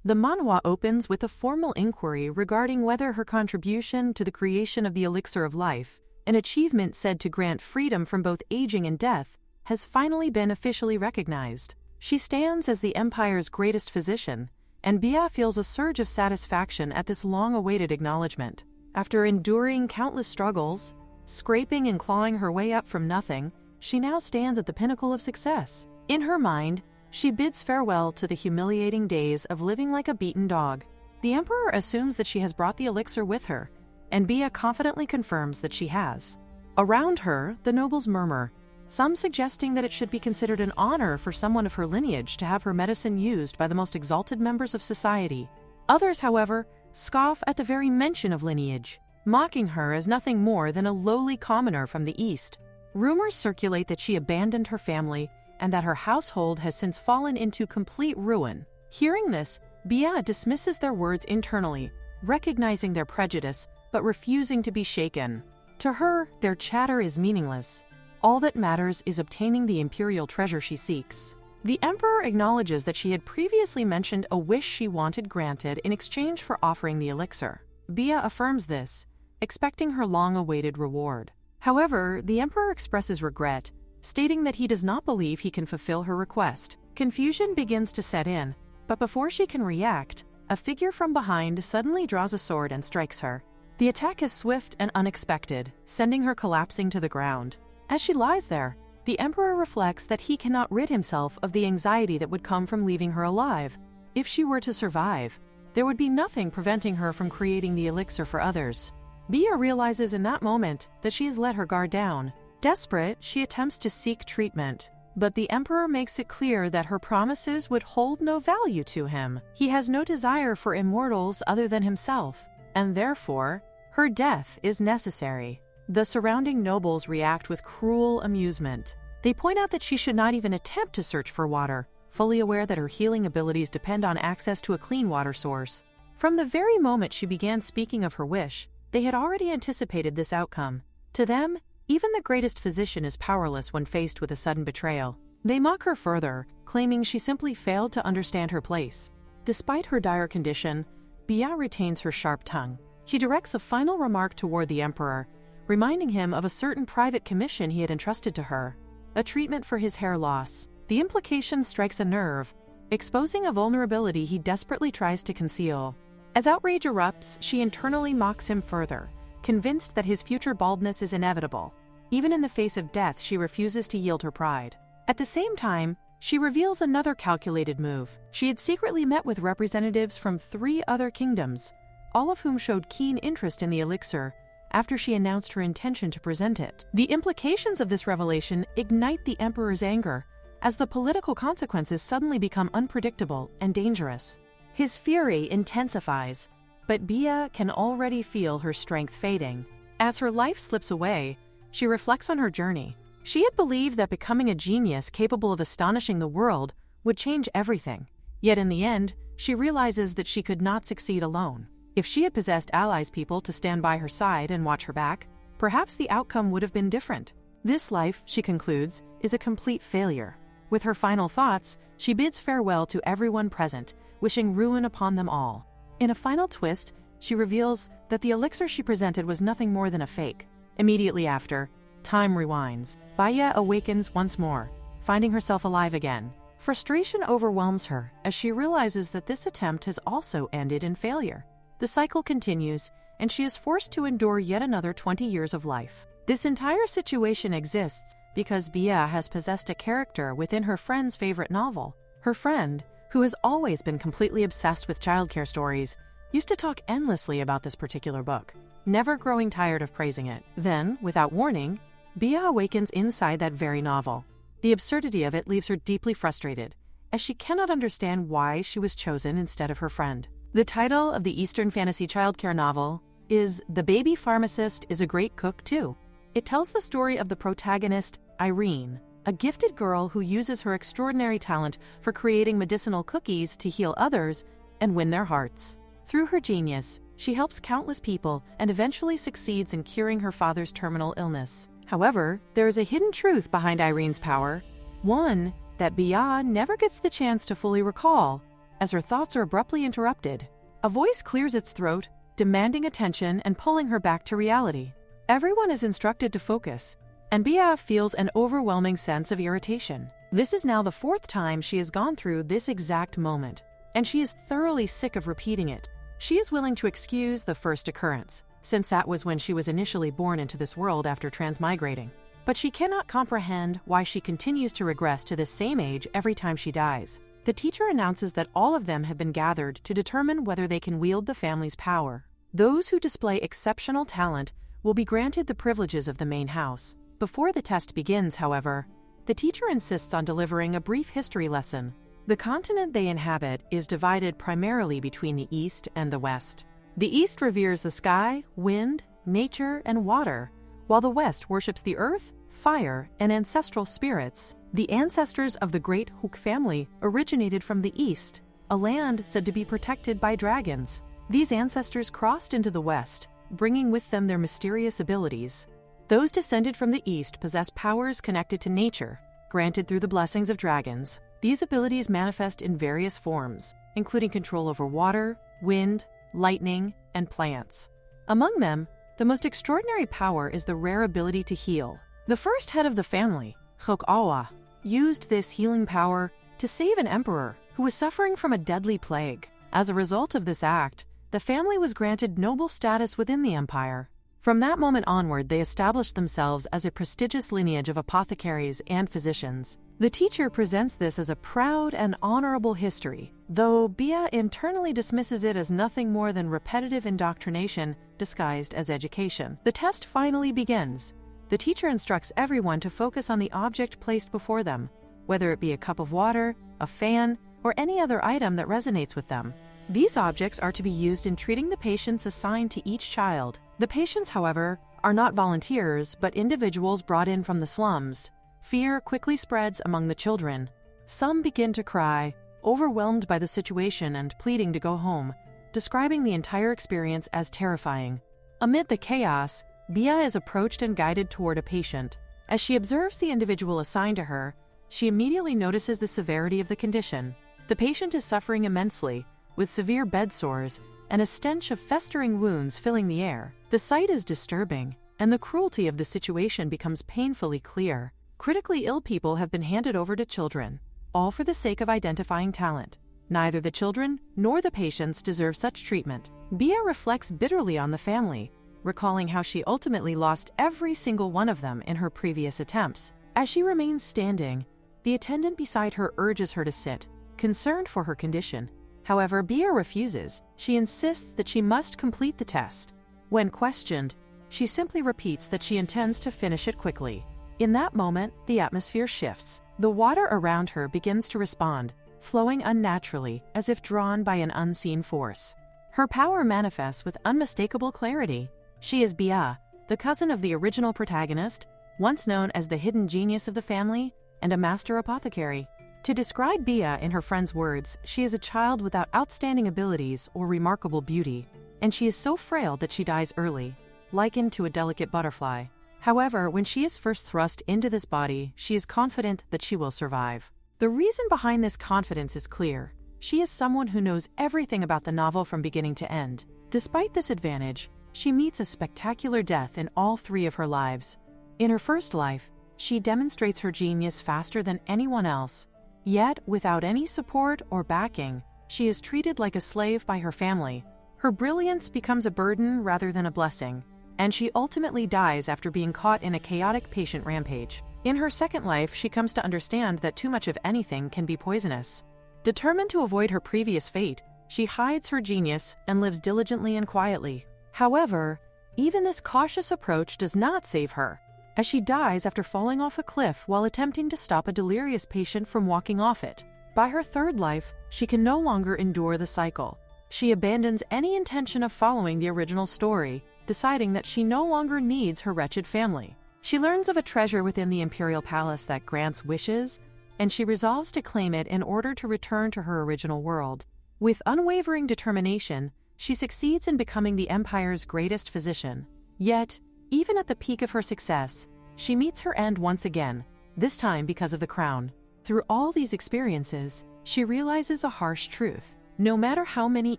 The manhwa opens with a formal inquiry regarding whether her contribution to the creation of the elixir of life, an achievement said to grant freedom from both aging and death, has finally been officially recognized. She stands as the empire's greatest physician, and Bia feels a surge of satisfaction at this long-awaited acknowledgement. After enduring countless struggles, scraping and clawing her way up from nothing, she now stands at the pinnacle of success. In her mind, she bids farewell to the humiliating days of living like a beaten dog. The emperor assumes that she has brought the elixir with her, and Bia confidently confirms that she has. Around her, the nobles murmur, some suggesting that it should be considered an honor for someone of her lineage to have her medicine used by the most exalted members of society. Others, however, scoff at the very mention of lineage, mocking her as nothing more than a lowly commoner from the East. Rumors circulate that she abandoned her family and that her household has since fallen into complete ruin. Hearing this, Bia dismisses their words internally, recognizing their prejudice but refusing to be shaken. To her, their chatter is meaningless. All that matters is obtaining the imperial treasure she seeks. The emperor acknowledges that she had previously mentioned a wish she wanted granted in exchange for offering the elixir. Bia affirms this, expecting her long-awaited reward. However, the emperor expresses regret, stating that he does not believe he can fulfill her request. Confusion begins to set in, but before she can react, a figure from behind suddenly draws a sword and strikes her. The attack is swift and unexpected, sending her collapsing to the ground. As she lies there, the emperor reflects that he cannot rid himself of the anxiety that would come from leaving her alive. If she were to survive, there would be nothing preventing her from creating the elixir for others. Bia realizes in that moment that she has let her guard down. Desperate, she attempts to seek treatment, but the emperor makes it clear that her promises would hold no value to him. He has no desire for immortals other than himself, and therefore, her death is necessary. The surrounding nobles react with cruel amusement. They point out that she should not even attempt to search for water, fully aware that her healing abilities depend on access to a clean water source. From the very moment she began speaking of her wish, they had already anticipated this outcome. To them, even the greatest physician is powerless when faced with a sudden betrayal. They mock her further, claiming she simply failed to understand her place. Despite her dire condition, Bia retains her sharp tongue. She directs a final remark toward the emperor, reminding him of a certain private commission he had entrusted to her, a treatment for his hair loss. The implication strikes a nerve, exposing a vulnerability he desperately tries to conceal. As outrage erupts, she internally mocks him further, convinced that his future baldness is inevitable. Even in the face of death, she refuses to yield her pride. At the same time, she reveals another calculated move. She had secretly met with representatives from 3 other kingdoms, all of whom showed keen interest in the elixir, after she announced her intention to present it. The implications of this revelation ignite the emperor's anger, as the political consequences suddenly become unpredictable and dangerous. His fury intensifies, but Bia can already feel her strength fading. As her life slips away, she reflects on her journey. She had believed that becoming a genius capable of astonishing the world would change everything. Yet in the end, she realizes that she could not succeed alone. If she had possessed allies people to stand by her side and watch her back, perhaps the outcome would have been different. This life, she concludes, is a complete failure. With her final thoughts, she bids farewell to everyone present, wishing ruin upon them all. In a final twist, she reveals that the elixir she presented was nothing more than a fake. Immediately after, time rewinds. Bia awakens once more, finding herself alive again. Frustration overwhelms her as she realizes that this attempt has also ended in failure. The cycle continues, and she is forced to endure yet another 20 years of life. This entire situation exists because Bia has possessed a character within her friend's favorite novel. Her friend, who has always been completely obsessed with childcare stories, used to talk endlessly about this particular book, never growing tired of praising it. Then, without warning, Bia awakens inside that very novel. The absurdity of it leaves her deeply frustrated, as she cannot understand why she was chosen instead of her friend. The title of the Eastern fantasy childcare novel is The Baby Pharmacist is a Great Cook Too. It tells the story of the protagonist, Irene, a gifted girl who uses her extraordinary talent for creating medicinal cookies to heal others and win their hearts. Through her genius, she helps countless people and eventually succeeds in curing her father's terminal illness. However, there is a hidden truth behind Irene's power, one that Bia never gets the chance to fully recall. as her thoughts are abruptly interrupted. A voice clears its throat, demanding attention and pulling her back to reality. Everyone is instructed to focus, and Bia feels an overwhelming sense of irritation. This is now the 4th time she has gone through this exact moment, and she is thoroughly sick of repeating it. She is willing to excuse the first occurrence, since that was when she was initially born into this world after transmigrating. But she cannot comprehend why she continues to regress to this same age every time she dies. The teacher announces that all of them have been gathered to determine whether they can wield the family's power. Those who display exceptional talent will be granted the privileges of the main house. Before the test begins, however, the teacher insists on delivering a brief history lesson. The continent they inhabit is divided primarily between the East and the West. The East reveres the sky, wind, nature, and water, while the West worships the earth, fire, and ancestral spirits. The ancestors of the great Hook family originated from the East, a land said to be protected by dragons. These ancestors crossed into the West, bringing with them their mysterious abilities. Those descended from the East possess powers connected to nature, granted through the blessings of dragons. These abilities manifest in various forms, including control over water, wind, lightning, and plants. Among them, the most extraordinary power is the rare ability to heal. The first head of the family, Hokawa, used this healing power to save an emperor who was suffering from a deadly plague. As a result of this act, the family was granted noble status within the empire. From that moment onward, they established themselves as a prestigious lineage of apothecaries and physicians. The teacher presents this as a proud and honorable history, though Bia internally dismisses it as nothing more than repetitive indoctrination disguised as education. The test finally begins. The teacher instructs everyone to focus on the object placed before them, whether it be a cup of water, a fan, or any other item that resonates with them. These objects are to be used in treating the patients assigned to each child. The patients, however, are not volunteers, but individuals brought in from the slums. Fear quickly spreads among the children. Some begin to cry, overwhelmed by the situation and pleading to go home, describing the entire experience as terrifying. Amid the chaos, Bia is approached and guided toward a patient. As she observes the individual assigned to her, she immediately notices the severity of the condition. The patient is suffering immensely, with severe bed sores and a stench of festering wounds filling the air. The sight is disturbing, and the cruelty of the situation becomes painfully clear. Critically ill people have been handed over to children, all for the sake of identifying talent. Neither the children nor the patients deserve such treatment. Bia reflects bitterly on the family, recalling how she ultimately lost every single one of them in her previous attempts. As she remains standing, the attendant beside her urges her to sit, concerned for her condition. However, Bia refuses. She insists that she must complete the test. When questioned, she simply repeats that she intends to finish it quickly. In that moment, the atmosphere shifts. The water around her begins to respond, flowing unnaturally, as if drawn by an unseen force. Her power manifests with unmistakable clarity. She is Bia, the cousin of the original protagonist, once known as the hidden genius of the family and a master apothecary. To describe Bia in her friend's words, she is a child without outstanding abilities or remarkable beauty, and she is so frail that she dies early, likened to a delicate butterfly. However, when she is first thrust into this body, she is confident that she will survive. The reason behind this confidence is clear. She is someone who knows everything about the novel from beginning to end. Despite this advantage, she meets a spectacular death in all 3 of her lives. In her first life, she demonstrates her genius faster than anyone else. Yet, without any support or backing, she is treated like a slave by her family. Her brilliance becomes a burden rather than a blessing, and she ultimately dies after being caught in a chaotic patient rampage. In her second life, she comes to understand that too much of anything can be poisonous. Determined to avoid her previous fate, she hides her genius and lives diligently and quietly. However, even this cautious approach does not save her, as she dies after falling off a cliff while attempting to stop a delirious patient from walking off it. By her third life, she can no longer endure the cycle. She abandons any intention of following the original story, deciding that she no longer needs her wretched family. She learns of a treasure within the imperial palace that grants wishes, and she resolves to claim it in order to return to her original world. With unwavering determination, she succeeds in becoming the empire's greatest physician. Yet, even at the peak of her success, she meets her end once again, this time because of the crown. Through all these experiences, she realizes a harsh truth. No matter how many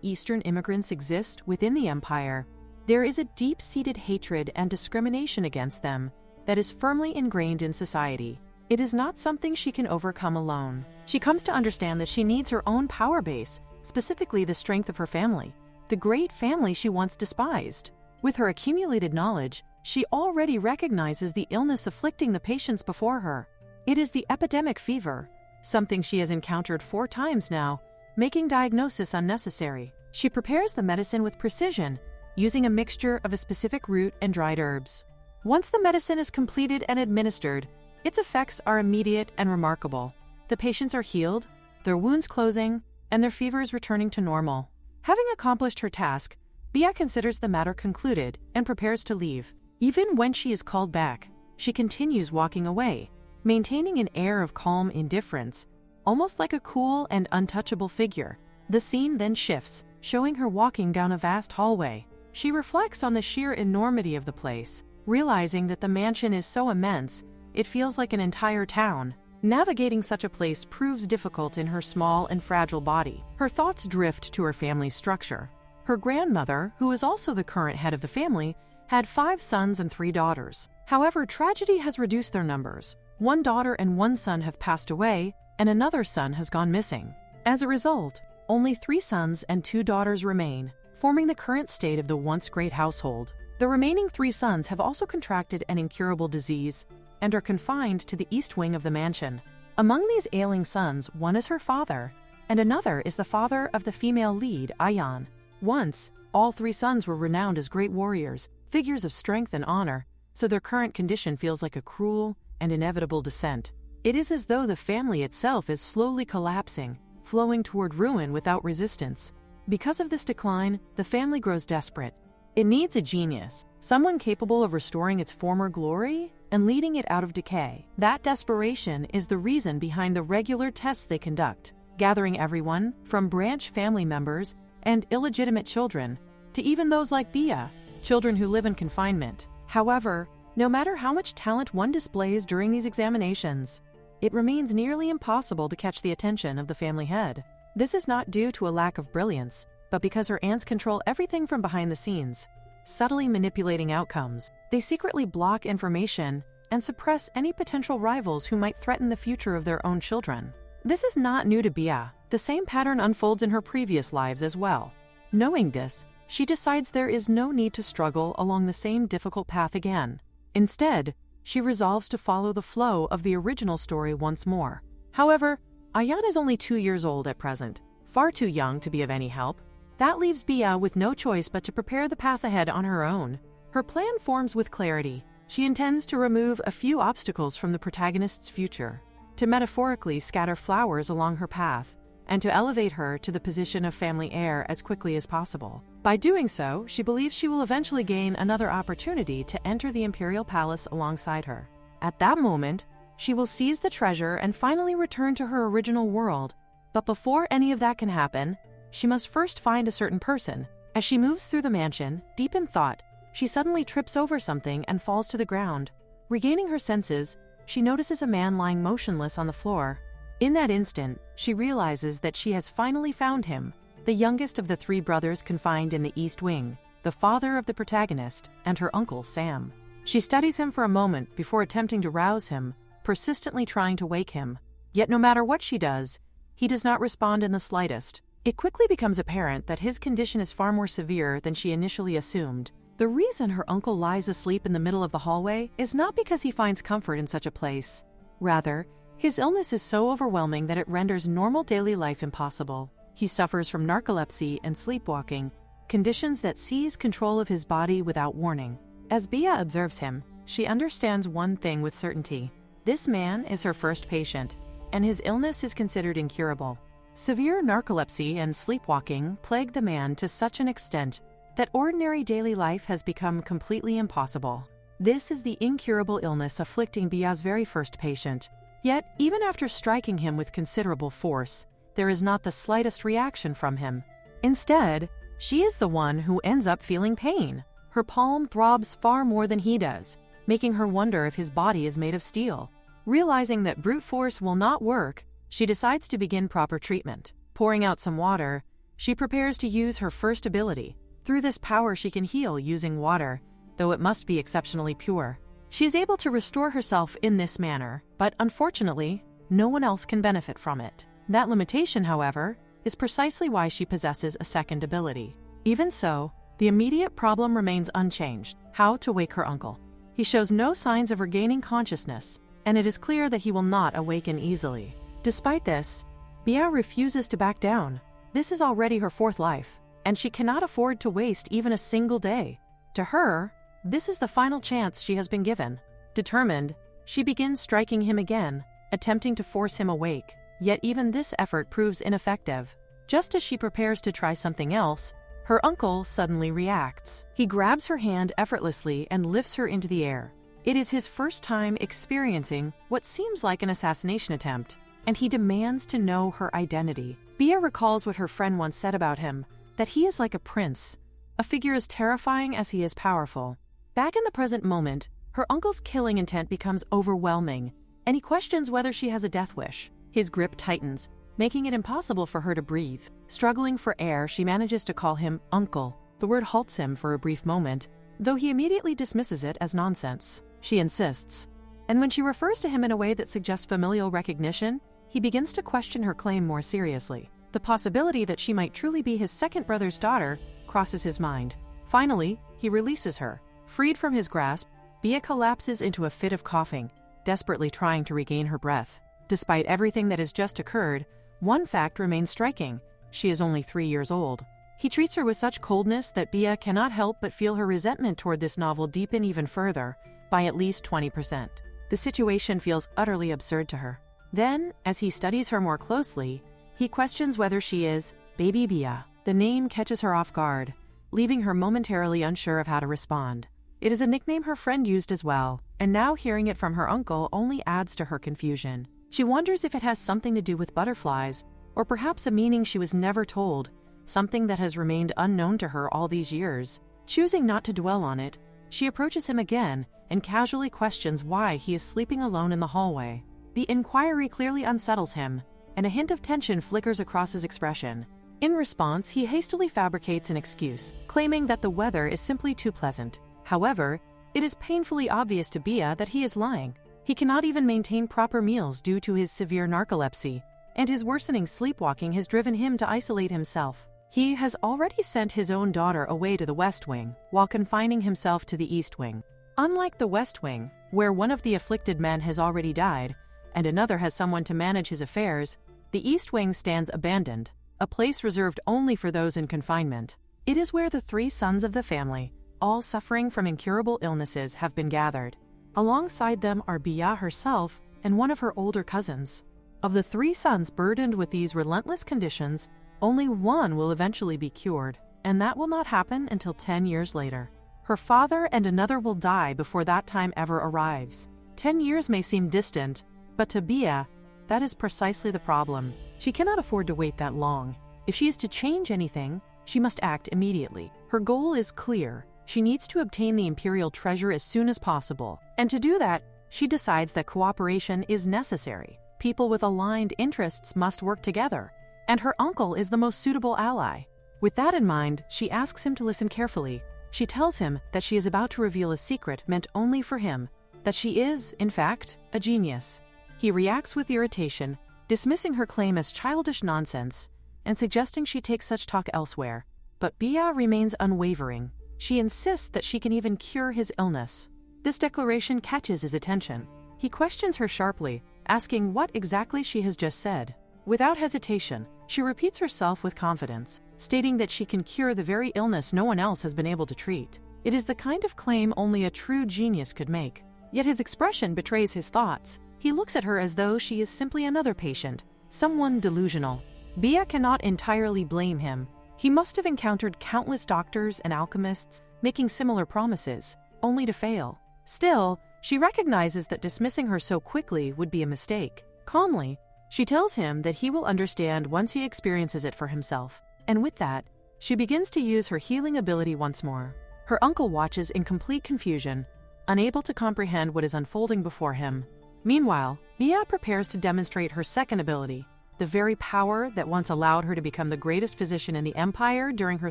Eastern immigrants exist within the empire, there is a deep-seated hatred and discrimination against them that is firmly ingrained in society. It is not something she can overcome alone. She comes to understand that she needs her own power base, specifically the strength of her family, the great family she once despised. With her accumulated knowledge, she already recognizes the illness afflicting the patients before her. It is the epidemic fever, something she has encountered 4 times now, making diagnosis unnecessary. She prepares the medicine with precision, using a mixture of a specific root and dried herbs. Once the medicine is completed and administered, its effects are immediate and remarkable. The patients are healed, their wounds closing, and their fevers returning to normal. Having accomplished her task, Bia considers the matter concluded and prepares to leave. Even when she is called back, she continues walking away, maintaining an air of calm indifference, almost like a cool and untouchable figure. The scene then shifts, showing her walking down a vast hallway. She reflects on the sheer enormity of the place, realizing that the mansion is so immense, it feels like an entire town. Navigating such a place proves difficult in her small and fragile body. Her thoughts drift to her family's structure. Her grandmother, who is also the current head of the family, had 5 sons and 3 daughters. However, tragedy has reduced their numbers. 1 daughter and 1 son have passed away, and another son has gone missing. As a result, only 3 sons and 2 daughters remain, forming the current state of the once great household. The remaining 3 sons have also contracted an incurable disease and are confined to the east wing of the mansion. Among these ailing sons, one is her father, and another is the father of the female lead, Ayan. Once, all 3 sons were renowned as great warriors, figures of strength and honor, so their current condition feels like a cruel and inevitable descent. It is as though the family itself is slowly collapsing, flowing toward ruin without resistance. Because of this decline, the family grows desperate. It needs a genius, someone capable of restoring its former glory and leading it out of decay. That desperation is the reason behind the regular tests they conduct, gathering everyone from branch family members and illegitimate children to even those like Bia, children who live in confinement. However, no matter how much talent one displays during these examinations, it remains nearly impossible to catch the attention of the family head. This is not due to a lack of brilliance, but because her aunts control everything from behind the scenes, subtly manipulating outcomes. They secretly block information and suppress any potential rivals who might threaten the future of their own children. This is not new to Bia. The same pattern unfolds in her previous lives as well. Knowing this, she decides there is no need to struggle along the same difficult path again. Instead, she resolves to follow the flow of the original story once more. However, Ayan is only 2 years old at present, far too young to be of any help. That leaves Bia with no choice but to prepare the path ahead on her own. Her plan forms with clarity. She intends to remove a few obstacles from the protagonist's future, to metaphorically scatter flowers along her path, and to elevate her to the position of family heir as quickly as possible. By doing so, she believes she will eventually gain another opportunity to enter the imperial palace alongside her. At that moment, she will seize the treasure and finally return to her original world. But before any of that can happen, she must first find a certain person. As she moves through the mansion, deep in thought, she suddenly trips over something and falls to the ground. Regaining her senses, she notices a man lying motionless on the floor. In that instant, she realizes that she has finally found him, the youngest of the 3 brothers confined in the East Wing, the father of the protagonist, and her uncle Sam. She studies him for a moment before attempting to rouse him, persistently trying to wake him. Yet no matter what she does, he does not respond in the slightest. It quickly becomes apparent that his condition is far more severe than she initially assumed. The reason her uncle lies asleep in the middle of the hallway is not because he finds comfort in such a place. Rather, his illness is so overwhelming that it renders normal daily life impossible. He suffers from narcolepsy and sleepwalking, conditions that seize control of his body without warning. As Bia observes him, she understands one thing with certainty. This man is her first patient, and his illness is considered incurable. Severe narcolepsy and sleepwalking plague the man to such an extent that ordinary daily life has become completely impossible. This is the incurable illness afflicting Bia's very first patient. Yet, even after striking him with considerable force, there is not the slightest reaction from him. Instead, she is the one who ends up feeling pain. Her palm throbs far more than he does, making her wonder if his body is made of steel. Realizing that brute force will not work, she decides to begin proper treatment. Pouring out some water, she prepares to use her first ability. Through this power she can heal using water, though it must be exceptionally pure. She is able to restore herself in this manner, but unfortunately, no one else can benefit from it. That limitation, however, is precisely why she possesses a second ability. Even so, the immediate problem remains unchanged: how to wake her uncle. He shows no signs of regaining consciousness, and it is clear that he will not awaken easily. Despite this, Bia refuses to back down. This is already her fourth life, and she cannot afford to waste even a single day. To her, this is the final chance she has been given. Determined, she begins striking him again, attempting to force him awake. Yet even this effort proves ineffective. Just as she prepares to try something else, her uncle suddenly reacts. He grabs her hand effortlessly and lifts her into the air. It is his first time experiencing what seems like an assassination attempt, and he demands to know her identity. Bia recalls what her friend once said about him, that he is like a prince, a figure as terrifying as he is powerful. Back in the present moment, her uncle's killing intent becomes overwhelming, and he questions whether she has a death wish. His grip tightens, making it impossible for her to breathe. Struggling for air, she manages to call him uncle. The word halts him for a brief moment, though he immediately dismisses it as nonsense. She insists, and when she refers to him in a way that suggests familial recognition, he begins to question her claim more seriously. The possibility that she might truly be his second brother's daughter crosses his mind. Finally, he releases her. Freed from his grasp, Bia collapses into a fit of coughing, desperately trying to regain her breath. Despite everything that has just occurred, one fact remains striking: she is only 3 years old. He treats her with such coldness that Bia cannot help but feel her resentment toward this novel deepen even further, by at least 20%. The situation feels utterly absurd to her. Then, as he studies her more closely, he questions whether she is Baby Bia. The name catches her off guard, leaving her momentarily unsure of how to respond. It is a nickname her friend used as well, and now hearing it from her uncle only adds to her confusion. She wonders if it has something to do with butterflies, or perhaps a meaning she was never told, something that has remained unknown to her all these years. Choosing not to dwell on it, she approaches him again and casually questions why he is sleeping alone in the hallway. The inquiry clearly unsettles him, and a hint of tension flickers across his expression. In response, he hastily fabricates an excuse, claiming that the weather is simply too pleasant. However, it is painfully obvious to Bia that he is lying. He cannot even maintain proper meals due to his severe narcolepsy, and his worsening sleepwalking has driven him to isolate himself. He has already sent his own daughter away to the West Wing, while confining himself to the East Wing. Unlike the West Wing, where one of the afflicted men has already died, and another has someone to manage his affairs, the East Wing stands abandoned, a place reserved only for those in confinement. It is where the 3 sons of the family, all suffering from incurable illnesses, have been gathered. Alongside them are Bia herself and one of her older cousins. Of the 3 sons burdened with these relentless conditions, only one will eventually be cured, and that will not happen until 10 years later. Her father and another will die before that time ever arrives. 10 years may seem distant, but to Bia, that is precisely the problem. She cannot afford to wait that long. If she is to change anything, she must act immediately. Her goal is clear. She needs to obtain the imperial treasure as soon as possible, and to do that, she decides that cooperation is necessary. People with aligned interests must work together, and her uncle is the most suitable ally. With that in mind, she asks him to listen carefully. She tells him that she is about to reveal a secret meant only for him, that she is, in fact, a genius. He reacts with irritation, dismissing her claim as childish nonsense, and suggesting she take such talk elsewhere. But Bia remains unwavering. She insists that she can even cure his illness. This declaration catches his attention. He questions her sharply, asking what exactly she has just said. Without hesitation, she repeats herself with confidence, stating that she can cure the very illness no one else has been able to treat. It is the kind of claim only a true genius could make. Yet his expression betrays his thoughts. He looks at her as though she is simply another patient, someone delusional. Bia cannot entirely blame him. He must have encountered countless doctors and alchemists making similar promises, only to fail. Still, she recognizes that dismissing her so quickly would be a mistake. Calmly, she tells him that he will understand once he experiences it for himself. And with that, she begins to use her healing ability once more. Her uncle watches in complete confusion, unable to comprehend what is unfolding before him. Meanwhile, Bia prepares to demonstrate her second ability, the very power that once allowed her to become the greatest physician in the empire during her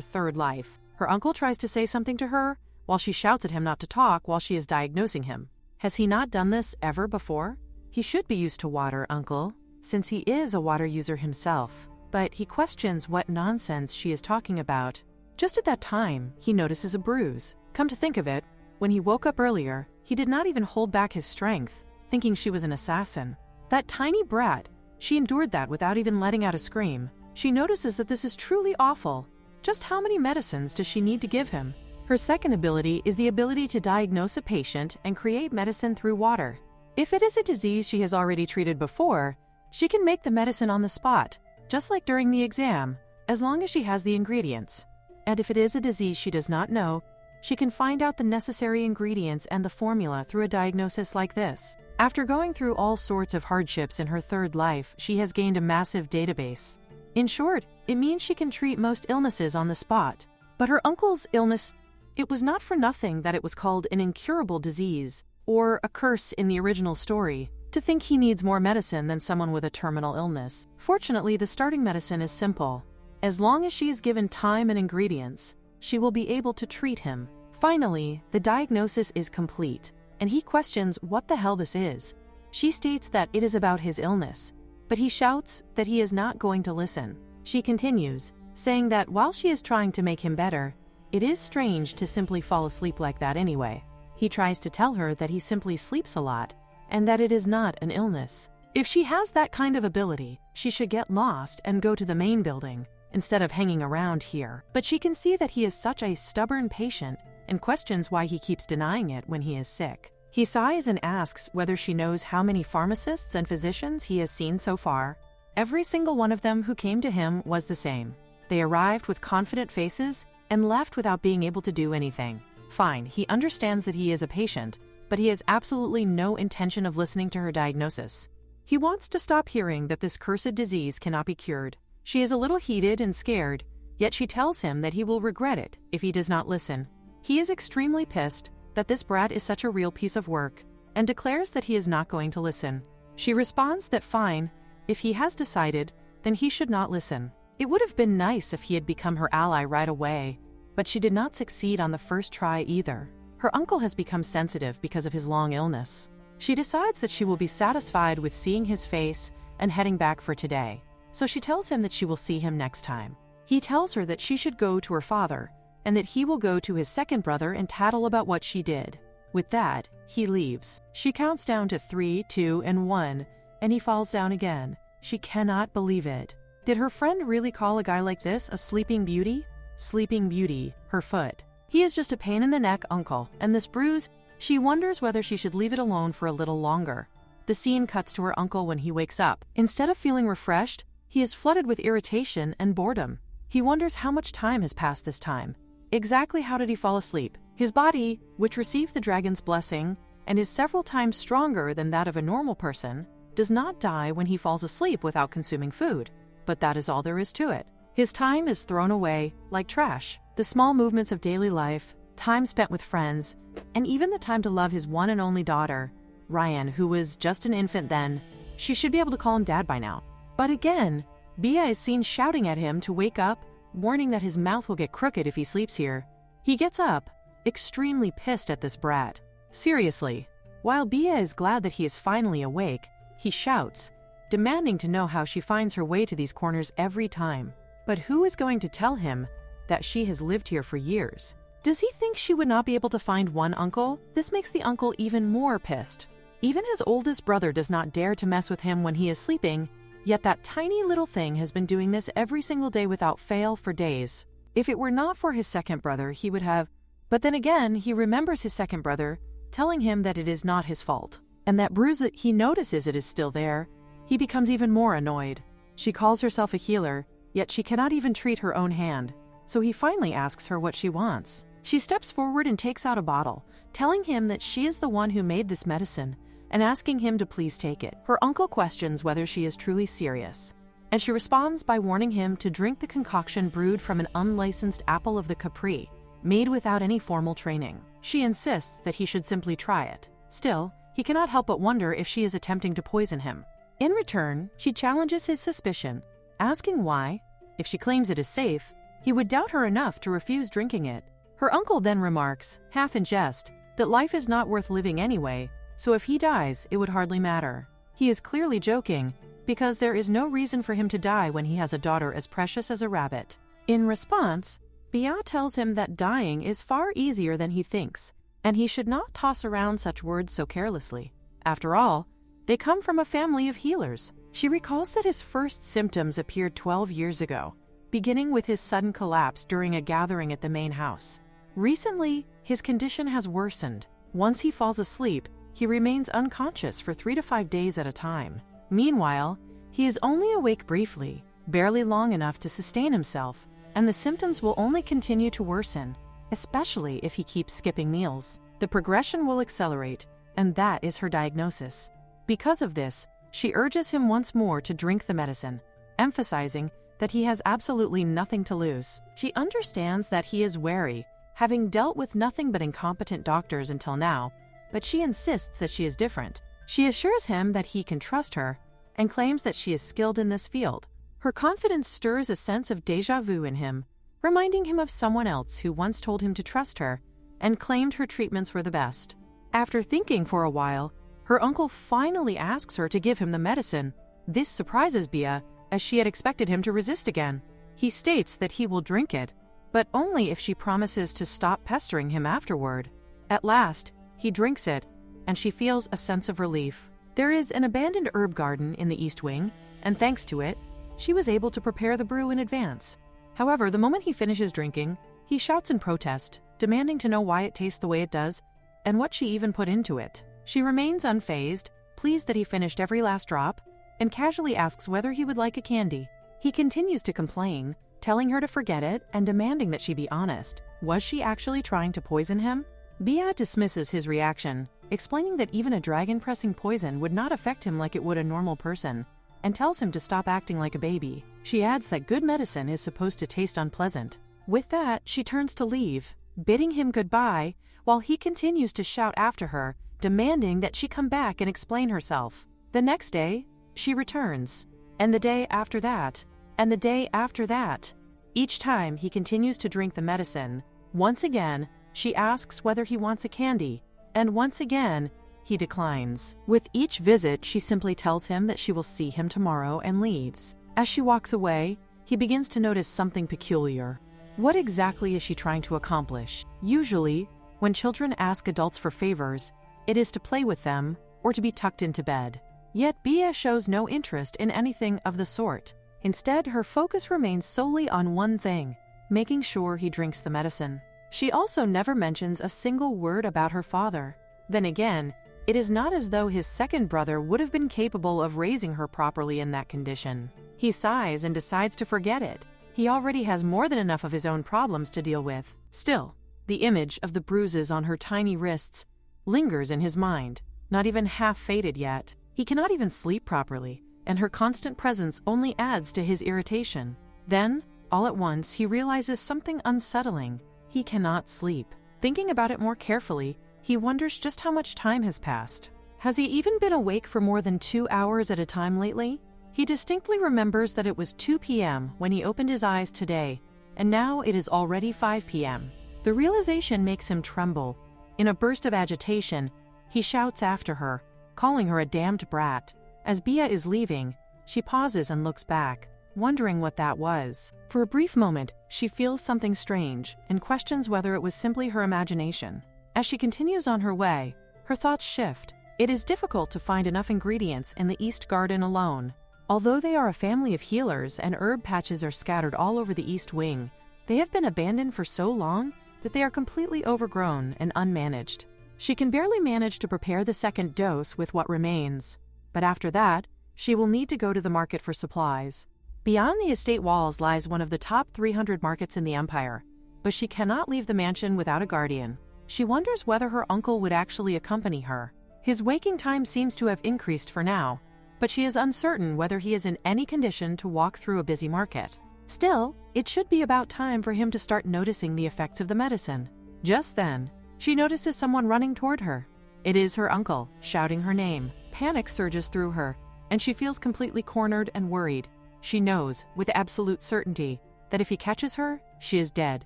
third life. Her uncle tries to say something to her, while she shouts at him not to talk while she is diagnosing him. Has he not done this ever before? He should be used to water, uncle, since he is a water user himself. But he questions what nonsense she is talking about. Just at that time, he notices a bruise. Come to think of it, when he woke up earlier, he did not even hold back his strength, thinking she was an assassin. That tiny brat, she endured that without even letting out a scream. She notices that this is truly awful. Just how many medicines does she need to give him? Her second ability is the ability to diagnose a patient and create medicine through water. If it is a disease she has already treated before, she can make the medicine on the spot, just like during the exam, as long as she has the ingredients. And if it is a disease she does not know, she can find out the necessary ingredients and the formula through a diagnosis like this. After going through all sorts of hardships in her third life, she has gained a massive database. In short, it means she can treat most illnesses on the spot. But her uncle's illness, it was not for nothing that it was called an incurable disease, or a curse in the original story, to think he needs more medicine than someone with a terminal illness. Fortunately, the starting medicine is simple. As long as she is given time and ingredients, she will be able to treat him. Finally, the diagnosis is complete, and he questions what the hell this is. She states that it is about his illness, but he shouts that he is not going to listen. She continues, saying that while she is trying to make him better, it is strange to simply fall asleep like that anyway. He tries to tell her that he simply sleeps a lot, and that it is not an illness. If she has that kind of ability, she should get lost and go to the main building, instead of hanging around here. But she can see that he is such a stubborn patient and questions why he keeps denying it when he is sick. He sighs and asks whether she knows how many pharmacists and physicians he has seen so far. Every single one of them who came to him was the same. They arrived with confident faces and left without being able to do anything. Fine, he understands that he is a patient, but he has absolutely no intention of listening to her diagnosis. He wants to stop hearing that this cursed disease cannot be cured. She is a little heated and scared, yet she tells him that he will regret it if he does not listen. He is extremely pissed that this brat is such a real piece of work, and declares that he is not going to listen. She responds that fine, if he has decided, then he should not listen. It would have been nice if he had become her ally right away, but she did not succeed on the first try either. Her uncle has become sensitive because of his long illness. She decides that she will be satisfied with seeing his face and heading back for today. So she tells him that she will see him next time. He tells her that she should go to her father, and that he will go to his second brother and tattle about what she did. With that, he leaves. She counts down to 3, 2, and 1, and he falls down again. She cannot believe it. Did her friend really call a guy like this a sleeping beauty? Sleeping Beauty, her foot. He is just a pain in the neck uncle, and this bruise, she wonders whether she should leave it alone for a little longer. The scene cuts to her uncle when he wakes up. Instead of feeling refreshed, he is flooded with irritation and boredom. He wonders how much time has passed this time. Exactly how did he fall asleep? His body, which received the dragon's blessing and is several times stronger than that of a normal person, does not die when he falls asleep without consuming food. But that is all there is to it. His time is thrown away like trash. The small movements of daily life, time spent with friends, and even the time to love his one and only daughter, Ryan, who was just an infant then. She should be able to call him dad by now. But again, Bia is seen shouting at him to wake up, warning that his mouth will get crooked if he sleeps here. He gets up, extremely pissed at this brat. Seriously, while Bia is glad that he is finally awake, he shouts, demanding to know how she finds her way to these corners every time. But who is going to tell him that she has lived here for years? Does he think she would not be able to find one uncle? This makes the uncle even more pissed. Even his oldest brother does not dare to mess with him when he is sleeping, yet that tiny little thing has been doing this every single day without fail for days. If it were not for his second brother, he would have... But then again, he remembers his second brother telling him that it is not his fault, and that bruise that he notices it is still there. He becomes even more annoyed. She calls herself a healer, yet she cannot even treat her own hand, so he finally asks her what she wants. She steps forward and takes out a bottle, telling him that she is the one who made this medicine, and asking him to please take it. Her uncle questions whether she is truly serious, and she responds by warning him to drink the concoction brewed from an unlicensed apple of the Capri, made without any formal training. She insists that he should simply try it. Still, he cannot help but wonder if she is attempting to poison him. In return, she challenges his suspicion, asking why, if she claims it is safe, he would doubt her enough to refuse drinking it. Her uncle then remarks, half in jest, that life is not worth living anyway, so if he dies, it would hardly matter. He is clearly joking, because there is no reason for him to die when he has a daughter as precious as a rabbit. In response, Bia tells him that dying is far easier than he thinks, and he should not toss around such words so carelessly. After all, they come from a family of healers. She recalls that his first symptoms appeared 12 years ago, beginning with his sudden collapse during a gathering at the main house. Recently, his condition has worsened. Once he falls asleep, he remains unconscious for 3 to 5 days at a time. Meanwhile, he is only awake briefly, barely long enough to sustain himself, and the symptoms will only continue to worsen, especially if he keeps skipping meals. The progression will accelerate, and that is her diagnosis. Because of this, she urges him once more to drink the medicine, emphasizing that he has absolutely nothing to lose. She understands that he is wary, having dealt with nothing but incompetent doctors until now, but she insists that she is different. She assures him that he can trust her, and claims that she is skilled in this field. Her confidence stirs a sense of déjà vu in him, reminding him of someone else who once told him to trust her and claimed her treatments were the best. After thinking for a while, her uncle finally asks her to give him the medicine. This surprises Bia, as she had expected him to resist again. He states that he will drink it, but only if she promises to stop pestering him afterward. At last, he drinks it, and she feels a sense of relief. There is an abandoned herb garden in the East Wing, and thanks to it, she was able to prepare the brew in advance. However, the moment he finishes drinking, he shouts in protest, demanding to know why it tastes the way it does, and what she even put into it. She remains unfazed, pleased that he finished every last drop, and casually asks whether he would like a candy. He continues to complain, telling her to forget it and demanding that she be honest. Was she actually trying to poison him? Bia dismisses his reaction, explaining that even a dragon-pressing poison would not affect him like it would a normal person, and tells him to stop acting like a baby. She adds that good medicine is supposed to taste unpleasant. With that, she turns to leave, bidding him goodbye, while he continues to shout after her, demanding that she come back and explain herself. The next day, she returns, and the day after that, and the day after that. Each time he continues to drink the medicine. Once again, she asks whether he wants a candy, and once again, he declines. With each visit, she simply tells him that she will see him tomorrow and leaves. As she walks away, he begins to notice something peculiar. What exactly is she trying to accomplish? Usually, when children ask adults for favors, it is to play with them or to be tucked into bed. Yet Bia shows no interest in anything of the sort. Instead, her focus remains solely on one thing, making sure he drinks the medicine. She also never mentions a single word about her father. Then again, it is not as though his second brother would have been capable of raising her properly in that condition. He sighs and decides to forget it. He already has more than enough of his own problems to deal with. Still, the image of the bruises on her tiny wrists lingers in his mind, not even half faded yet. He cannot even sleep properly, and her constant presence only adds to his irritation. Then, all at once, he realizes something unsettling. He cannot sleep. Thinking about it more carefully, he wonders just how much time has passed. Has he even been awake for more than 2 hours at a time lately? He distinctly remembers that it was 2 p.m. when he opened his eyes today, and now it is already 5 p.m. The realization makes him tremble. In a burst of agitation, he shouts after her, calling her a damned brat. As Bia is leaving, she pauses and looks back, wondering what that was. For a brief moment, she feels something strange and questions whether it was simply her imagination. As she continues on her way, her thoughts shift. It is difficult to find enough ingredients in the East Garden alone. Although they are a family of healers and herb patches are scattered all over the East Wing, they have been abandoned for so long that they are completely overgrown and unmanaged. She can barely manage to prepare the second dose with what remains, but after that, she will need to go to the market for supplies. Beyond the estate walls lies one of the top 300 markets in the empire, but she cannot leave the mansion without a guardian. She wonders whether her uncle would actually accompany her. His waking time seems to have increased for now, but she is uncertain whether he is in any condition to walk through a busy market. Still, it should be about time for him to start noticing the effects of the medicine. Just then, she notices someone running toward her. It is her uncle, shouting her name. Panic surges through her, and she feels completely cornered and worried. She knows, with absolute certainty, that if he catches her, she is dead.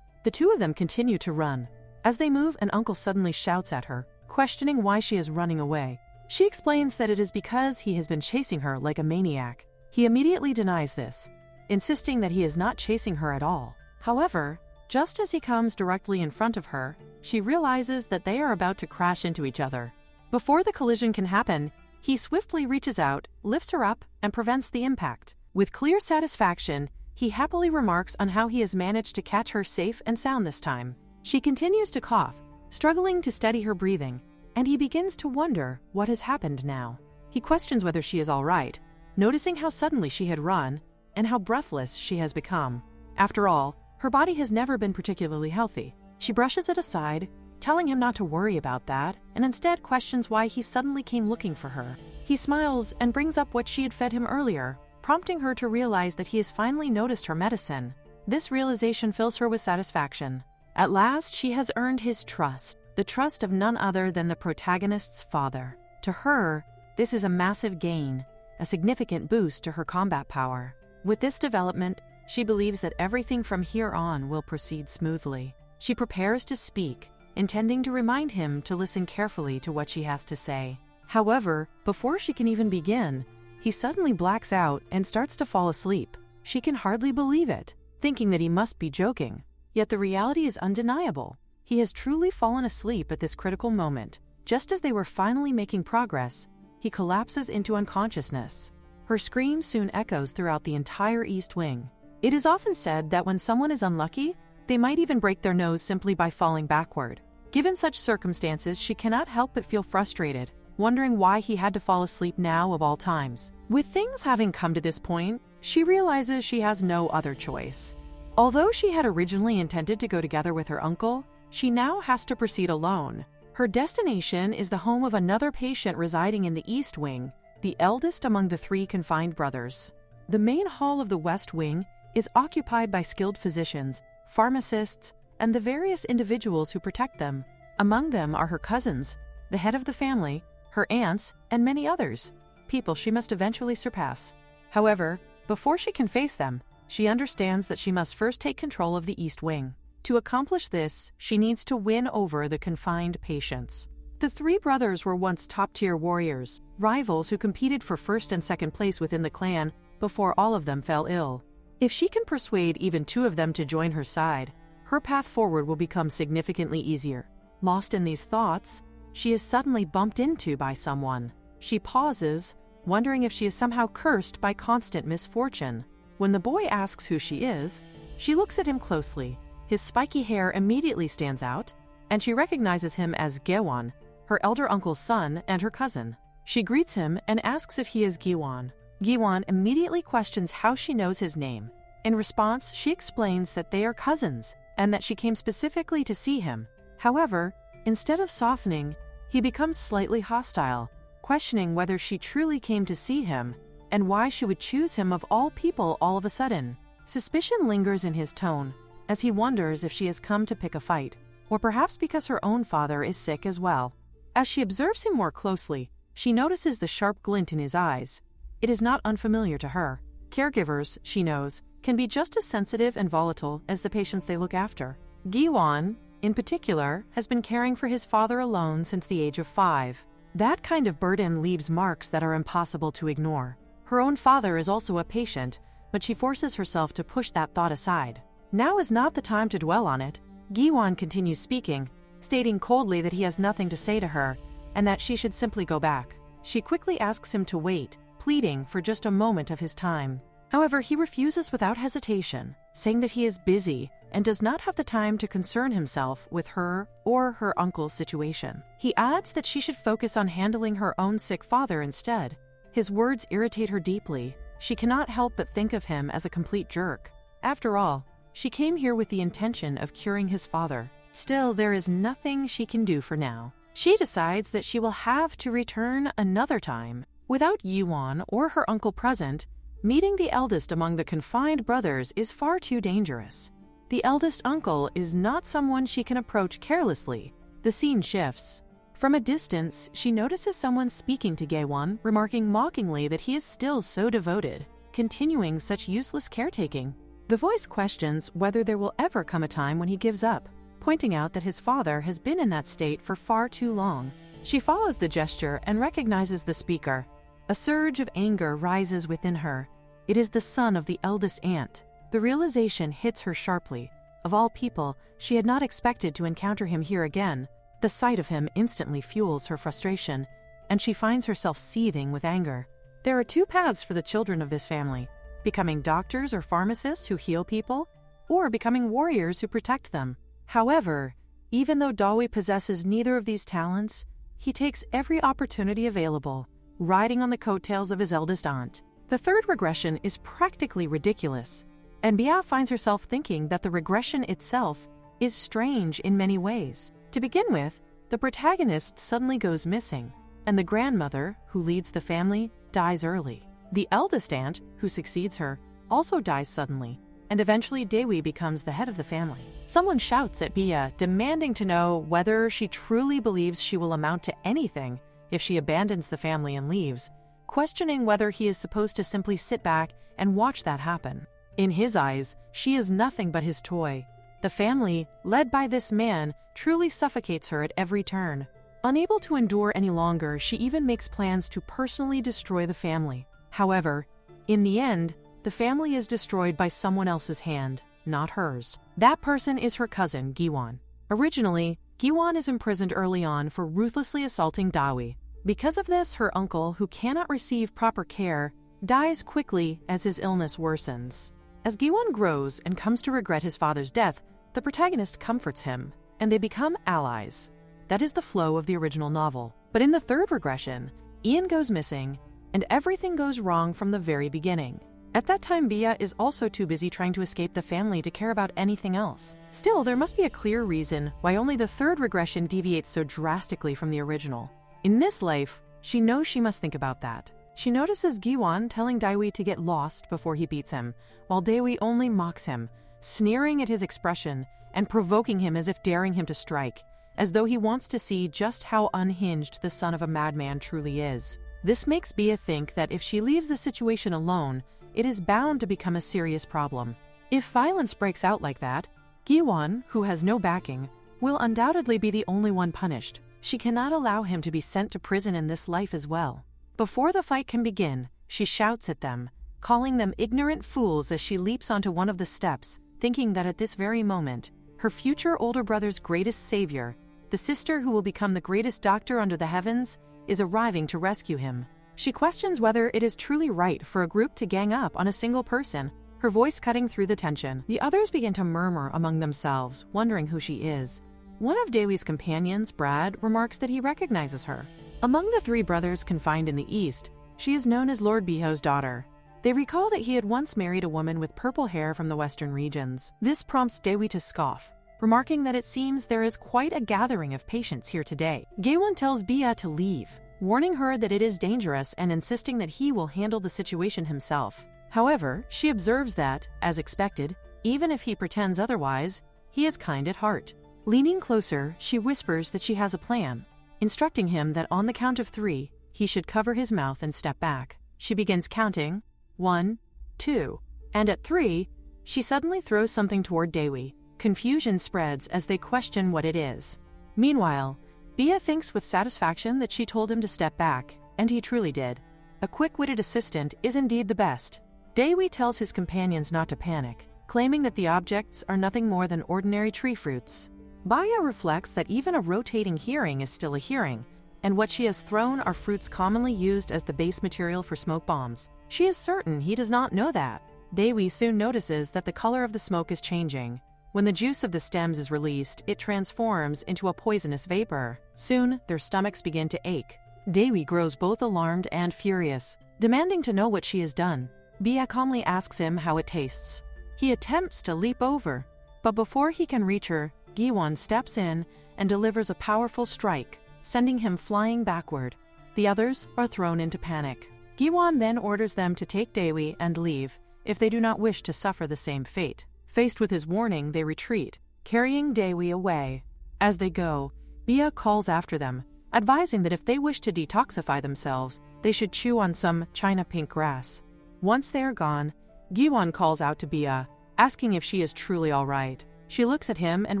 The two of them continue to run. As they move, an uncle suddenly shouts at her, questioning why she is running away. She explains that it is because he has been chasing her like a maniac. He immediately denies this, insisting that he is not chasing her at all. However, just as he comes directly in front of her, she realizes that they are about to crash into each other. Before the collision can happen, he swiftly reaches out, lifts her up, and prevents the impact. With clear satisfaction, he happily remarks on how he has managed to catch her safe and sound this time. She continues to cough, struggling to steady her breathing, and he begins to wonder what has happened now. He questions whether she is all right, noticing how suddenly she had run and how breathless she has become. After all, her body has never been particularly healthy. She brushes it aside, telling him not to worry about that, and instead questions why he suddenly came looking for her. He smiles and brings up what she had fed him earlier, prompting her to realize that he has finally noticed her medicine. This realization fills her with satisfaction. At last, she has earned his trust, the trust of none other than the protagonist's father. To her, this is a massive gain, a significant boost to her combat power. With this development, she believes that everything from here on will proceed smoothly. She prepares to speak, intending to remind him to listen carefully to what she has to say. However, before she can even begin, he suddenly blacks out and starts to fall asleep. She can hardly believe it, thinking that he must be joking. Yet the reality is undeniable. He has truly fallen asleep at this critical moment. Just as they were finally making progress, he collapses into unconsciousness. Her scream soon echoes throughout the entire East Wing. It is often said that when someone is unlucky, they might even break their nose simply by falling backward. Given such circumstances, she cannot help but feel frustrated, wondering why he had to fall asleep now of all times. With things having come to this point, she realizes she has no other choice. Although she had originally intended to go together with her uncle, she now has to proceed alone. Her destination is the home of another patient residing in the East Wing, the eldest among the three confined brothers. The main hall of the West Wing is occupied by skilled physicians, pharmacists, and the various individuals who protect them. Among them are her cousins, the head of the family, her aunts, and many others, people she must eventually surpass. However, before she can face them, she understands that she must first take control of the East Wing. To accomplish this, she needs to win over the confined patients. The three brothers were once top-tier warriors, rivals who competed for first and second place within the clan before all of them fell ill. If she can persuade even two of them to join her side, her path forward will become significantly easier. Lost in these thoughts, she is suddenly bumped into by someone. She pauses, wondering if she is somehow cursed by constant misfortune. When the boy asks who she is, she looks at him closely. His spiky hair immediately stands out, and she recognizes him as Gewon, her elder uncle's son and her cousin. She greets him and asks if he is Gewon. Gewon immediately questions how she knows his name. In response, she explains that they are cousins and that she came specifically to see him. However, instead of softening, he becomes slightly hostile, questioning whether she truly came to see him and why she would choose him of all people all of a sudden. Suspicion lingers in his tone, as he wonders if she has come to pick a fight, or perhaps because her own father is sick as well. As she observes him more closely, she notices the sharp glint in his eyes. It is not unfamiliar to her. Caregivers, she knows, can be just as sensitive and volatile as the patients they look after. Gewon, in particular, has been caring for his father alone since the age of 5. That kind of burden leaves marks that are impossible to ignore. Her own father is also a patient, but she forces herself to push that thought aside. Now is not the time to dwell on it. Gewon continues speaking, stating coldly that he has nothing to say to her, and that she should simply go back. She quickly asks him to wait, pleading for just a moment of his time. However, he refuses without hesitation, saying that he is busy and does not have the time to concern himself with her or her uncle's situation. He adds that she should focus on handling her own sick father instead. His words irritate her deeply. She cannot help but think of him as a complete jerk. After all, she came here with the intention of curing his father. Still, there is nothing she can do for now. She decides that she will have to return another time. Without Yuan or her uncle present, meeting the eldest among the confined brothers is far too dangerous. The eldest uncle is not someone she can approach carelessly. The scene shifts. From a distance, she notices someone speaking to Gaewon, remarking mockingly that he is still so devoted, continuing such useless caretaking. The voice questions whether there will ever come a time when he gives up, pointing out that his father has been in that state for far too long. She follows the gesture and recognizes the speaker. A surge of anger rises within her. It is the son of the eldest aunt. The realization hits her sharply. Of all people, she had not expected to encounter him here again. The sight of him instantly fuels her frustration, and she finds herself seething with anger. There are two paths for the children of this family: becoming doctors or pharmacists who heal people, or becoming warriors who protect them. However, even though Dawi possesses neither of these talents, he takes every opportunity available, riding on the coattails of his eldest aunt. The third regression is practically ridiculous, and Bia finds herself thinking that the regression itself is strange in many ways. To begin with, the protagonist suddenly goes missing, and the grandmother, who leads the family, dies early. The eldest aunt, who succeeds her, also dies suddenly, and eventually Dawi becomes the head of the family. Someone shouts at Bia, demanding to know whether she truly believes she will amount to anything if she abandons the family and leaves, questioning whether he is supposed to simply sit back and watch that happen. In his eyes, she is nothing but his toy. The family, led by this man, truly suffocates her at every turn. Unable to endure any longer, she even makes plans to personally destroy the family. However, in the end, the family is destroyed by someone else's hand, not hers. That person is her cousin, Giwon. Originally, Giwon is imprisoned early on for ruthlessly assaulting Dawi. Because of this, her uncle, who cannot receive proper care, dies quickly as his illness worsens. As Giwon grows and comes to regret his father's death, the protagonist comforts him, and they become allies. That is the flow of the original novel. But in the third regression, Ian goes missing, and everything goes wrong from the very beginning. At that time, Bia is also too busy trying to escape the family to care about anything else. Still, there must be a clear reason why only the third regression deviates so drastically from the original. In this life, she knows she must think about that. She notices Giwon telling Dawi to get lost before he beats him, while Dawi only mocks him, sneering at his expression and provoking him as if daring him to strike, as though he wants to see just how unhinged the son of a madman truly is. This makes Bia think that if she leaves the situation alone, it is bound to become a serious problem. If violence breaks out like that, Giwon, who has no backing, will undoubtedly be the only one punished. She cannot allow him to be sent to prison in this life as well. Before the fight can begin, she shouts at them, calling them ignorant fools as she leaps onto one of the steps, thinking that at this very moment, her future older brother's greatest savior, the sister who will become the greatest doctor under the heavens, is arriving to rescue him. She questions whether it is truly right for a group to gang up on a single person, her voice cutting through the tension. The others begin to murmur among themselves, wondering who she is. One of Dawi's companions, Brad, remarks that he recognizes her. Among the three brothers confined in the East, she is known as Lord Biho's daughter. They recall that he had once married a woman with purple hair from the western regions. This prompts Dawi to scoff, remarking that it seems there is quite a gathering of patients here today. Gaewon tells Bia to leave, warning her that it is dangerous and insisting that he will handle the situation himself. However, she observes that, as expected, even if he pretends otherwise, he is kind at heart. Leaning closer, she whispers that she has a plan, instructing him that on the count of 3, he should cover his mouth and step back. She begins counting, 1, 2, and at 3, she suddenly throws something toward Dawi. Confusion spreads as they question what it is. Meanwhile, Bia thinks with satisfaction that she told him to step back, and he truly did. A quick-witted assistant is indeed the best. Dawi tells his companions not to panic, claiming that the objects are nothing more than ordinary tree fruits. Bia reflects that even a rotating hearing is still a hearing, and what she has thrown are fruits commonly used as the base material for smoke bombs. She is certain he does not know that. Dawi soon notices that the color of the smoke is changing. When the juice of the stems is released, it transforms into a poisonous vapor. Soon, their stomachs begin to ache. Dawi grows both alarmed and furious, demanding to know what she has done. Bia calmly asks him how it tastes. He attempts to leap over, but before he can reach her, Giwon steps in and delivers a powerful strike, sending him flying backward. The others are thrown into panic. Giwon then orders them to take Dawi and leave if they do not wish to suffer the same fate. Faced with his warning, they retreat, carrying Dawi away. As they go, Bia calls after them, advising that if they wish to detoxify themselves, they should chew on some china pink grass. Once they are gone, Giwon calls out to Bia, asking if she is truly all right. She looks at him and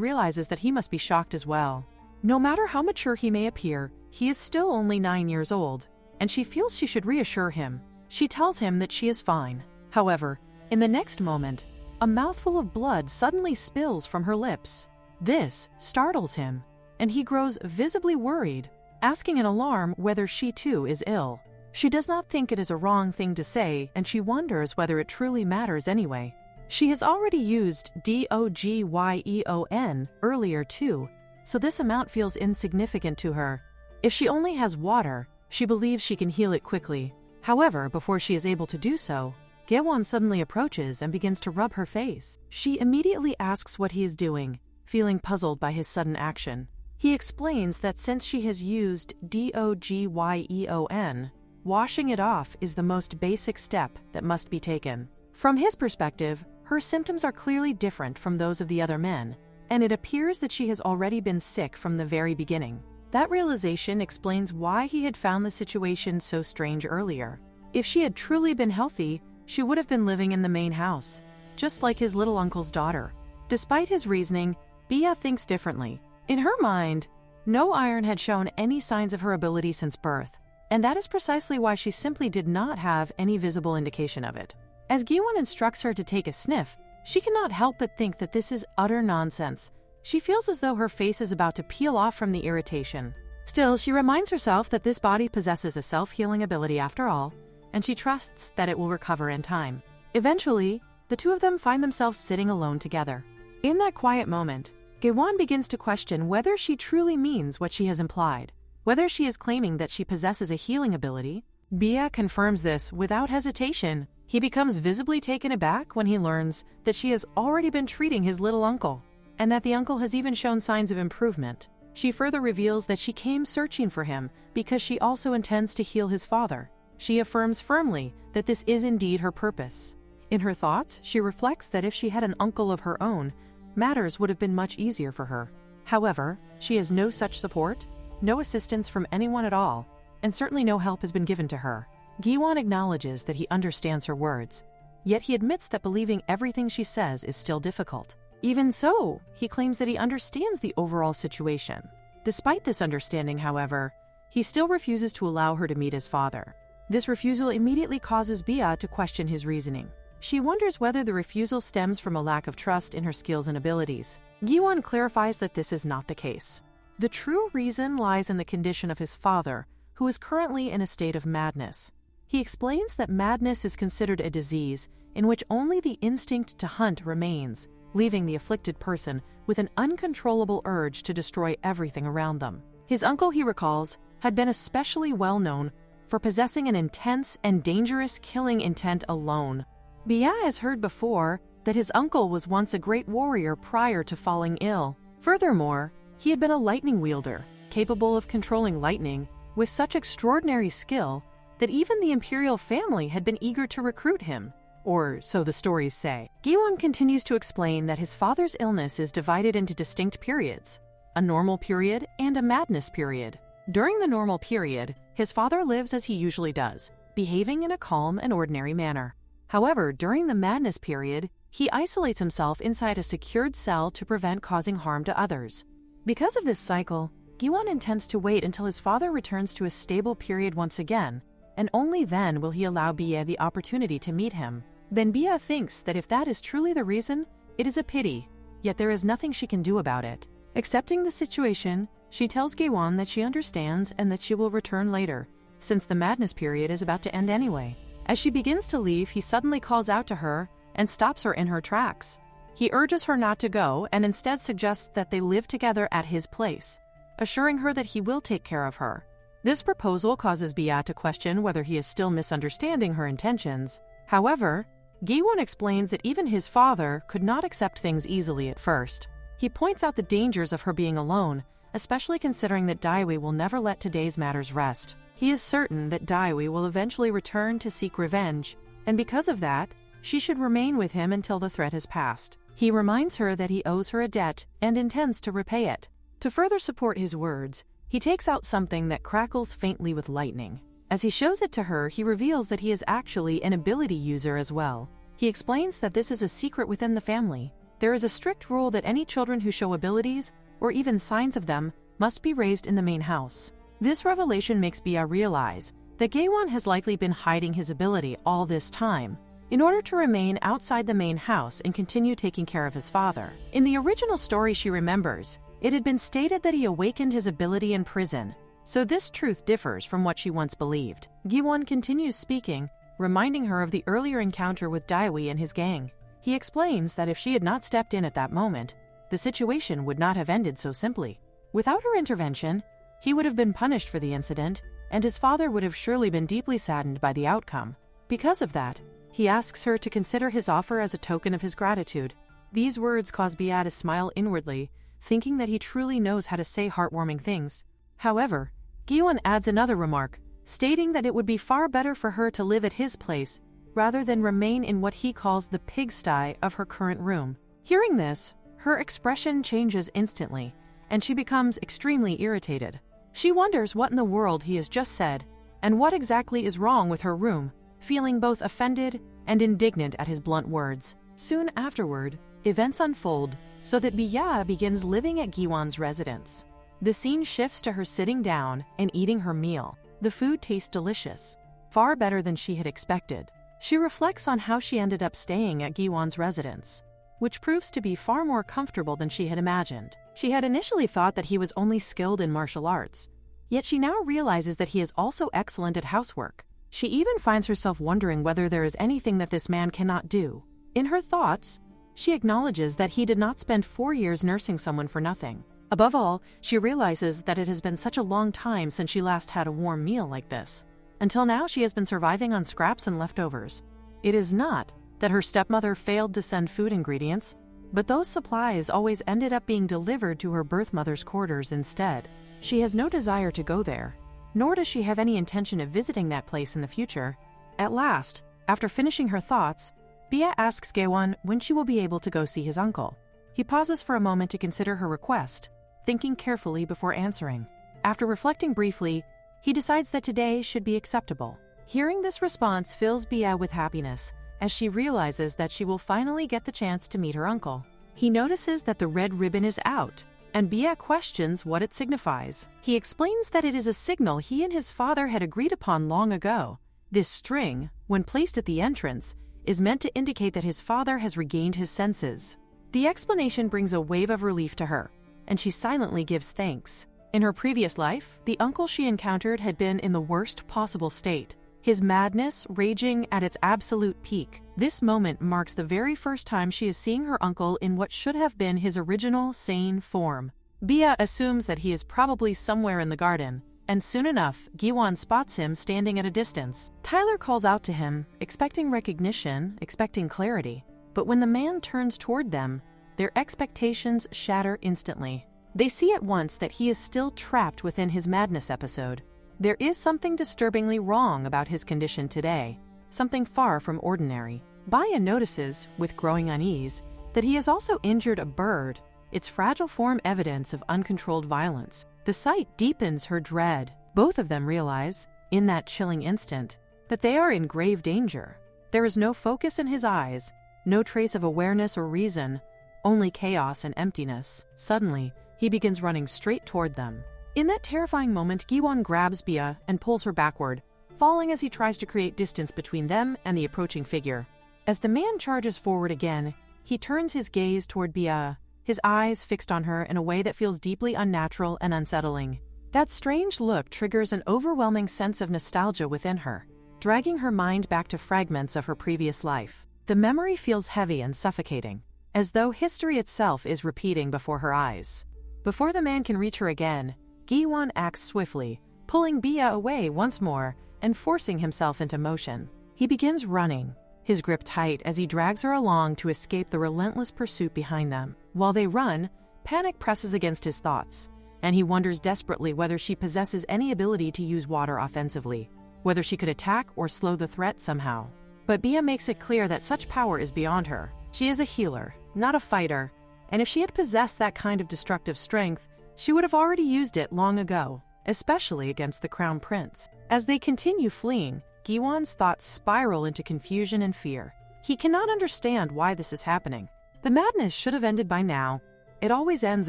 realizes that he must be shocked as well. No matter how mature he may appear, he is still only 9 years old, and she feels she should reassure him. She tells him that she is fine. However, in the next moment, a mouthful of blood suddenly spills from her lips. This startles him, and he grows visibly worried, asking in alarm whether she too is ill. She does not think it is a wrong thing to say, and she wonders whether it truly matters anyway. She has already used DOGYEON earlier too, so this amount feels insignificant to her. If she only has water, she believes she can heal it quickly. However, before she is able to do so, Gewon suddenly approaches and begins to rub her face. She immediately asks what he is doing, feeling puzzled by his sudden action. He explains that since she has used DOGYEON, washing it off is the most basic step that must be taken. From his perspective, her symptoms are clearly different from those of the other men, and it appears that she has already been sick from the very beginning. That realization explains why he had found the situation so strange earlier. If she had truly been healthy, she would have been living in the main house, just like his little uncle's daughter. Despite his reasoning, Bia thinks differently. In her mind, no iron had shown any signs of her ability since birth, and that is precisely why she simply did not have any visible indication of it. As Giwon instructs her to take a sniff, she cannot help but think that this is utter nonsense. She feels as though her face is about to peel off from the irritation. Still, she reminds herself that this body possesses a self-healing ability after all, and she trusts that it will recover in time. Eventually, the two of them find themselves sitting alone together. In that quiet moment, Gewon begins to question whether she truly means what she has implied, whether she is claiming that she possesses a healing ability. Bia confirms this without hesitation. He becomes visibly taken aback when he learns that she has already been treating his little uncle, and that the uncle has even shown signs of improvement. She further reveals that she came searching for him because she also intends to heal his father. She affirms firmly that this is indeed her purpose. In her thoughts, she reflects that if she had an uncle of her own, matters would have been much easier for her. However, she has no such support, no assistance from anyone at all, and certainly no help has been given to her. Giwon acknowledges that he understands her words, yet he admits that believing everything she says is still difficult. Even so, he claims that he understands the overall situation. Despite this understanding, however, he still refuses to allow her to meet his father. This refusal immediately causes Bia to question his reasoning. She wonders whether the refusal stems from a lack of trust in her skills and abilities. Giwon clarifies that this is not the case. The true reason lies in the condition of his father, who is currently in a state of madness. He explains that madness is considered a disease in which only the instinct to hunt remains, leaving the afflicted person with an uncontrollable urge to destroy everything around them. His uncle, he recalls, had been especially well known for possessing an intense and dangerous killing intent alone. Bia has heard before that his uncle was once a great warrior prior to falling ill. Furthermore, he had been a lightning wielder, capable of controlling lightning with such extraordinary skill that even the imperial family had been eager to recruit him, or so the stories say. Giwon continues to explain that his father's illness is divided into distinct periods, a normal period and a madness period. During the normal period, his father lives as he usually does, behaving in a calm and ordinary manner. However, during the madness period, he isolates himself inside a secured cell to prevent causing harm to others. Because of this cycle, Giwon intends to wait until his father returns to a stable period once again, and only then will he allow Bia the opportunity to meet him. Then Bia thinks that if that is truly the reason, it is a pity, yet there is nothing she can do about it. Accepting the situation, she tells Gewon that she understands and that she will return later, since the madness period is about to end anyway. As she begins to leave, he suddenly calls out to her and stops her in her tracks. He urges her not to go and instead suggests that they live together at his place, assuring her that he will take care of her. This proposal causes Bia to question whether he is still misunderstanding her intentions. However, Giwon explains that even his father could not accept things easily at first. He points out the dangers of her being alone, especially considering that Daiwi will never let today's matters rest. He is certain that Daiwi will eventually return to seek revenge, and because of that, she should remain with him until the threat has passed. He reminds her that he owes her a debt and intends to repay it. To further support his words, He takes out something that crackles faintly with lightning. As he shows it to her, he reveals that he is actually an ability user as well. He explains that this is a secret within the family. There is a strict rule that any children who show abilities, or even signs of them, must be raised in the main house. This revelation makes Bia realize that Gaewon has likely been hiding his ability all this time in order to remain outside the main house and continue taking care of his father. In the original story she remembers, it had been stated that he awakened his ability in prison, so this truth differs from what she once believed. Gaewon continues speaking, reminding her of the earlier encounter with Daewi and his gang. He explains that if she had not stepped in at that moment, the situation would not have ended so simply. Without her intervention, he would have been punished for the incident, and his father would have surely been deeply saddened by the outcome. Because of that, he asks her to consider his offer as a token of his gratitude. These words cause Bia to smile inwardly, thinking that he truly knows how to say heartwarming things. However, Gaewon adds another remark, stating that it would be far better for her to live at his place rather than remain in what he calls the pigsty of her current room. Hearing this, her expression changes instantly, and she becomes extremely irritated. She wonders what in the world he has just said, and what exactly is wrong with her room, feeling both offended and indignant at his blunt words. Soon afterward, events unfold so that Bia begins living at Gaewon's residence. The scene shifts to her sitting down and eating her meal. The food tastes delicious, far better than she had expected. She reflects on how she ended up staying at Gaewon's residence, which proves to be far more comfortable than she had imagined. She had initially thought that he was only skilled in martial arts, yet she now realizes that he is also excellent at housework. She even finds herself wondering whether there is anything that this man cannot do. In her thoughts, she acknowledges that he did not spend 4 years nursing someone for nothing. Above all, she realizes that it has been such a long time since she last had a warm meal like this. Until now, she has been surviving on scraps and leftovers. It is not that her stepmother failed to send food ingredients, but those supplies always ended up being delivered to her birth mother's quarters instead. She has no desire to go there, nor does she have any intention of visiting that place in the future. At last, after finishing her thoughts, Bia asks Gaewon when she will be able to go see his uncle. He pauses for a moment to consider her request, thinking carefully before answering. After reflecting briefly, he decides that today should be acceptable. Hearing this response fills Bia with happiness, as she realizes that she will finally get the chance to meet her uncle. He notices that the red ribbon is out, and Bia questions what it signifies. He explains that it is a signal he and his father had agreed upon long ago. This string, when placed at the entrance, is meant to indicate that his father has regained his senses. The explanation brings a wave of relief to her, and she silently gives thanks. In her previous life, the uncle she encountered had been in the worst possible state, his madness raging at its absolute peak. This moment marks the very first time she is seeing her uncle in what should have been his original, sane form. Bia assumes that he is probably somewhere in the garden, and soon enough, Gaewon spots him standing at a distance. Tyler calls out to him, expecting recognition, expecting clarity. But when the man turns toward them, their expectations shatter instantly. They see at once that he is still trapped within his madness episode. There is something disturbingly wrong about his condition today, something far from ordinary. Bia notices, with growing unease, that he has also injured a bird, its fragile form evidence of uncontrolled violence. The sight deepens her dread. Both of them realize, in that chilling instant, that they are in grave danger. There is no focus in his eyes, no trace of awareness or reason, only chaos and emptiness. Suddenly, he begins running straight toward them. In that terrifying moment, Gaewon grabs Bia and pulls her backward, falling as he tries to create distance between them and the approaching figure. As the man charges forward again, he turns his gaze toward Bia, his eyes fixed on her in a way that feels deeply unnatural and unsettling. That strange look triggers an overwhelming sense of nostalgia within her, dragging her mind back to fragments of her previous life. The memory feels heavy and suffocating, as though history itself is repeating before her eyes. Before the man can reach her again, Gaewon acts swiftly, pulling Bia away once more and forcing himself into motion. He begins running, his grip tight as he drags her along to escape the relentless pursuit behind them. While they run, panic presses against his thoughts, and he wonders desperately whether she possesses any ability to use water offensively, whether she could attack or slow the threat somehow. But Bia makes it clear that such power is beyond her. She is a healer, not a fighter, and if she had possessed that kind of destructive strength, she would have already used it long ago, especially against the crown prince. As they continue fleeing, Giwon's thoughts spiral into confusion and fear. He cannot understand why this is happening. The madness should have ended by now. It always ends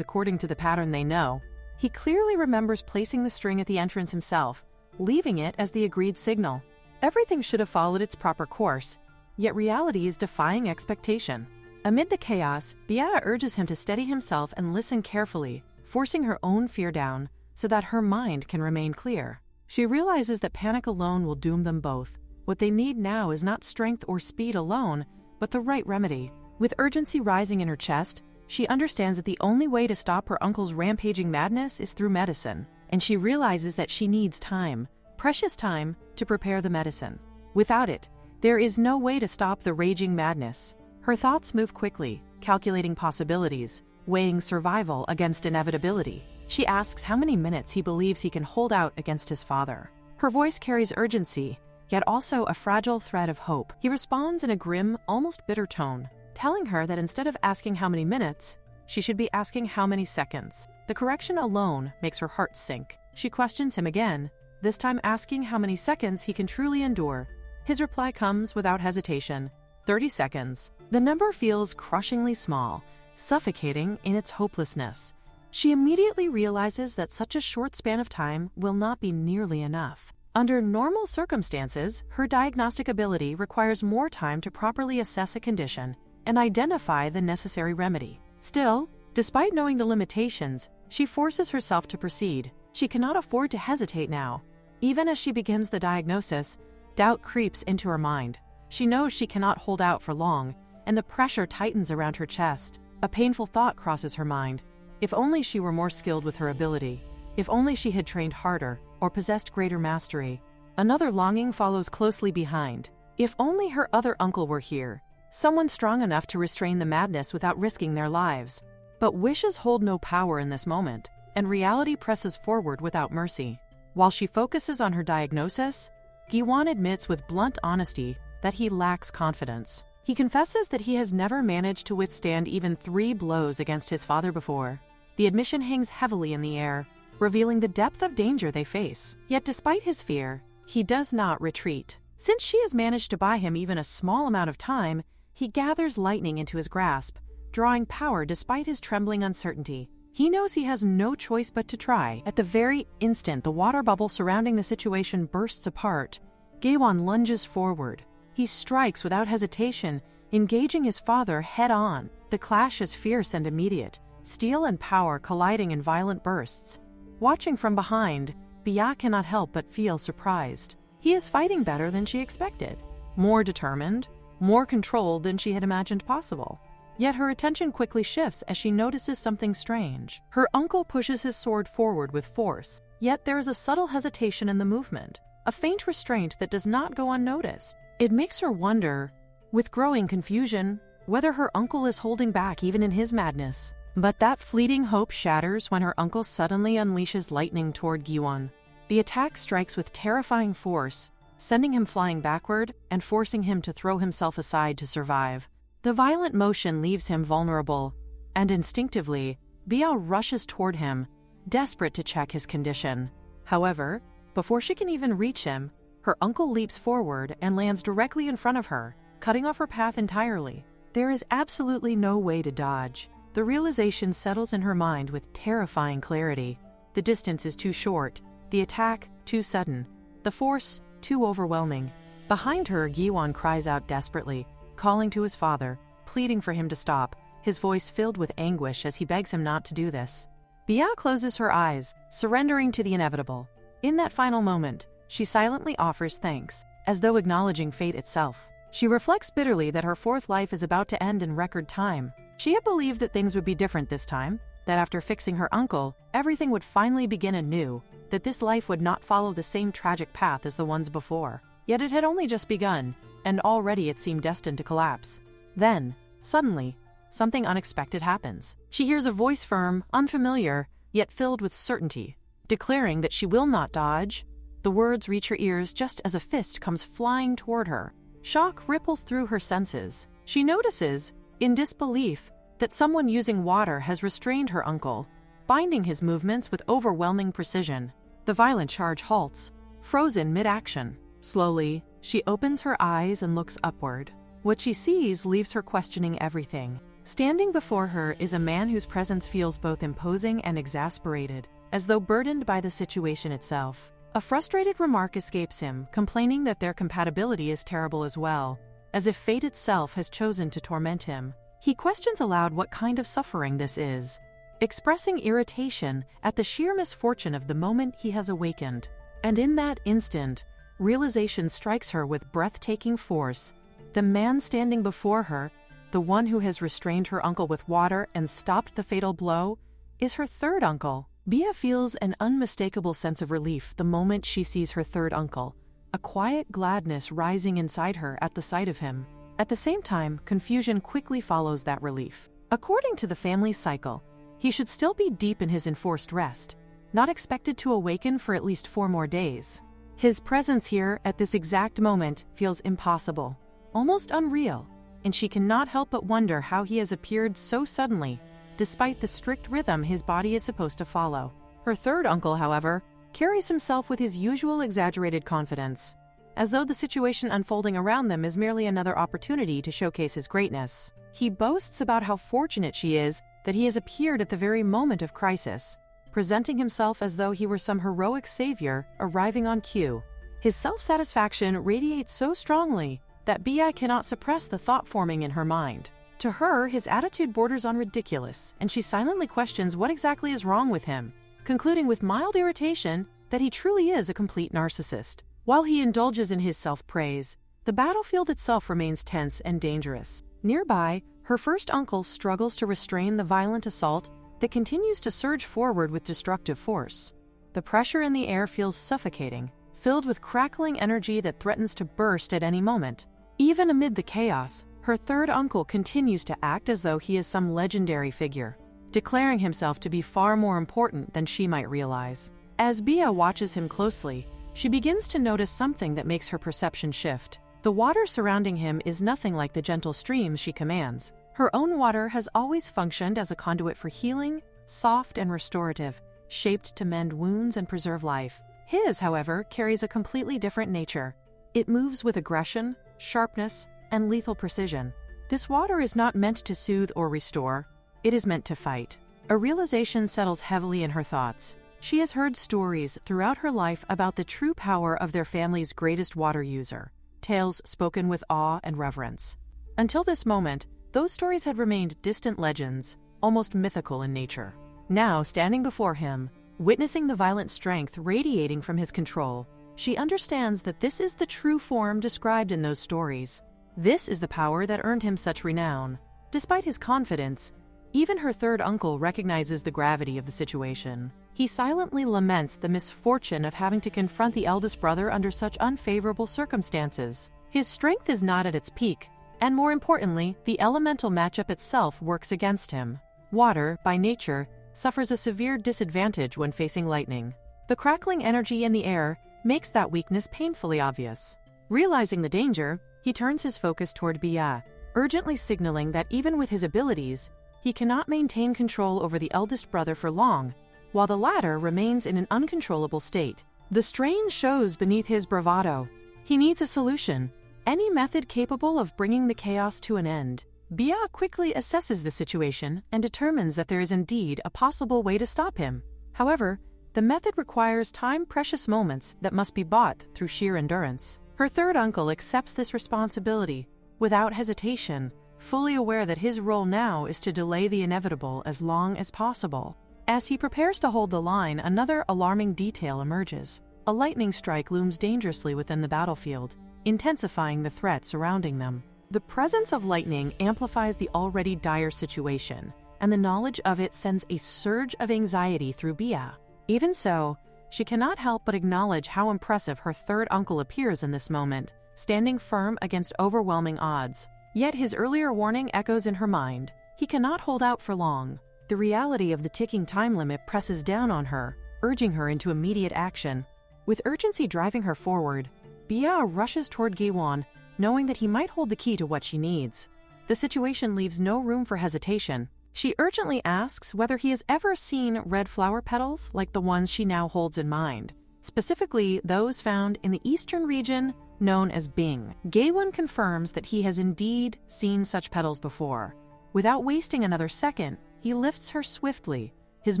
according to the pattern they know. He clearly remembers placing the string at the entrance himself, leaving it as the agreed signal. Everything should have followed its proper course, yet reality is defying expectation. Amid the chaos, Bia urges him to steady himself and listen carefully, forcing her own fear down so that her mind can remain clear. She realizes that panic alone will doom them both. What they need now is not strength or speed alone, but the right remedy. With urgency rising in her chest, she understands that the only way to stop her uncle's rampaging madness is through medicine, and she realizes that she needs time, precious time, to prepare the medicine. Without it, there is no way to stop the raging madness. Her thoughts move quickly, calculating possibilities, weighing survival against inevitability. She asks how many minutes he believes he can hold out against his father. Her voice carries urgency, yet also a fragile thread of hope. He responds in a grim, almost bitter tone, telling her that instead of asking how many minutes, she should be asking how many seconds. The correction alone makes her heart sink. She questions him again, this time asking how many seconds he can truly endure. His reply comes without hesitation: 30 seconds. The number feels crushingly small, suffocating in its hopelessness. She immediately realizes that such a short span of time will not be nearly enough. Under normal circumstances, her diagnostic ability requires more time to properly assess a condition and identify the necessary remedy. Still, despite knowing the limitations, she forces herself to proceed. She cannot afford to hesitate now. Even as she begins the diagnosis, doubt creeps into her mind. She knows she cannot hold out for long, and the pressure tightens around her chest. A painful thought crosses her mind. If only she were more skilled with her ability. If only she had trained harder or possessed greater mastery. Another longing follows closely behind. If only her other uncle were here, someone strong enough to restrain the madness without risking their lives. But wishes hold no power in this moment, and reality presses forward without mercy. While she focuses on her diagnosis, Giwon admits with blunt honesty that he lacks confidence. He confesses that he has never managed to withstand even 3 blows against his father before. The admission hangs heavily in the air, revealing the depth of danger they face. Yet despite his fear, he does not retreat. Since she has managed to buy him even a small amount of time, he gathers lightning into his grasp, drawing power despite his trembling uncertainty. He knows he has no choice but to try. At the very instant the water bubble surrounding the situation bursts apart, Giwon lunges forward. He strikes without hesitation, engaging his father head-on. The clash is fierce and immediate, steel and power colliding in violent bursts. Watching from behind, Bia cannot help but feel surprised. He is fighting better than she expected, more determined, more controlled than she had imagined possible. Yet her attention quickly shifts as she notices something strange. Her uncle pushes his sword forward with force, yet there is a subtle hesitation in the movement, a faint restraint that does not go unnoticed. It makes her wonder, with growing confusion, whether her uncle is holding back even in his madness. But that fleeting hope shatters when her uncle suddenly unleashes lightning toward Giwon. The attack strikes with terrifying force, sending him flying backward and forcing him to throw himself aside to survive. The violent motion leaves him vulnerable, and instinctively, Bia rushes toward him, desperate to check his condition. However, before she can even reach him, her uncle leaps forward and lands directly in front of her, cutting off her path entirely. There is absolutely no way to dodge. The realization settles in her mind with terrifying clarity. The distance is too short, the attack too sudden, the force too overwhelming. Behind her, Giwon cries out desperately, calling to his father, pleading for him to stop, his voice filled with anguish as he begs him not to do this. Bia closes her eyes, surrendering to the inevitable. In that final moment, she silently offers thanks, as though acknowledging fate itself. She reflects bitterly that her 4th life is about to end in record time. She had believed that things would be different this time, that after fixing her uncle, everything would finally begin anew, that this life would not follow the same tragic path as the ones before. Yet it had only just begun, and already it seemed destined to collapse. Then, suddenly, something unexpected happens. She hears a voice firm, unfamiliar, yet filled with certainty, declaring that she will not dodge. The words reach her ears just as a fist comes flying toward her. Shock ripples through her senses. She notices, in disbelief, that someone using water has restrained her uncle. binding his movements with overwhelming precision. The violent charge halts, frozen mid-action. Slowly, she opens her eyes and looks upward. What she sees leaves her questioning everything. Standing before her is a man whose presence feels both imposing and exasperated, as though burdened by the situation itself. A frustrated remark escapes him, complaining that their compatibility is terrible as well, as if fate itself has chosen to torment him. He questions aloud what kind of suffering this is, expressing irritation at the sheer misfortune of the moment he has awakened. And in that instant, realization strikes her with breathtaking force. The man standing before her, the one who has restrained her uncle with water and stopped the fatal blow, is her third uncle. Bia feels an unmistakable sense of relief the moment she sees her third uncle, a quiet gladness rising inside her at the sight of him. At the same time, confusion quickly follows that relief. According to the family cycle, he should still be deep in his enforced rest, not expected to awaken for at least 4 more days. His presence here at this exact moment feels impossible, almost unreal, and she cannot help but wonder how he has appeared so suddenly, despite the strict rhythm his body is supposed to follow. Her third uncle, however, carries himself with his usual exaggerated confidence, as though the situation unfolding around them is merely another opportunity to showcase his greatness. He boasts about how fortunate she is that he has appeared at the very moment of crisis, presenting himself as though he were some heroic savior arriving on cue. His self-satisfaction radiates so strongly that Bia cannot suppress the thought forming in her mind. To her, his attitude borders on ridiculous, and she silently questions what exactly is wrong with him, concluding with mild irritation that he truly is a complete narcissist. While he indulges in his self-praise, the battlefield itself remains tense and dangerous. Nearby, her first uncle struggles to restrain the violent assault that continues to surge forward with destructive force. The pressure in the air feels suffocating, filled with crackling energy that threatens to burst at any moment. Even amid the chaos, her third uncle continues to act as though he is some legendary figure, declaring himself to be far more important than she might realize. As Bia watches him closely, she begins to notice something that makes her perception shift. The water surrounding him is nothing like the gentle streams she commands. Her own water has always functioned as a conduit for healing, soft and restorative, shaped to mend wounds and preserve life. His, however, carries a completely different nature. It moves with aggression, sharpness, and lethal precision. This water is not meant to soothe or restore, it is meant to fight. A realization settles heavily in her thoughts. She has heard stories throughout her life about the true power of their family's greatest water user, tales spoken with awe and reverence. Until this moment, those stories had remained distant legends, almost mythical in nature. Now, standing before him, witnessing the violent strength radiating from his control, she understands that this is the true form described in those stories. This is the power that earned him such renown. Despite his confidence, even her third uncle recognizes the gravity of the situation. He silently laments the misfortune of having to confront the eldest brother under such unfavorable circumstances. His strength is not at its peak, and more importantly, the elemental matchup itself works against him. Water, by nature, suffers a severe disadvantage when facing lightning. The crackling energy in the air makes that weakness painfully obvious. Realizing the danger, he turns his focus toward Bia, urgently signaling that even with his abilities, he cannot maintain control over the eldest brother for long, while the latter remains in an uncontrollable state. The strain shows beneath his bravado. He needs a solution, any method capable of bringing the chaos to an end. Bia quickly assesses the situation and determines that there is indeed a possible way to stop him. However, the method requires time-precious moments that must be bought through sheer endurance. Her third uncle accepts this responsibility without hesitation, fully aware that his role now is to delay the inevitable as long as possible. As he prepares to hold the line, another alarming detail emerges. A lightning strike looms dangerously within the battlefield, intensifying the threat surrounding them. The presence of lightning amplifies the already dire situation, and the knowledge of it sends a surge of anxiety through Bia. Even so, she cannot help but acknowledge how impressive her third uncle appears in this moment, standing firm against overwhelming odds. Yet his earlier warning echoes in her mind. He cannot hold out for long. The reality of the ticking time limit presses down on her, urging her into immediate action. With urgency driving her forward, Bia rushes toward Giwon, knowing that he might hold the key to what she needs. The situation leaves no room for hesitation. She urgently asks whether he has ever seen red flower petals like the ones she now holds in mind, specifically those found in the eastern region known as Bing. Gaewon confirms that he has indeed seen such petals before. Without wasting another second, he lifts her swiftly, his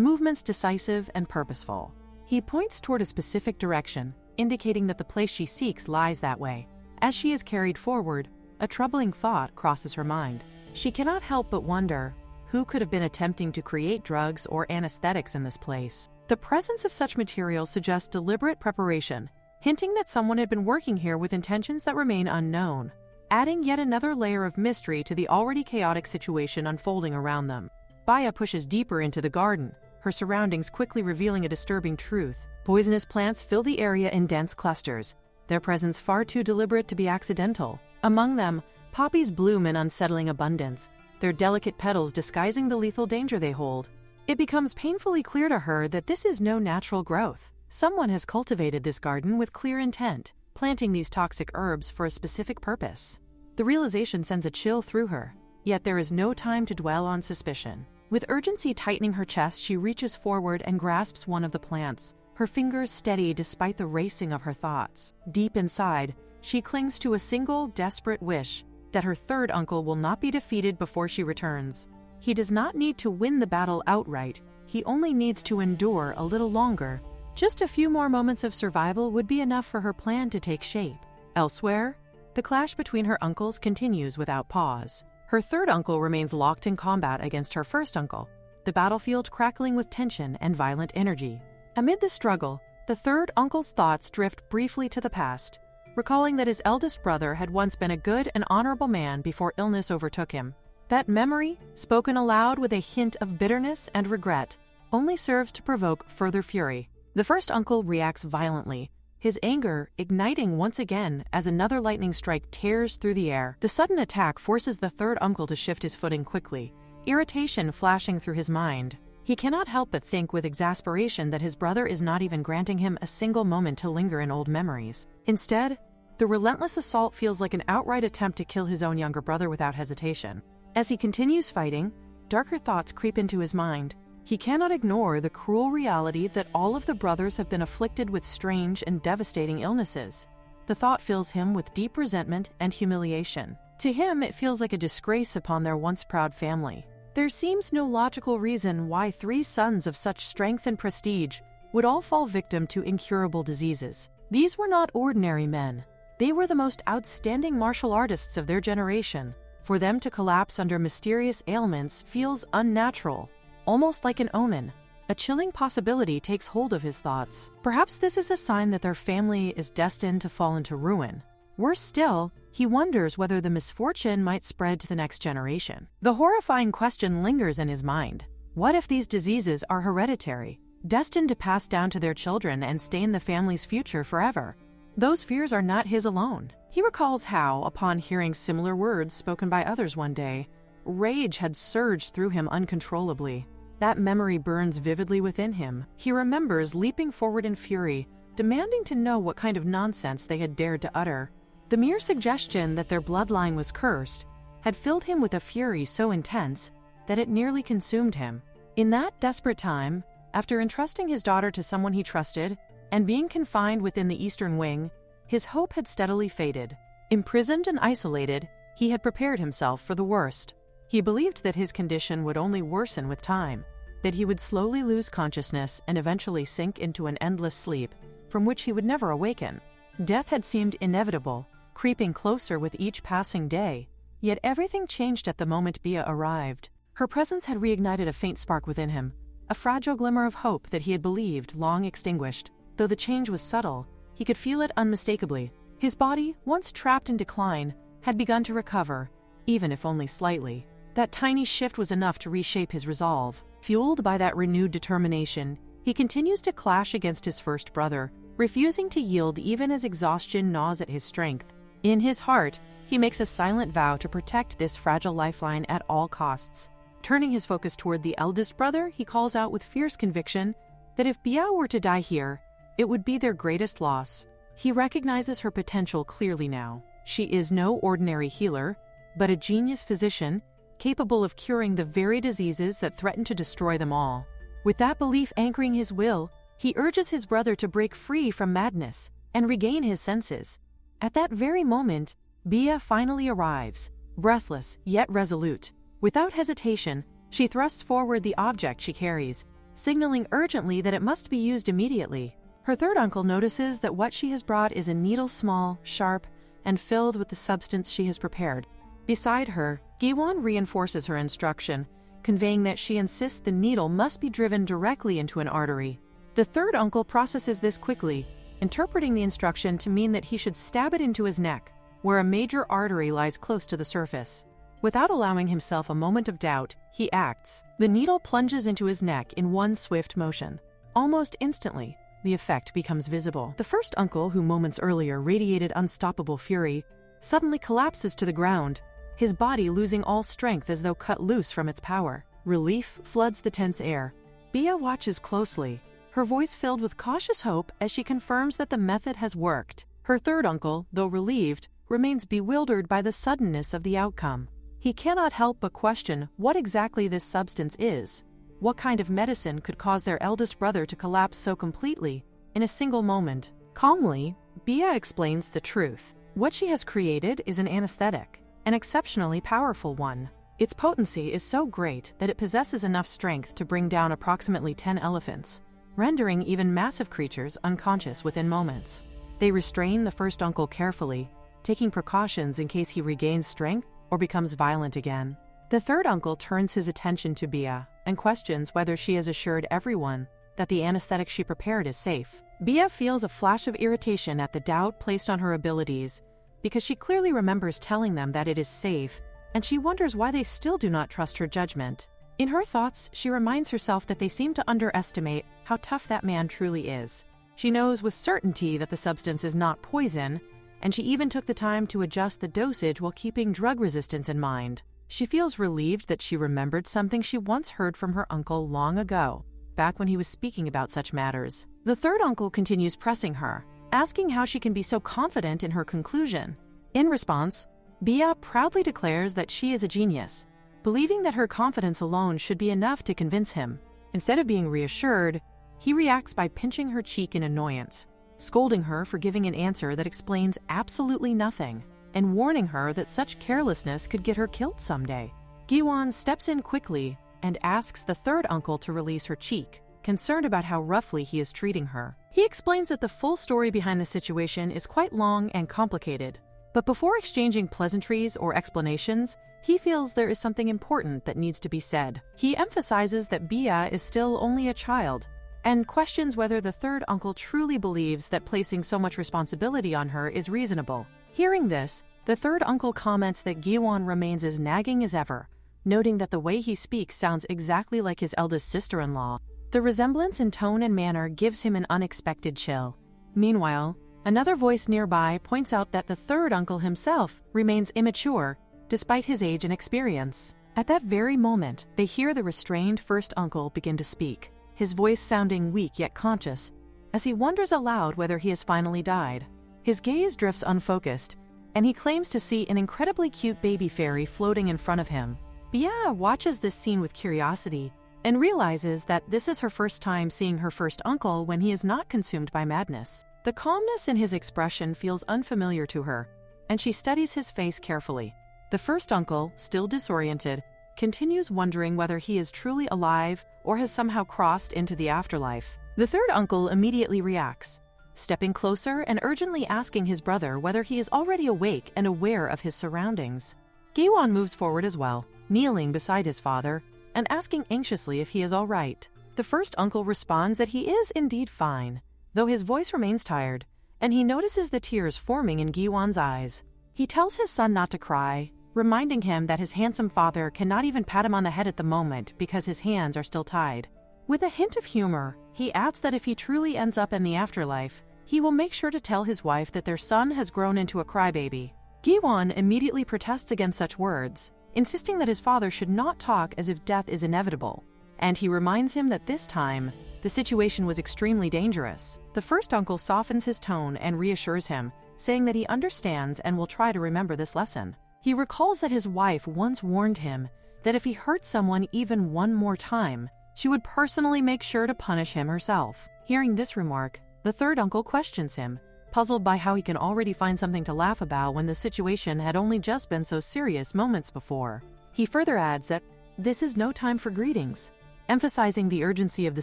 movements decisive and purposeful. He points toward a specific direction, indicating that the place she seeks lies that way. As she is carried forward, a troubling thought crosses her mind. She cannot help but wonder, who could have been attempting to create drugs or anesthetics in this place? The presence of such materials suggests deliberate preparation, hinting that someone had been working here with intentions that remain unknown, adding yet another layer of mystery to the already chaotic situation unfolding around them. Baya pushes deeper into the garden, her surroundings quickly revealing a disturbing truth. Poisonous plants fill the area in dense clusters, their presence far too deliberate to be accidental. Among them, poppies bloom in unsettling abundance, their delicate petals disguising the lethal danger they hold. It becomes painfully clear to her that this is no natural growth. Someone has cultivated this garden with clear intent, planting these toxic herbs for a specific purpose. The realization sends a chill through her, yet there is no time to dwell on suspicion. With urgency tightening her chest, she reaches forward and grasps one of the plants, her fingers steady despite the racing of her thoughts. Deep inside, she clings to a single, desperate wish that her third uncle will not be defeated before she returns. He does not need to win the battle outright, he only needs to endure a little longer. Just a few more moments of survival would be enough for her plan to take shape. Elsewhere, the clash between her uncles continues without pause. Her third uncle remains locked in combat against her first uncle, the battlefield crackling with tension and violent energy. Amid the struggle, the third uncle's thoughts drift briefly to the past, recalling that his eldest brother had once been a good and honorable man before illness overtook him. That memory, spoken aloud with a hint of bitterness and regret, only serves to provoke further fury. The first uncle reacts violently, his anger igniting once again as another lightning strike tears through the air. The sudden attack forces the third uncle to shift his footing quickly, irritation flashing through his mind. He cannot help but think with exasperation that his brother is not even granting him a single moment to linger in old memories. Instead, the relentless assault feels like an outright attempt to kill his own younger brother without hesitation. As he continues fighting, darker thoughts creep into his mind. He cannot ignore the cruel reality that all of the brothers have been afflicted with strange and devastating illnesses. The thought fills him with deep resentment and humiliation. To him, it feels like a disgrace upon their once proud family. There seems no logical reason why 3 sons of such strength and prestige would all fall victim to incurable diseases. These were not ordinary men. They were the most outstanding martial artists of their generation. For them to collapse under mysterious ailments feels unnatural, almost like an omen. A chilling possibility takes hold of his thoughts. Perhaps this is a sign that their family is destined to fall into ruin. Worse still, he wonders whether the misfortune might spread to the next generation. The horrifying question lingers in his mind. What if these diseases are hereditary, destined to pass down to their children and stain the family's future forever? Those fears are not his alone. He recalls how, upon hearing similar words spoken by others one day, rage had surged through him uncontrollably. That memory burns vividly within him. He remembers leaping forward in fury, demanding to know what kind of nonsense they had dared to utter. The mere suggestion that their bloodline was cursed had filled him with a fury so intense that it nearly consumed him. In that desperate time, after entrusting his daughter to someone he trusted and being confined within the Eastern Wing, his hope had steadily faded. Imprisoned and isolated, he had prepared himself for the worst. He believed that his condition would only worsen with time, that he would slowly lose consciousness and eventually sink into an endless sleep from which he would never awaken. Death had seemed inevitable, creeping closer with each passing day, yet everything changed at the moment Bia arrived. Her presence had reignited a faint spark within him, a fragile glimmer of hope that he had believed long extinguished. Though the change was subtle, he could feel it unmistakably. His body, once trapped in decline, had begun to recover, even if only slightly. That tiny shift was enough to reshape his resolve. Fueled by that renewed determination, he continues to clash against his first brother, refusing to yield even as exhaustion gnaws at his strength. In his heart, he makes a silent vow to protect this fragile lifeline at all costs. Turning his focus toward the eldest brother, he calls out with fierce conviction that if Bia were to die here, it would be their greatest loss. He recognizes her potential clearly now. She is no ordinary healer, but a genius physician, capable of curing the very diseases that threaten to destroy them all. With that belief anchoring his will, he urges his brother to break free from madness and regain his senses. At that very moment, Bia finally arrives, breathless yet resolute. Without hesitation, she thrusts forward the object she carries, signaling urgently that it must be used immediately. Her third uncle notices that what she has brought is a needle small, sharp, and filled with the substance she has prepared. Beside her, Giwon reinforces her instruction, conveying that she insists the needle must be driven directly into an artery. The third uncle processes this quickly, interpreting the instruction to mean that he should stab it into his neck, where a major artery lies close to the surface. Without allowing himself a moment of doubt, he acts. The needle plunges into his neck in one swift motion. Almost instantly, the effect becomes visible. The first uncle, who moments earlier radiated unstoppable fury, suddenly collapses to the ground, his body losing all strength as though cut loose from its power. Relief floods the tense air. Bia watches closely, her voice filled with cautious hope as she confirms that the method has worked. Her third uncle, though relieved, remains bewildered by the suddenness of the outcome. He cannot help but question what exactly this substance is. What kind of medicine could cause their eldest brother to collapse so completely, in a single moment? Calmly, Bia explains the truth. What she has created is an anesthetic, an exceptionally powerful one. Its potency is so great that it possesses enough strength to bring down approximately 10 elephants, rendering even massive creatures unconscious within moments. They restrain the first uncle carefully, taking precautions in case he regains strength or becomes violent again. The third uncle turns his attention to Bia and questions whether she has assured everyone that the anesthetic she prepared is safe. Bia feels a flash of irritation at the doubt placed on her abilities, because she clearly remembers telling them that it is safe, and she wonders why they still do not trust her judgment. In her thoughts, she reminds herself that they seem to underestimate how tough that man truly is. She knows with certainty that the substance is not poison, and she even took the time to adjust the dosage while keeping drug resistance in mind. She feels relieved that she remembered something she once heard from her uncle long ago, back when he was speaking about such matters. The third uncle continues pressing her, asking how she can be so confident in her conclusion. In response, Bia proudly declares that she is a genius, believing that her confidence alone should be enough to convince him. Instead of being reassured, he reacts by pinching her cheek in annoyance, scolding her for giving an answer that explains absolutely nothing, and warning her that such carelessness could get her killed someday. Giwon steps in quickly and asks the third uncle to release her cheek, concerned about how roughly he is treating her. He explains that the full story behind the situation is quite long and complicated, but before exchanging pleasantries or explanations, he feels there is something important that needs to be said. He emphasizes that Bia is still only a child, and questions whether the third uncle truly believes that placing so much responsibility on her is reasonable. Hearing this, the third uncle comments that Giwon remains as nagging as ever, noting that the way he speaks sounds exactly like his eldest sister-in-law. The resemblance in tone and manner gives him an unexpected chill. Meanwhile, another voice nearby points out that the third uncle himself remains immature, despite his age and experience. At that very moment, they hear the restrained first uncle begin to speak, his voice sounding weak yet conscious, as he wonders aloud whether he has finally died. His gaze drifts unfocused, and he claims to see an incredibly cute baby fairy floating in front of him. Bia watches this scene with curiosity and realizes that this is her first time seeing her first uncle when he is not consumed by madness. The calmness in his expression feels unfamiliar to her, and she studies his face carefully. The first uncle, still disoriented, continues wondering whether he is truly alive or has somehow crossed into the afterlife. The third uncle immediately reacts, stepping closer and urgently asking his brother whether he is already awake and aware of his surroundings. Giwon moves forward as well, kneeling beside his father and asking anxiously if he is all right. The first uncle responds that he is indeed fine, though his voice remains tired, and he notices the tears forming in Giwon's eyes. He tells his son not to cry, reminding him that his handsome father cannot even pat him on the head at the moment because his hands are still tied. With a hint of humor, he adds that if he truly ends up in the afterlife, he will make sure to tell his wife that their son has grown into a crybaby. Giwon immediately protests against such words, insisting that his father should not talk as if death is inevitable, and he reminds him that this time, the situation was extremely dangerous. The first uncle softens his tone and reassures him, saying that he understands and will try to remember this lesson. He recalls that his wife once warned him, that if he hurt someone even one more time, she would personally make sure to punish him herself. Hearing this remark, the third uncle questions him, puzzled by how he can already find something to laugh about when the situation had only just been so serious moments before. He further adds that this is no time for greetings, emphasizing the urgency of the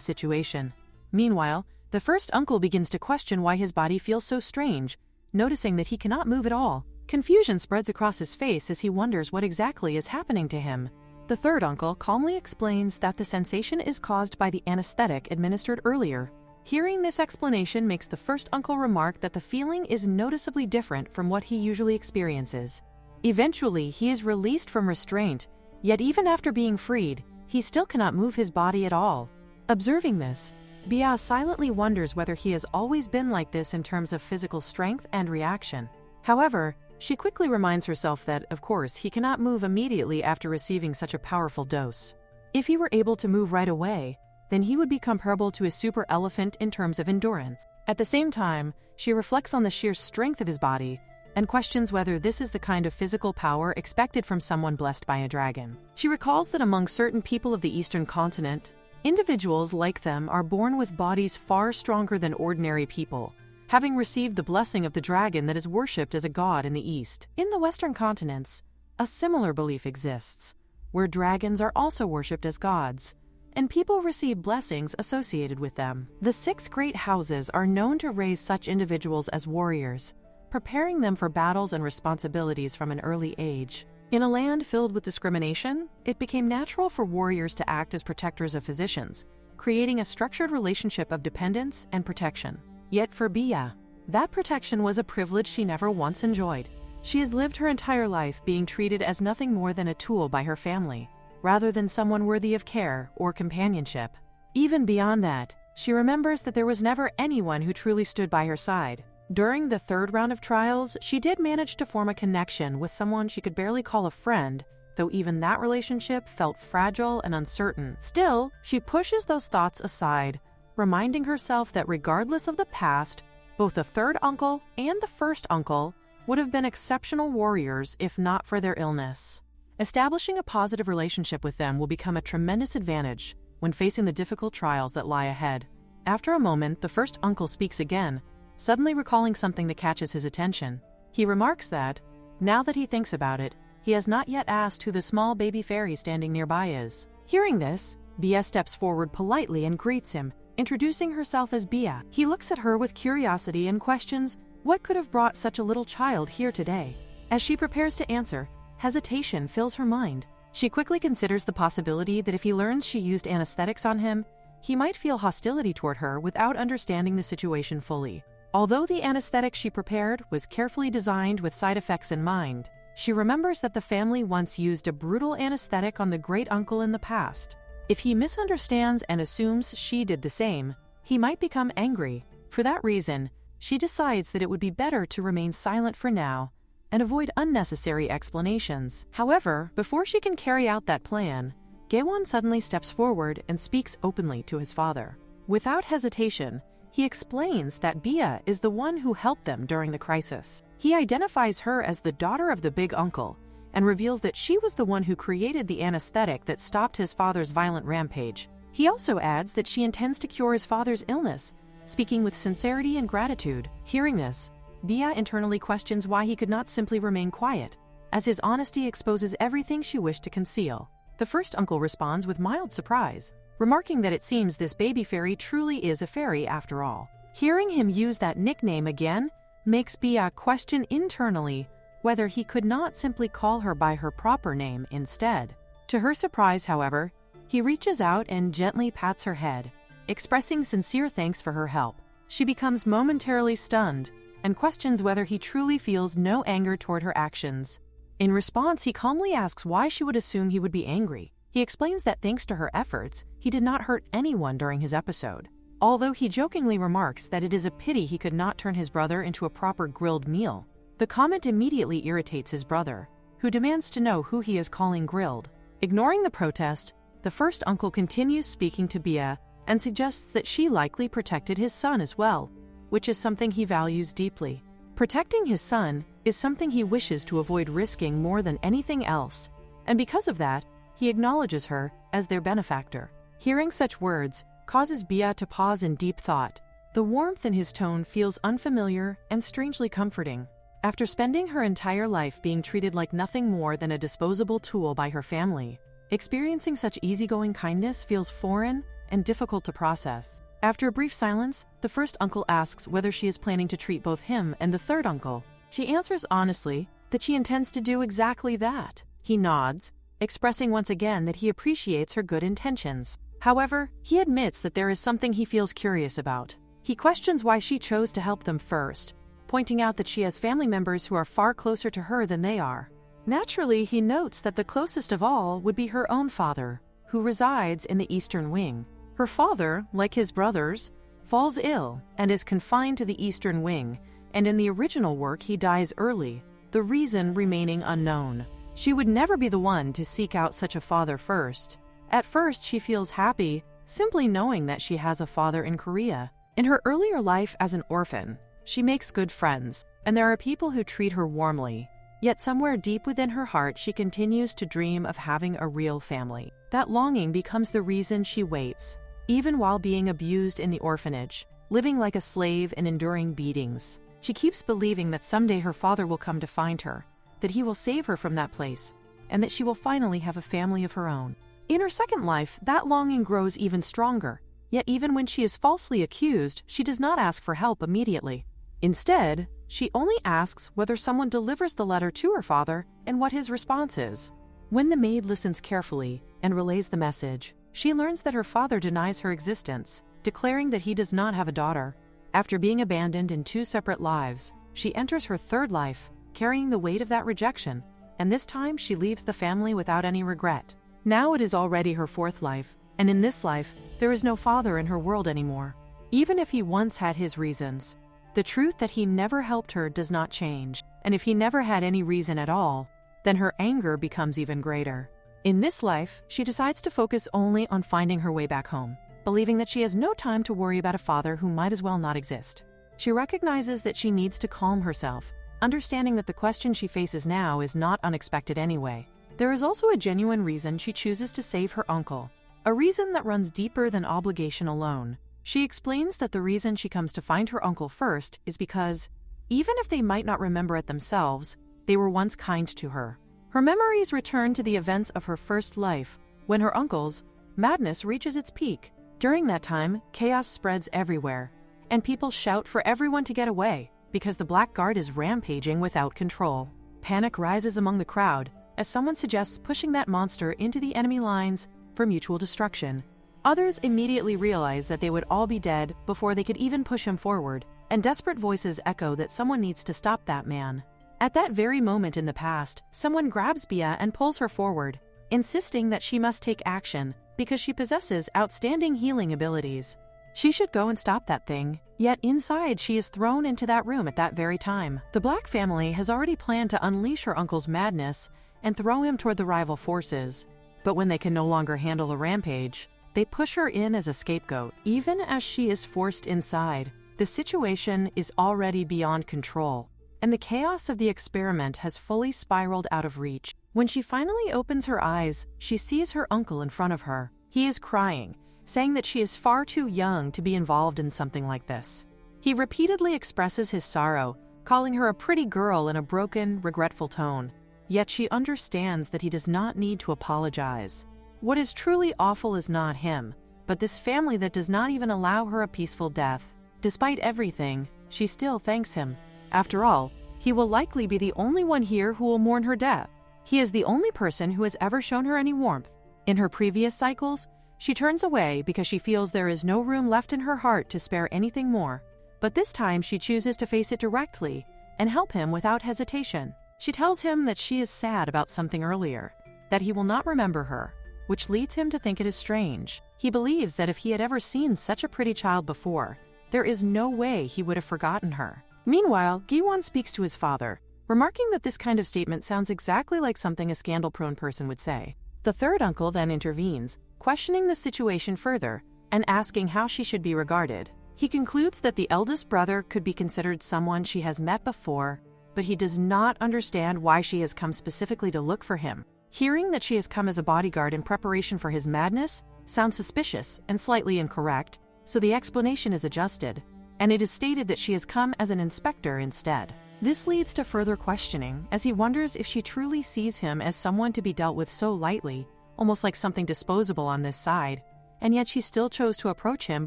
situation. Meanwhile, the first uncle begins to question why his body feels so strange, noticing that he cannot move at all. Confusion spreads across his face as he wonders what exactly is happening to him. The third uncle calmly explains that the sensation is caused by the anesthetic administered earlier. Hearing this explanation makes the first uncle remark that the feeling is noticeably different from what he usually experiences. Eventually, he is released from restraint, yet even after being freed, he still cannot move his body at all. Observing this, Bia silently wonders whether he has always been like this in terms of physical strength and reaction. However, she quickly reminds herself that, of course, he cannot move immediately after receiving such a powerful dose. If he were able to move right away, then he would be comparable to a super elephant in terms of endurance. At the same time, she reflects on the sheer strength of his body and questions whether this is the kind of physical power expected from someone blessed by a dragon. She recalls that among certain people of the Eastern continent, individuals like them are born with bodies far stronger than ordinary people, having received the blessing of the dragon that is worshipped as a god in the East. In the Western continents, a similar belief exists, where dragons are also worshipped as gods, and people receive blessings associated with them. The 6 great houses are known to raise such individuals as warriors, preparing them for battles and responsibilities from an early age. In a land filled with discrimination, it became natural for warriors to act as protectors of physicians, creating a structured relationship of dependence and protection. Yet for Bia, that protection was a privilege she never once enjoyed. She has lived her entire life being treated as nothing more than a tool by her family, rather than someone worthy of care or companionship. Even beyond that, she remembers that there was never anyone who truly stood by her side. During the 3rd round of trials, she did manage to form a connection with someone she could barely call a friend, though even that relationship felt fragile and uncertain. Still, she pushes those thoughts aside, reminding herself that regardless of the past, both the 3rd uncle and the 1st uncle would have been exceptional warriors if not for their illness. Establishing a positive relationship with them will become a tremendous advantage when facing the difficult trials that lie ahead. After a moment, the 1st uncle speaks again, suddenly recalling something that catches his attention. He remarks that, now that he thinks about it, he has not yet asked who the small baby fairy standing nearby is. Hearing this, Bia steps forward politely and greets him, introducing herself as Bia. He looks at her with curiosity and questions what could have brought such a little child here today. As she prepares to answer, hesitation fills her mind. She quickly considers the possibility that if he learns she used anesthetics on him, he might feel hostility toward her without understanding the situation fully. Although the anesthetic she prepared was carefully designed with side effects in mind, she remembers that the family once used a brutal anesthetic on the great uncle in the past. If he misunderstands and assumes she did the same, he might become angry. For that reason, she decides that it would be better to remain silent for now and avoid unnecessary explanations. However, before she can carry out that plan, Gaewon suddenly steps forward and speaks openly to his father. Without hesitation, he explains that Bia is the one who helped them during the crisis. He identifies her as the daughter of the big uncle and reveals that she was the one who created the anesthetic that stopped his father's violent rampage. He also adds that she intends to cure his father's illness, speaking with sincerity and gratitude. Hearing this, Bia internally questions why he could not simply remain quiet, as his honesty exposes everything she wished to conceal. The 1st uncle responds with mild surprise, remarking that it seems this baby fairy truly is a fairy after all. Hearing him use that nickname again makes Bia question internally whether he could not simply call her by her proper name instead. To her surprise, however, he reaches out and gently pats her head, expressing sincere thanks for her help. She becomes momentarily stunned and questions whether he truly feels no anger toward her actions. In response, he calmly asks why she would assume he would be angry. He explains that thanks to her efforts, he did not hurt anyone during his episode, although he jokingly remarks that it is a pity he could not turn his brother into a proper grilled meal. The comment immediately irritates his brother, who demands to know who he is calling grilled. Ignoring the protest, the 1st uncle continues speaking to Bia and suggests that she likely protected his son as well, which is something he values deeply. Protecting his son is something he wishes to avoid risking more than anything else, and because of that, he he acknowledges her as their benefactor. Hearing such words causes Bia to pause in deep thought. The warmth in his tone feels unfamiliar and strangely comforting. After spending her entire life being treated like nothing more than a disposable tool by her family, experiencing such easygoing kindness feels foreign and difficult to process. After a brief silence, the first uncle asks whether she is planning to treat both him and the third uncle. She answers honestly that she intends to do exactly that. He nods, expressing once again that he appreciates her good intentions. However, he admits that there is something he feels curious about. He questions why she chose to help them first, pointing out that she has family members who are far closer to her than they are. Naturally, he notes that the closest of all would be her own father, who resides in the Eastern Wing. Her father, like his brothers, falls ill and is confined to the Eastern Wing, and in the original work he dies early, the reason remaining unknown. She would never be the one to seek out such a father first. At first, she feels happy simply knowing that she has a father in Korea. In her earlier life as an orphan, she makes good friends, and there are people who treat her warmly. Yet somewhere deep within her heart, she continues to dream of having a real family. That longing becomes the reason she waits, even while being abused in the orphanage, living like a slave and enduring beatings. She keeps believing that someday her father will come to find her, that he will save her from that place, and that she will finally have a family of her own. In her second life, that longing grows even stronger. Yet even when she is falsely accused, she does not ask for help immediately. Instead, she only asks whether someone delivers the letter to her father and what his response is. When the maid listens carefully and relays the message, she learns that her father denies her existence, declaring that he does not have a daughter. After being abandoned in 2 separate lives, she enters her third life, carrying the weight of that rejection, and this time she leaves the family without any regret. Now it is already her 4th life, and in this life, there is no father in her world anymore. Even if he once had his reasons, the truth that he never helped her does not change, and if he never had any reason at all, then her anger becomes even greater. In this life, she decides to focus only on finding her way back home, believing that she has no time to worry about a father who might as well not exist. She recognizes that she needs to calm herself, understanding that the question she faces now is not unexpected anyway. There is also a genuine reason she chooses to save her uncle, a reason that runs deeper than obligation alone. She explains that the reason she comes to find her uncle first is because, even if they might not remember it themselves, they were once kind to her. Her memories return to the events of her first life, when her uncle's madness reaches its peak. During that time, chaos spreads everywhere, and people shout for everyone to get away, because the Black Guard is rampaging without control. Panic rises among the crowd, as someone suggests pushing that monster into the enemy lines for mutual destruction. Others immediately realize that they would all be dead before they could even push him forward, and desperate voices echo that someone needs to stop that man. At that very moment in the past, someone grabs Bia and pulls her forward, insisting that she must take action because she possesses outstanding healing abilities. She should go and stop that thing, yet inside she is thrown into that room at that very time. The Black family has already planned to unleash her uncle's madness and throw him toward the rival forces, but when they can no longer handle the rampage, they push her in as a scapegoat. Even as she is forced inside, the situation is already beyond control, and the chaos of the experiment has fully spiraled out of reach. When she finally opens her eyes, she sees her uncle in front of her. He is crying, saying that she is far too young to be involved in something like this. He repeatedly expresses his sorrow, calling her a pretty girl in a broken, regretful tone. Yet she understands that he does not need to apologize. What is truly awful is not him, but this family that does not even allow her a peaceful death. Despite everything, she still thanks him. After all, he will likely be the only one here who will mourn her death. He is the only person who has ever shown her any warmth. In her previous cycles, she turns away because she feels there is no room left in her heart to spare anything more. But this time she chooses to face it directly and help him without hesitation. She tells him that she is sad about something earlier, that he will not remember her, which leads him to think it is strange. He believes that if he had ever seen such a pretty child before, there is no way he would have forgotten her. Meanwhile, Giwon speaks to his father, remarking that this kind of statement sounds exactly like something a scandal-prone person would say. The third uncle then intervenes, questioning the situation further and asking how she should be regarded. He concludes that the eldest brother could be considered someone she has met before, but he does not understand why she has come specifically to look for him. Hearing that she has come as a bodyguard in preparation for his madness sounds suspicious and slightly incorrect, so the explanation is adjusted, and it is stated that she has come as an inspector instead. This leads to further questioning, as he wonders if she truly sees him as someone to be dealt with so lightly, almost like something disposable on this side, and yet she still chose to approach him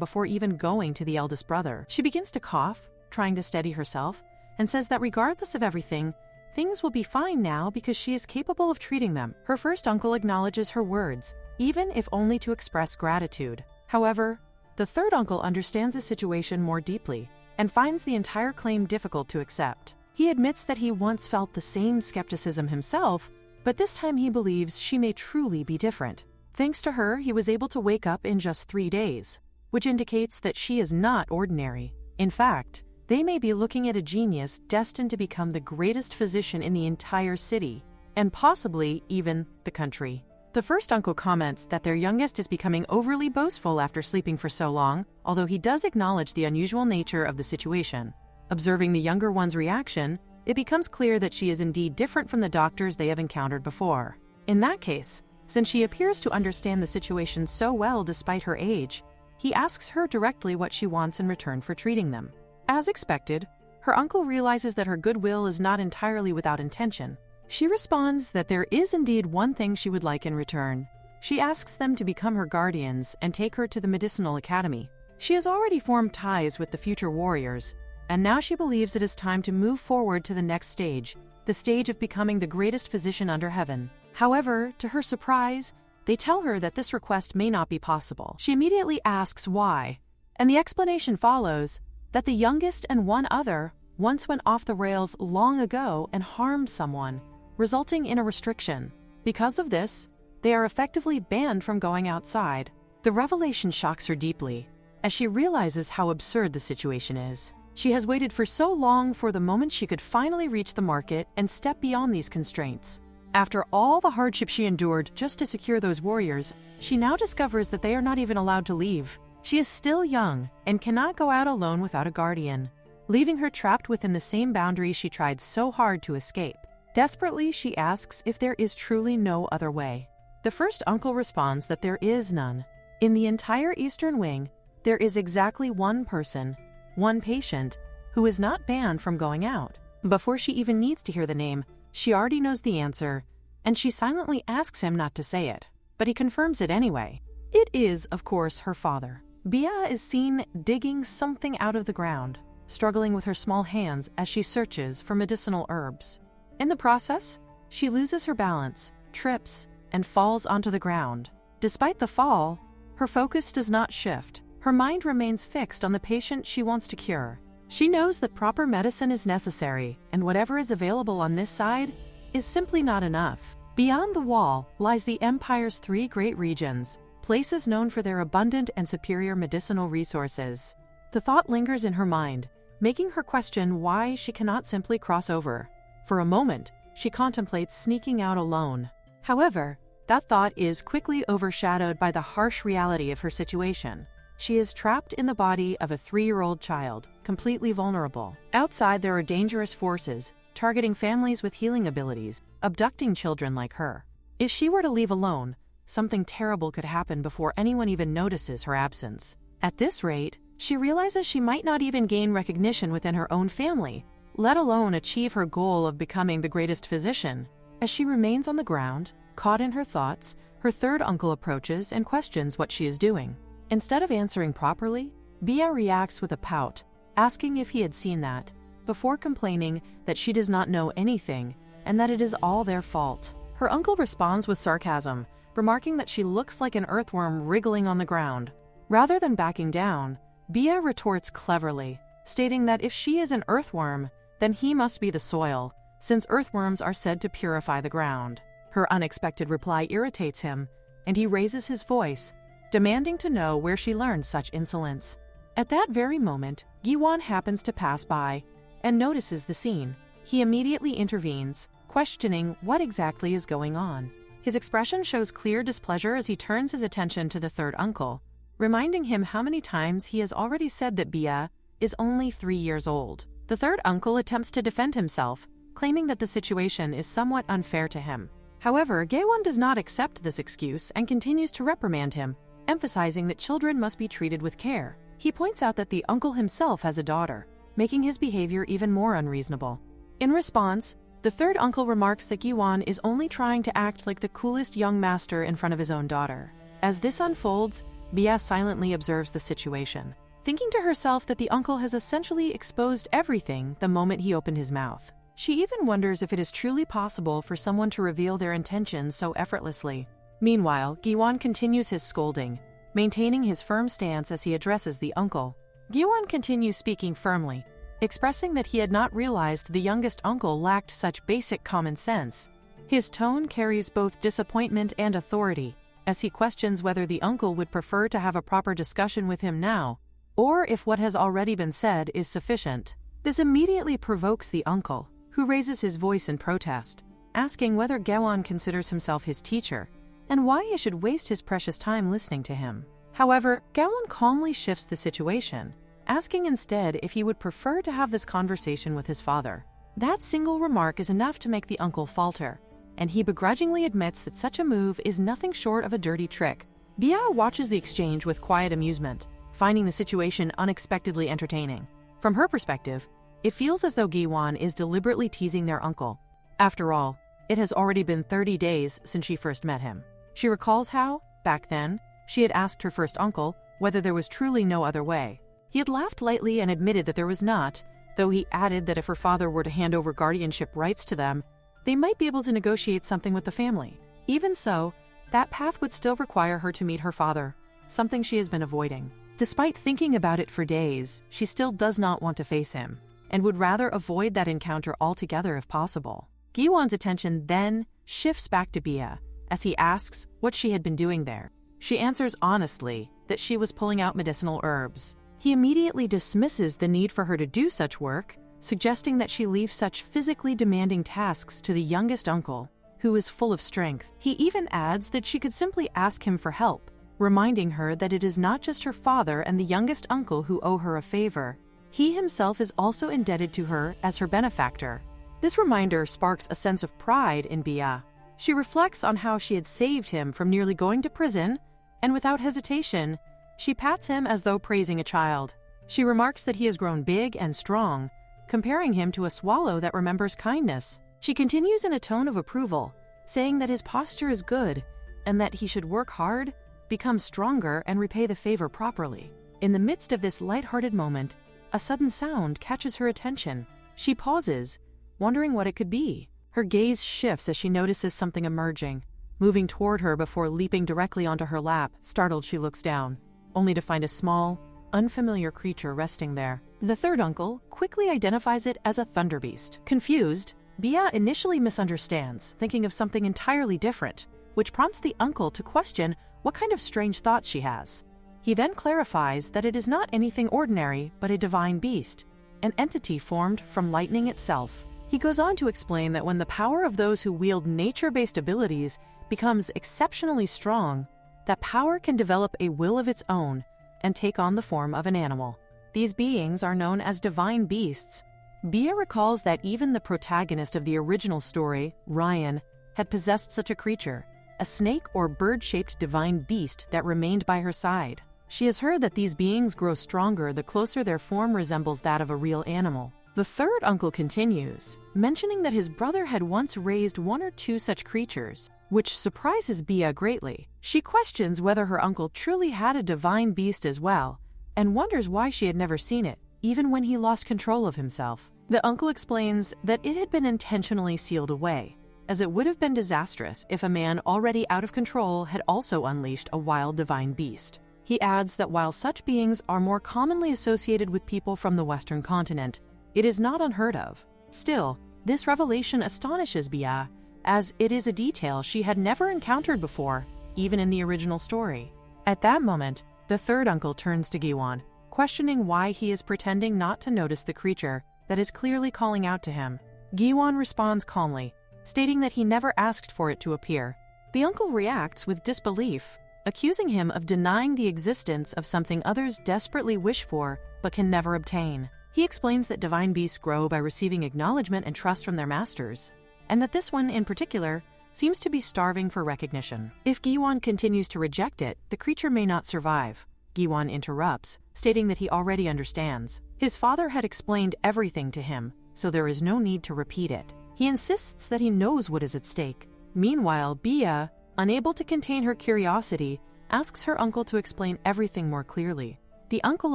before even going to the eldest brother. She begins to cough, trying to steady herself, and says that regardless of everything, things will be fine now because she is capable of treating them. Her first uncle acknowledges her words, even if only to express gratitude. However, the third uncle understands the situation more deeply and finds the entire claim difficult to accept. He admits that he once felt the same skepticism himself, but this time he believes she may truly be different. Thanks to her, he was able to wake up in just 3 days, which indicates that she is not ordinary. In fact, they may be looking at a genius destined to become the greatest physician in the entire city, and possibly even the country. The first uncle comments that their youngest is becoming overly boastful after sleeping for so long, although he does acknowledge the unusual nature of the situation. Observing the younger one's reaction, it becomes clear that she is indeed different from the doctors they have encountered before. In that case, since she appears to understand the situation so well despite her age, he asks her directly what she wants in return for treating them. As expected, her uncle realizes that her goodwill is not entirely without intention. She responds that there is indeed one thing she would like in return. She asks them to become her guardians and take her to the medicinal academy. She has already formed ties with the future warriors, and now she believes it is time to move forward to the next stage, the stage of becoming the greatest physician under heaven. However, to her surprise, they tell her that this request may not be possible. She immediately asks why, and the explanation follows that the youngest and one other once went off the rails long ago and harmed someone, resulting in a restriction. Because of this, they are effectively banned from going outside. The revelation shocks her deeply, as she realizes how absurd the situation is. She has waited for so long for the moment she could finally reach the market and step beyond these constraints. After all the hardship she endured just to secure those warriors, she now discovers that they are not even allowed to leave. She is still young and cannot go out alone without a guardian, leaving her trapped within the same boundaries she tried so hard to escape. Desperately, she asks if there is truly no other way. The first uncle responds that there is none. In the entire Eastern Wing, there is exactly one person, one patient, who is not banned from going out. Before she even needs to hear the name, she already knows the answer, and she silently asks him not to say it, but he confirms it anyway. It is, of course, her father. Bia is seen digging something out of the ground, struggling with her small hands as she searches for medicinal herbs. In the process, she loses her balance, trips, and falls onto the ground. Despite the fall, her focus does not shift. Her mind remains fixed on the patient she wants to cure. She knows that proper medicine is necessary, and whatever is available on this side is simply not enough. Beyond the wall lies the Empire's 3 great regions, places known for their abundant and superior medicinal resources. The thought lingers in her mind, making her question why she cannot simply cross over. For a moment, she contemplates sneaking out alone. However, that thought is quickly overshadowed by the harsh reality of her situation. She is trapped in the body of a 3-year-old child, completely vulnerable. Outside, there are dangerous forces, targeting families with healing abilities, abducting children like her. If she were to leave alone, something terrible could happen before anyone even notices her absence. At this rate, she realizes she might not even gain recognition within her own family, let alone achieve her goal of becoming the greatest physician. As she remains on the ground, caught in her thoughts, her third uncle approaches and questions what she is doing. Instead of answering properly, Bia reacts with a pout, asking if he had seen that, before complaining that she does not know anything and that it is all their fault. Her uncle responds with sarcasm, remarking that she looks like an earthworm wriggling on the ground. Rather than backing down, Bia retorts cleverly, stating that if she is an earthworm, then he must be the soil, since earthworms are said to purify the ground. Her unexpected reply irritates him, and he raises his voice, demanding to know where she learned such insolence. At that very moment, Giwan happens to pass by and notices the scene. He immediately intervenes, questioning what exactly is going on. His expression shows clear displeasure as he turns his attention to the third uncle, reminding him how many times he has already said that Bia is only 3 years old. The third uncle attempts to defend himself, claiming that the situation is somewhat unfair to him. However, Gaewon does not accept this excuse and continues to reprimand him, emphasizing that children must be treated with care. He points out that the uncle himself has a daughter, making his behavior even more unreasonable. In response, the third uncle remarks that Gaewon is only trying to act like the coolest young master in front of his own daughter. As this unfolds, Bia silently observes the situation, thinking to herself that the uncle has essentially exposed everything the moment he opened his mouth. She even wonders if it is truly possible for someone to reveal their intentions so effortlessly. Meanwhile, Gaewon continues his scolding, maintaining his firm stance as he addresses the uncle. Gaewon continues speaking firmly, expressing that he had not realized the youngest uncle lacked such basic common sense. His tone carries both disappointment and authority, as he questions whether the uncle would prefer to have a proper discussion with him now, or if what has already been said is sufficient. This immediately provokes the uncle, who raises his voice in protest, asking whether Gaewon considers himself his teacher, and why he should waste his precious time listening to him. However, Gaewon calmly shifts the situation, asking instead if he would prefer to have this conversation with his father. That single remark is enough to make the uncle falter, and he begrudgingly admits that such a move is nothing short of a dirty trick. Bia watches the exchange with quiet amusement, finding the situation unexpectedly entertaining. From her perspective, it feels as though Gaewon is deliberately teasing their uncle. After all, it has already been 30 days since she first met him. She recalls how, back then, she had asked her first uncle whether there was truly no other way. He had laughed lightly and admitted that there was not, though he added that if her father were to hand over guardianship rights to them, they might be able to negotiate something with the family. Even so, that path would still require her to meet her father, something she has been avoiding. Despite thinking about it for days, she still does not want to face him, and would rather avoid that encounter altogether if possible. Gaewon's attention then shifts back to Bia, as he asks what she had been doing there. She answers honestly that she was pulling out medicinal herbs. He immediately dismisses the need for her to do such work, suggesting that she leave such physically demanding tasks to the youngest uncle, who is full of strength. He even adds that she could simply ask him for help, reminding her that it is not just her father and the youngest uncle who owe her a favor. He himself is also indebted to her as her benefactor. This reminder sparks a sense of pride in Bia. She reflects on how she had saved him from nearly going to prison, and without hesitation, she pats him as though praising a child. She remarks that he has grown big and strong, comparing him to a swallow that remembers kindness. She continues in a tone of approval, saying that his posture is good and that he should work hard, become stronger, and repay the favor properly. In the midst of this light-hearted moment, a sudden sound catches her attention. She pauses, wondering what it could be. Her gaze shifts as she notices something emerging, moving toward her before leaping directly onto her lap. Startled, she looks down, only to find a small, unfamiliar creature resting there. The third uncle quickly identifies it as a thunderbeast. Confused, Bia initially misunderstands, thinking of something entirely different, which prompts the uncle to question what kind of strange thoughts she has. He then clarifies that it is not anything ordinary but a divine beast, an entity formed from lightning itself. He goes on to explain that when the power of those who wield nature-based abilities becomes exceptionally strong, that power can develop a will of its own and take on the form of an animal. These beings are known as divine beasts. Bia recalls that even the protagonist of the original story, Ryan, had possessed such a creature, a snake or bird-shaped divine beast that remained by her side. She has heard that these beings grow stronger the closer their form resembles that of a real animal. The third uncle continues, mentioning that his brother had once raised one or two such creatures, which surprises Bia greatly. She questions whether her uncle truly had a divine beast as well, and wonders why she had never seen it, even when he lost control of himself. The uncle explains that it had been intentionally sealed away, as it would have been disastrous if a man already out of control had also unleashed a wild divine beast. He adds that while such beings are more commonly associated with people from the Western continent, it is not unheard of. Still, this revelation astonishes Bia, as it is a detail she had never encountered before, even in the original story. At that moment, the third uncle turns to Gaewon, questioning why he is pretending not to notice the creature that is clearly calling out to him. Gaewon responds calmly, stating that he never asked for it to appear. The uncle reacts with disbelief, accusing him of denying the existence of something others desperately wish for but can never obtain. He explains that divine beasts grow by receiving acknowledgement and trust from their masters, and that this one in particular seems to be starving for recognition. If Giwon continues to reject it, the creature may not survive. Giwon interrupts, stating that he already understands. His father had explained everything to him, so there is no need to repeat it. He insists that he knows what is at stake. Meanwhile, Bia, unable to contain her curiosity, asks her uncle to explain everything more clearly. The uncle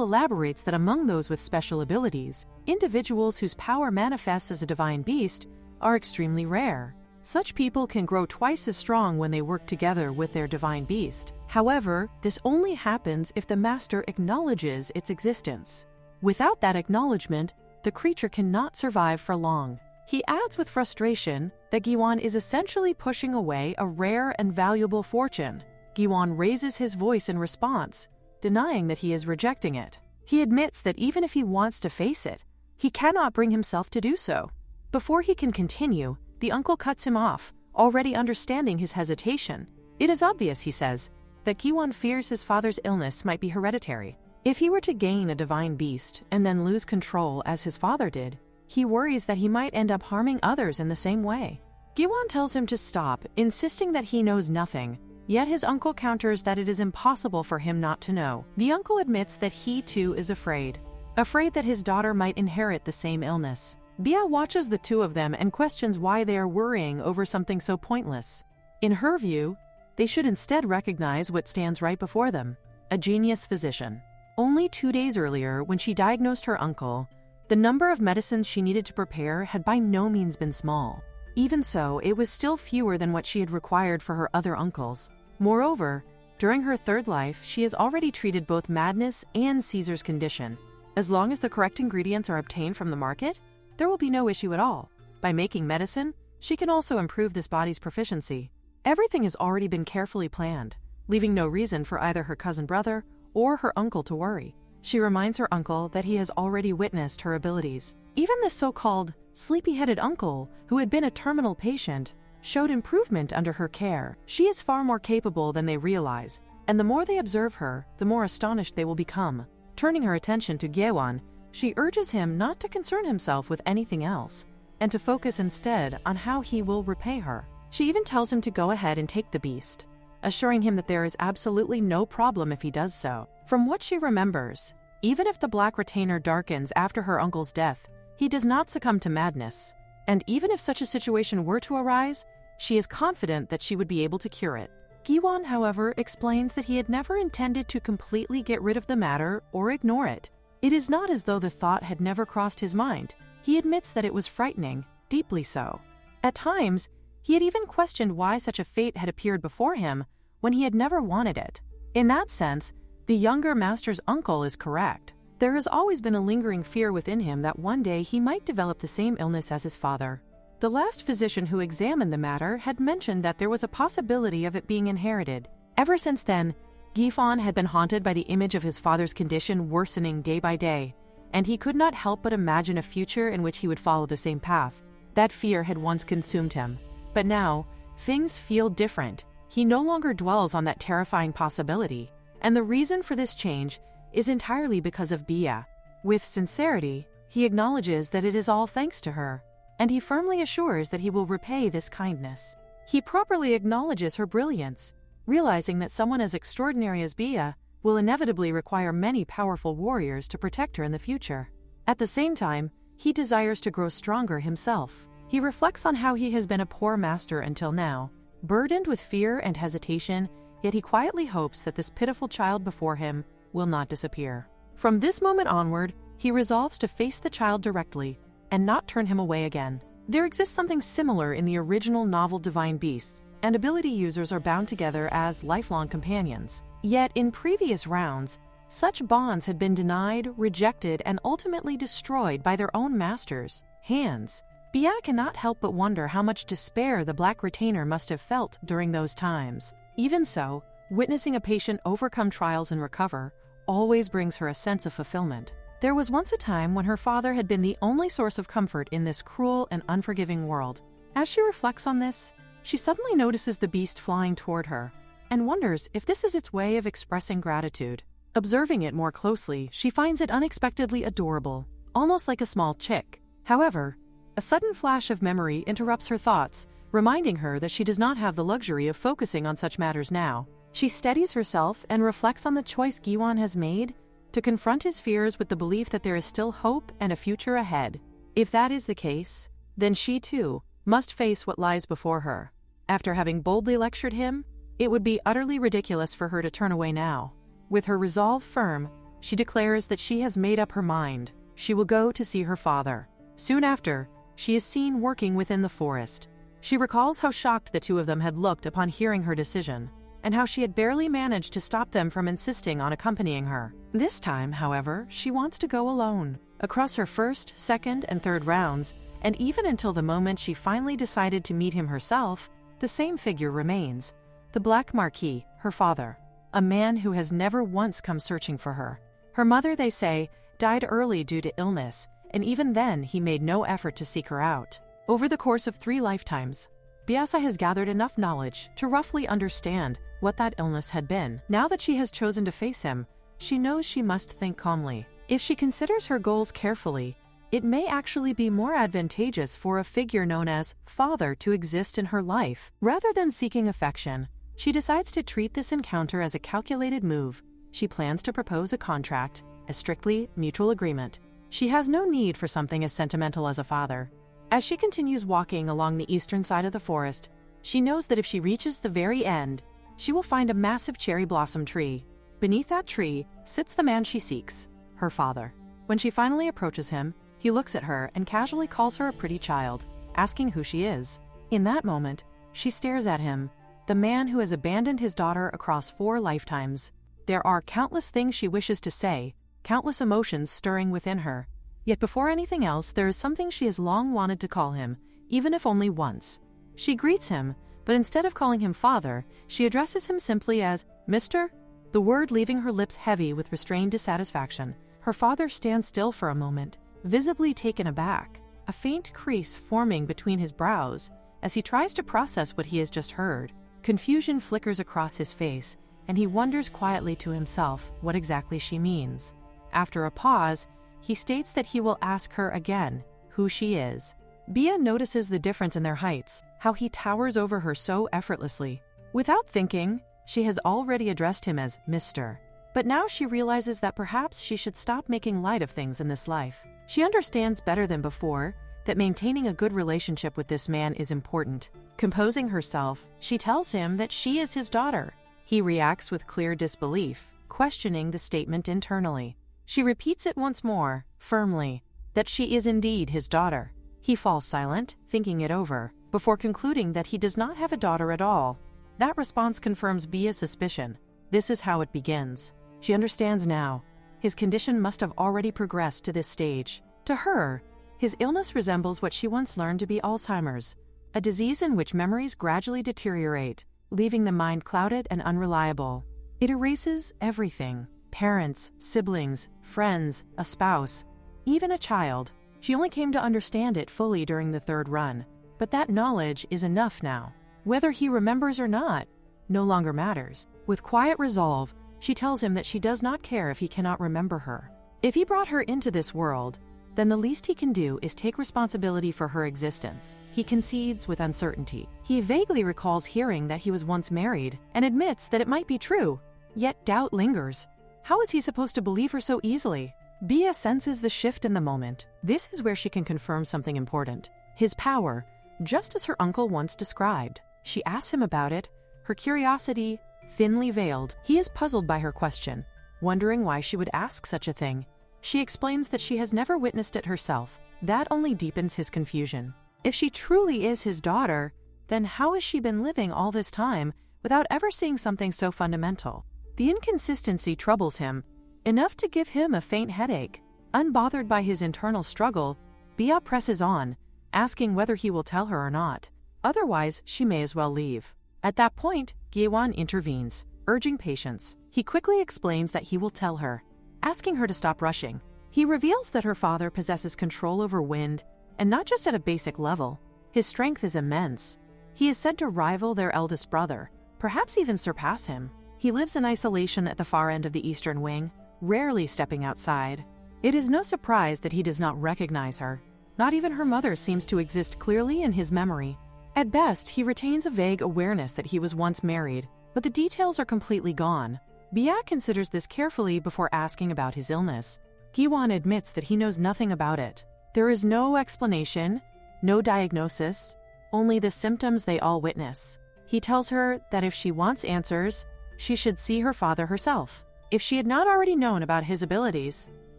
elaborates that among those with special abilities, individuals whose power manifests as a divine beast are extremely rare. Such people can grow twice as strong when they work together with their divine beast. However, this only happens if the master acknowledges its existence. Without that acknowledgement, the creature cannot survive for long. He adds with frustration that Giwon is essentially pushing away a rare and valuable fortune. Giwon raises his voice in response, denying that he is rejecting it. He admits that even if he wants to face it, he cannot bring himself to do so. Before he can continue, the uncle cuts him off, already understanding his hesitation. It is obvious, he says, that Giwon fears his father's illness might be hereditary. If he were to gain a divine beast and then lose control as his father did, he worries that he might end up harming others in the same way. Giwon tells him to stop, insisting that he knows nothing, yet his uncle counters that it is impossible for him not to know. The uncle admits that he too is afraid that his daughter might inherit the same illness. Bia watches the two of them and questions why they are worrying over something so pointless. In her view, they should instead recognize what stands right before them: a genius physician. Only 2 days earlier, when she diagnosed her uncle, the number of medicines she needed to prepare had by no means been small. Even so, it was still fewer than what she had required for her other uncles. Moreover, during her third life, she has already treated both madness and Caesar's condition. As long as the correct ingredients are obtained from the market, there will be no issue at all. By making medicine, she can also improve this body's proficiency. Everything has already been carefully planned, leaving no reason for either her cousin brother or her uncle to worry. She reminds her uncle that he has already witnessed her abilities. Even this so-called sleepy-headed uncle, who had been a terminal patient, showed improvement under her care. She is far more capable than they realize, and the more they observe her, the more astonished they will become. Turning her attention to Giwon, she urges him not to concern himself with anything else, and to focus instead on how he will repay her. She even tells him to go ahead and take the beast, assuring him that there is absolutely no problem if he does so. From what she remembers, even if the black retainer darkens after her uncle's death, he does not succumb to madness. And even if such a situation were to arise, she is confident that she would be able to cure it. Giwon, however, explains that he had never intended to completely get rid of the matter or ignore it. It is not as though the thought had never crossed his mind. He admits that it was frightening, deeply so. At times, he had even questioned why such a fate had appeared before him when he had never wanted it. In that sense, the younger master's uncle is correct. There has always been a lingering fear within him that one day he might develop the same illness as his father. The last physician who examined the matter had mentioned that there was a possibility of it being inherited. Ever since then, Giwon had been haunted by the image of his father's condition worsening day by day, and he could not help but imagine a future in which he would follow the same path. That fear had once consumed him. But now, things feel different. He no longer dwells on that terrifying possibility, and the reason for this change is entirely because of Bia. With sincerity, he acknowledges that it is all thanks to her, and he firmly assures that he will repay this kindness. He properly acknowledges her brilliance, realizing that someone as extraordinary as Bia will inevitably require many powerful warriors to protect her in the future. At the same time, he desires to grow stronger himself. He reflects on how he has been a poor master until now, burdened with fear and hesitation, yet he quietly hopes that this pitiful child before him will not disappear. From this moment onward, he resolves to face the child directly and not turn him away again. There exists something similar in the original novel Divine Beasts, and ability users are bound together as lifelong companions. Yet in previous rounds, such bonds had been denied, rejected, and ultimately destroyed by their own masters' hands. Bia cannot help but wonder how much despair the Black Retainer must have felt during those times. Even so, witnessing a patient overcome trials and recover always brings her a sense of fulfillment. There was once a time when her father had been the only source of comfort in this cruel and unforgiving world. As she reflects on this, she suddenly notices the beast flying toward her and wonders if this is its way of expressing gratitude. Observing it more closely, she finds it unexpectedly adorable, almost like a small chick. However, a sudden flash of memory interrupts her thoughts, reminding her that she does not have the luxury of focusing on such matters now. She steadies herself and reflects on the choice Giwon has made to confront his fears with the belief that there is still hope and a future ahead. If that is the case, then she too must face what lies before her. After having boldly lectured him, it would be utterly ridiculous for her to turn away now. With her resolve firm, she declares that she has made up her mind. She will go to see her father. Soon after, she is seen working within the forest. She recalls how shocked the two of them had looked upon hearing her decision, and how she had barely managed to stop them from insisting on accompanying her. This time, however, she wants to go alone. Across her first, second, and third rounds, and even until the moment she finally decided to meet him herself, the same figure remains. The Black Marquis, her father. A man who has never once come searching for her. Her mother, they say, died early due to illness, and even then he made no effort to seek her out. Over the course of 3 lifetimes, Biasa has gathered enough knowledge to roughly understand what that illness had been. Now that she has chosen to face him, she knows she must think calmly. If she considers her goals carefully, it may actually be more advantageous for a figure known as father to exist in her life. Rather than seeking affection, she decides to treat this encounter as a calculated move. She plans to propose a contract, a strictly mutual agreement. She has no need for something as sentimental as a father. As she continues walking along the eastern side of the forest, she knows that if she reaches the very end, she will find a massive cherry blossom tree. Beneath that tree sits the man she seeks, her father. When she finally approaches him, he looks at her and casually calls her a pretty child, asking who she is. In that moment, she stares at him, the man who has abandoned his daughter across 4 lifetimes. There are countless things she wishes to say, countless emotions stirring within her. Yet before anything else, there is something she has long wanted to call him, even if only once. She greets him, but instead of calling him father, she addresses him simply as Mr., the word leaving her lips heavy with restrained dissatisfaction. Her father stands still for a moment, visibly taken aback, a faint crease forming between his brows as he tries to process what he has just heard. Confusion flickers across his face, and he wonders quietly to himself what exactly she means. After a pause, he states that he will ask her again who she is. Bia notices the difference in their heights, how he towers over her so effortlessly. Without thinking, she has already addressed him as Mr. But now she realizes that perhaps she should stop making light of things in this life. She understands better than before that maintaining a good relationship with this man is important. Composing herself, she tells him that she is his daughter. He reacts with clear disbelief, questioning the statement internally. She repeats it once more, firmly, that she is indeed his daughter. He falls silent, thinking it over, before concluding that he does not have a daughter at all. That response confirms Bia's suspicion. This is how it begins. She understands now. His condition must have already progressed to this stage. To her, his illness resembles what she once learned to be Alzheimer's, a disease in which memories gradually deteriorate, leaving the mind clouded and unreliable. It erases everything: parents, siblings, friends, a spouse, even a child. She only came to understand it fully during the 3rd run, but that knowledge is enough now. Whether he remembers or not no longer matters. With quiet resolve, she tells him that she does not care if he cannot remember her. If he brought her into this world, then the least he can do is take responsibility for her existence. He concedes with uncertainty. He vaguely recalls hearing that he was once married and admits that it might be true, yet doubt lingers. How is he supposed to believe her so easily? Bia senses the shift in the moment. This is where she can confirm something important: his power, just as her uncle once described. She asks him about it, her curiosity thinly veiled. He is puzzled by her question, wondering why she would ask such a thing. She explains that she has never witnessed it herself. That only deepens his confusion. If she truly is his daughter, then how has she been living all this time without ever seeing something so fundamental? The inconsistency troubles him, enough to give him a faint headache. Unbothered by his internal struggle, Bia presses on, asking whether he will tell her or not. Otherwise, she may as well leave. At that point, Gyewan intervenes, urging patience. He quickly explains that he will tell her, asking her to stop rushing. He reveals that her father possesses control over wind, and not just at a basic level. His strength is immense. He is said to rival their eldest brother, perhaps even surpass him. He lives in isolation at the far end of the eastern wing, rarely stepping outside. It is no surprise that he does not recognize her. Not even her mother seems to exist clearly in his memory. At best, he retains a vague awareness that he was once married, but the details are completely gone. Bia considers this carefully before asking about his illness. Giwon admits that he knows nothing about it. There is no explanation, no diagnosis, only the symptoms they all witness. He tells her that if she wants answers, she should see her father herself. If she had not already known about his abilities,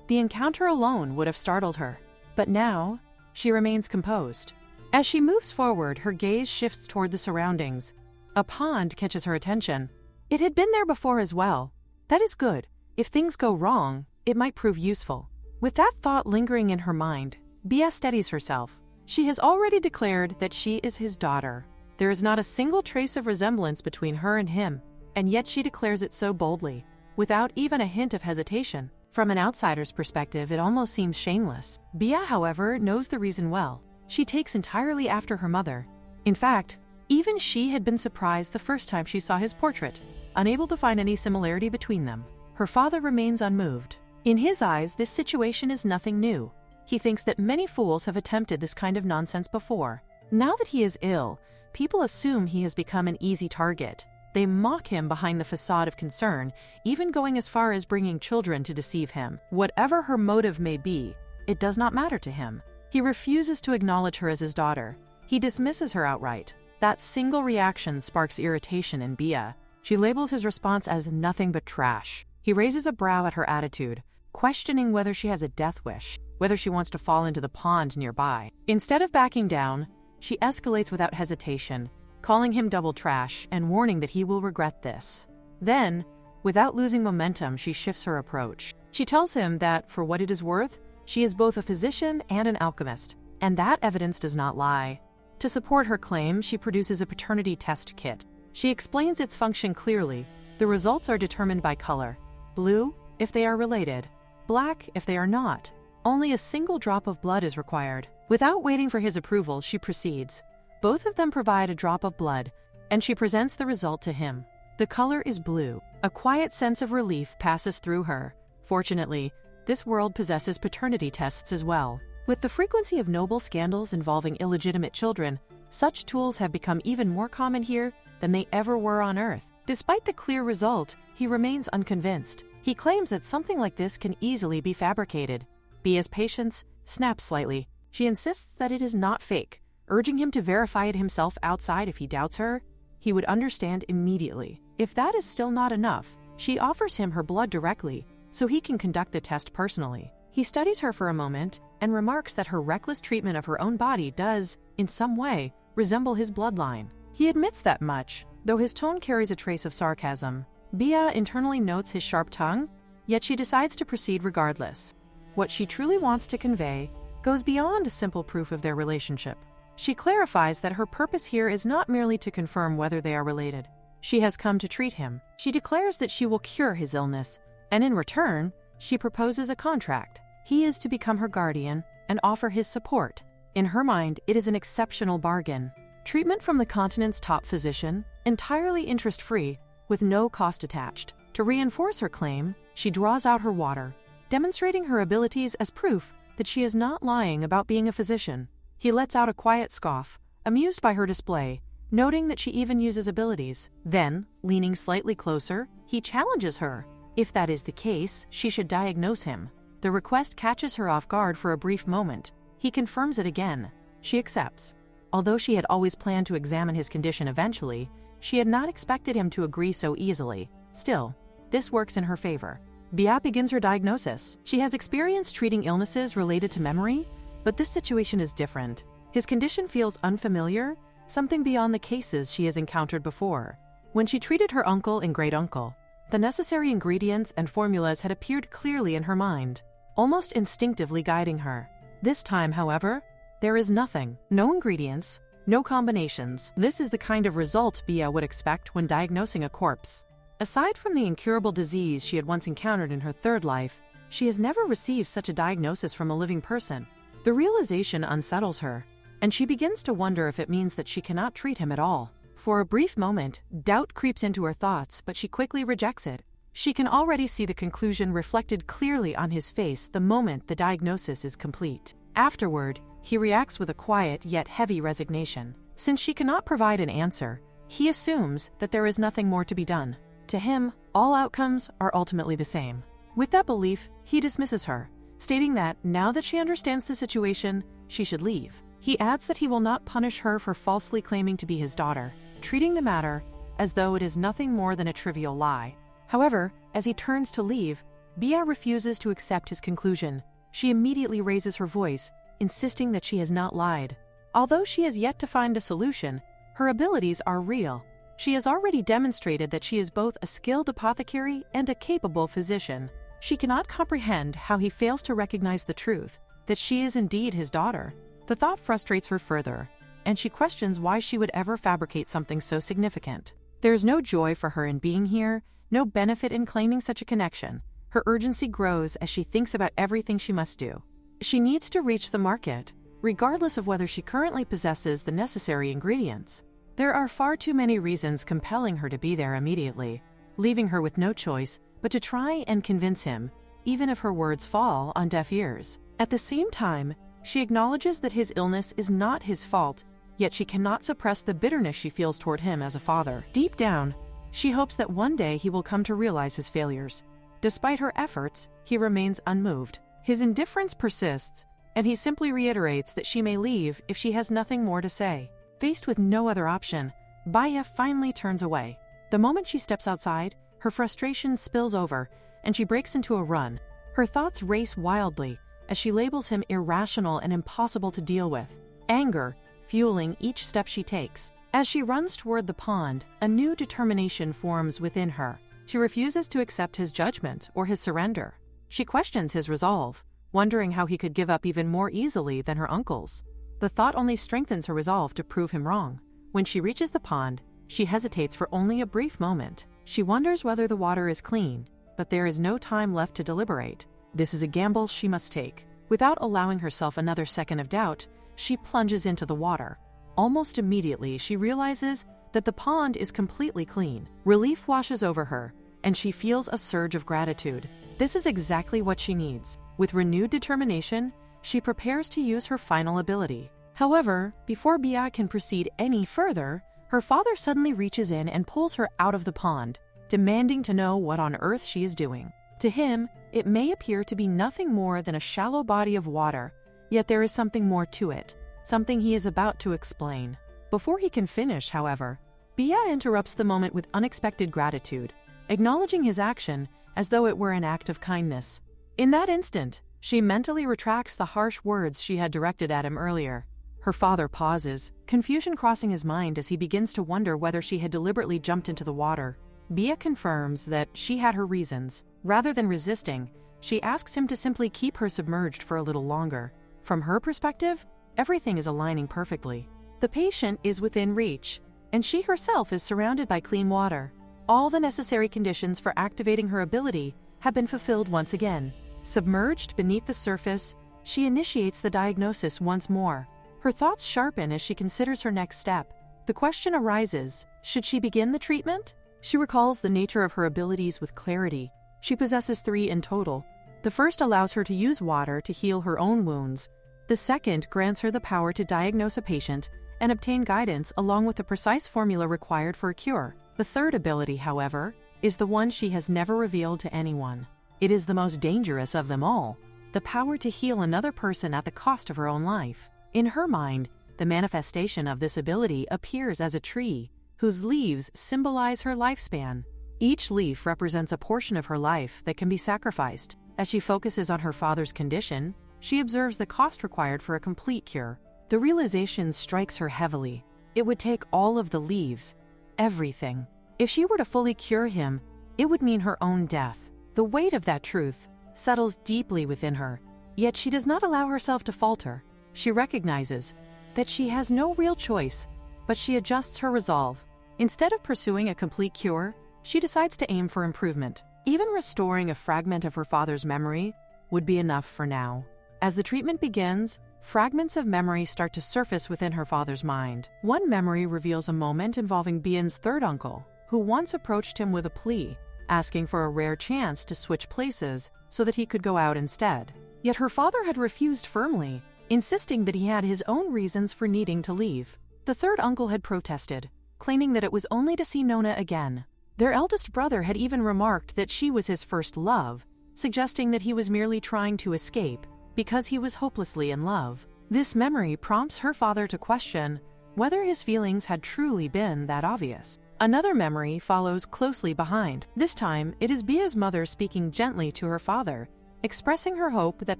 the encounter alone would have startled her. But now, she remains composed. As she moves forward, her gaze shifts toward the surroundings. A pond catches her attention. It had been there before as well. That is good. If things go wrong, it might prove useful. With that thought lingering in her mind, Bia steadies herself. She has already declared that she is his daughter. There is not a single trace of resemblance between her and him, and yet she declares it so boldly, without even a hint of hesitation. From an outsider's perspective, it almost seems shameless. Bia, however, knows the reason well. She takes entirely after her mother. In fact, even she had been surprised the first time she saw his portrait, unable to find any similarity between them. Her father remains unmoved. In his eyes, this situation is nothing new. He thinks that many fools have attempted this kind of nonsense before. Now that he is ill, people assume he has become an easy target. They mock him behind the facade of concern, even going as far as bringing children to deceive him. Whatever her motive may be, it does not matter to him. He refuses to acknowledge her as his daughter. He dismisses her outright. That single reaction sparks irritation in Bia. She labels his response as nothing but trash. He raises a brow at her attitude, questioning whether she has a death wish, whether she wants to fall into the pond nearby. Instead of backing down, she escalates without hesitation, calling him double trash and warning that he will regret this. Then, without losing momentum, she shifts her approach. She tells him that, for what it is worth, she is both a physician and an alchemist, and that evidence does not lie. To support her claim, she produces a paternity test kit. She explains its function clearly. The results are determined by color. Blue, if they are related. Black, if they are not. Only a single drop of blood is required. Without waiting for his approval, she proceeds. Both of them provide a drop of blood, and she presents the result to him. The color is blue. A quiet sense of relief passes through her. Fortunately, this world possesses paternity tests as well. With the frequency of noble scandals involving illegitimate children, such tools have become even more common here than they ever were on Earth. Despite the clear result, he remains unconvinced. He claims that something like this can easily be fabricated. Bia's patience snaps slightly. She insists that it is not fake, urging him to verify it himself outside if he doubts her. He would understand immediately. If that is still not enough, she offers him her blood directly, so he can conduct the test personally. He studies her for a moment and remarks that her reckless treatment of her own body does, in some way, resemble his bloodline. He admits that much, though his tone carries a trace of sarcasm. Bia internally notes his sharp tongue, yet she decides to proceed regardless. What she truly wants to convey goes beyond a simple proof of their relationship. She clarifies that her purpose here is not merely to confirm whether they are related. She has come to treat him. She declares that she will cure his illness, and in return, she proposes a contract. He is to become her guardian and offer his support. In her mind, it is an exceptional bargain. Treatment from the continent's top physician, entirely interest-free, with no cost attached. To reinforce her claim, she draws out her water, demonstrating her abilities as proof that she is not lying about being a physician. He lets out a quiet scoff, amused by her display, noting that she even uses abilities. Then, leaning slightly closer, he challenges her. If that is the case, she should diagnose him. The request catches her off guard for a brief moment. He confirms it again. She accepts. Although she had always planned to examine his condition eventually, she had not expected him to agree so easily. Still, this works in her favor. Bia begins her diagnosis. She has experience treating illnesses related to memory, but this situation is different. His condition feels unfamiliar, something beyond the cases she has encountered before. When she treated her uncle and great-uncle, the necessary ingredients and formulas had appeared clearly in her mind, almost instinctively guiding her. This time, however, there is nothing. No ingredients, no combinations. This is the kind of result Bia would expect when diagnosing a corpse. Aside from the incurable disease she had once encountered in her third life, she has never received such a diagnosis from a living person. The realization unsettles her, and she begins to wonder if it means that she cannot treat him at all. For a brief moment, doubt creeps into her thoughts, but she quickly rejects it. She can already see the conclusion reflected clearly on his face the moment the diagnosis is complete. Afterward, he reacts with a quiet yet heavy resignation. Since she cannot provide an answer, he assumes that there is nothing more to be done. To him, all outcomes are ultimately the same. With that belief, he dismisses her, stating that now that she understands the situation, she should leave. He adds that he will not punish her for falsely claiming to be his daughter, treating the matter as though it is nothing more than a trivial lie. However, as he turns to leave, Bia refuses to accept his conclusion. She immediately raises her voice, insisting that she has not lied. Although she has yet to find a solution, her abilities are real. She has already demonstrated that she is both a skilled apothecary and a capable physician. She cannot comprehend how he fails to recognize the truth, that she is indeed his daughter. The thought frustrates her further, and she questions why she would ever fabricate something so significant. There is no joy for her in being here, no benefit in claiming such a connection. Her urgency grows as she thinks about everything she must do. She needs to reach the market, regardless of whether she currently possesses the necessary ingredients. There are far too many reasons compelling her to be there immediately, leaving her with no choice but to try and convince him, even if her words fall on deaf ears. At the same time, she acknowledges that his illness is not his fault, yet she cannot suppress the bitterness she feels toward him as a father. Deep down, she hopes that one day he will come to realize his failures. Despite her efforts, he remains unmoved. His indifference persists, and he simply reiterates that she may leave if she has nothing more to say. Faced with no other option, Baya finally turns away. The moment she steps outside, her frustration spills over, and she breaks into a run. Her thoughts race wildly as she labels him irrational and impossible to deal with, anger fueling each step she takes. As she runs toward the pond, a new determination forms within her. She refuses to accept his judgment or his surrender. She questions his resolve, wondering how he could give up even more easily than her uncles. The thought only strengthens her resolve to prove him wrong. When she reaches the pond, she hesitates for only a brief moment. She wonders whether the water is clean, but there is no time left to deliberate. This is a gamble she must take. Without allowing herself another second of doubt, she plunges into the water. Almost immediately, she realizes that the pond is completely clean. Relief washes over her, and she feels a surge of gratitude. This is exactly what she needs. With renewed determination, she prepares to use her final ability. However, before Bia can proceed any further, her father suddenly reaches in and pulls her out of the pond, demanding to know what on earth she is doing. To him, it may appear to be nothing more than a shallow body of water, yet there is something more to it, something he is about to explain. Before he can finish, however, Bia interrupts the moment with unexpected gratitude, acknowledging his action as though it were an act of kindness. In that instant, she mentally retracts the harsh words she had directed at him earlier. Her father pauses, confusion crossing his mind as he begins to wonder whether she had deliberately jumped into the water. Bia confirms that she had her reasons. Rather than resisting, she asks him to simply keep her submerged for a little longer. From her perspective, everything is aligning perfectly. The patient is within reach, and she herself is surrounded by clean water. All the necessary conditions for activating her ability have been fulfilled once again. Submerged beneath the surface, she initiates the diagnosis once more. Her thoughts sharpen as she considers her next step. The question arises, should she begin the treatment? She recalls the nature of her abilities with clarity. She possesses 3 in total. The first allows her to use water to heal her own wounds. The second grants her the power to diagnose a patient and obtain guidance along with the precise formula required for a cure. The third ability, however, is the one she has never revealed to anyone. It is the most dangerous of them all, the power to heal another person at the cost of her own life. In her mind, the manifestation of this ability appears as a tree, whose leaves symbolize her lifespan. Each leaf represents a portion of her life that can be sacrificed. As she focuses on her father's condition, she observes the cost required for a complete cure. The realization strikes her heavily. It would take all of the leaves, everything. If she were to fully cure him, it would mean her own death. The weight of that truth settles deeply within her, yet she does not allow herself to falter. She recognizes that she has no real choice, but she adjusts her resolve. Instead of pursuing a complete cure, she decides to aim for improvement. Even restoring a fragment of her father's memory would be enough for now. As the treatment begins, fragments of memory start to surface within her father's mind. One memory reveals a moment involving Bian's third uncle, who once approached him with a plea, asking for a rare chance to switch places so that he could go out instead. Yet her father had refused firmly, insisting that he had his own reasons for needing to leave. The third uncle had protested, claiming that it was only to see Nona again. Their eldest brother had even remarked that she was his first love, suggesting that he was merely trying to escape because he was hopelessly in love. This memory prompts her father to question whether his feelings had truly been that obvious. Another memory follows closely behind. This time, it is Bia's mother speaking gently to her father, expressing her hope that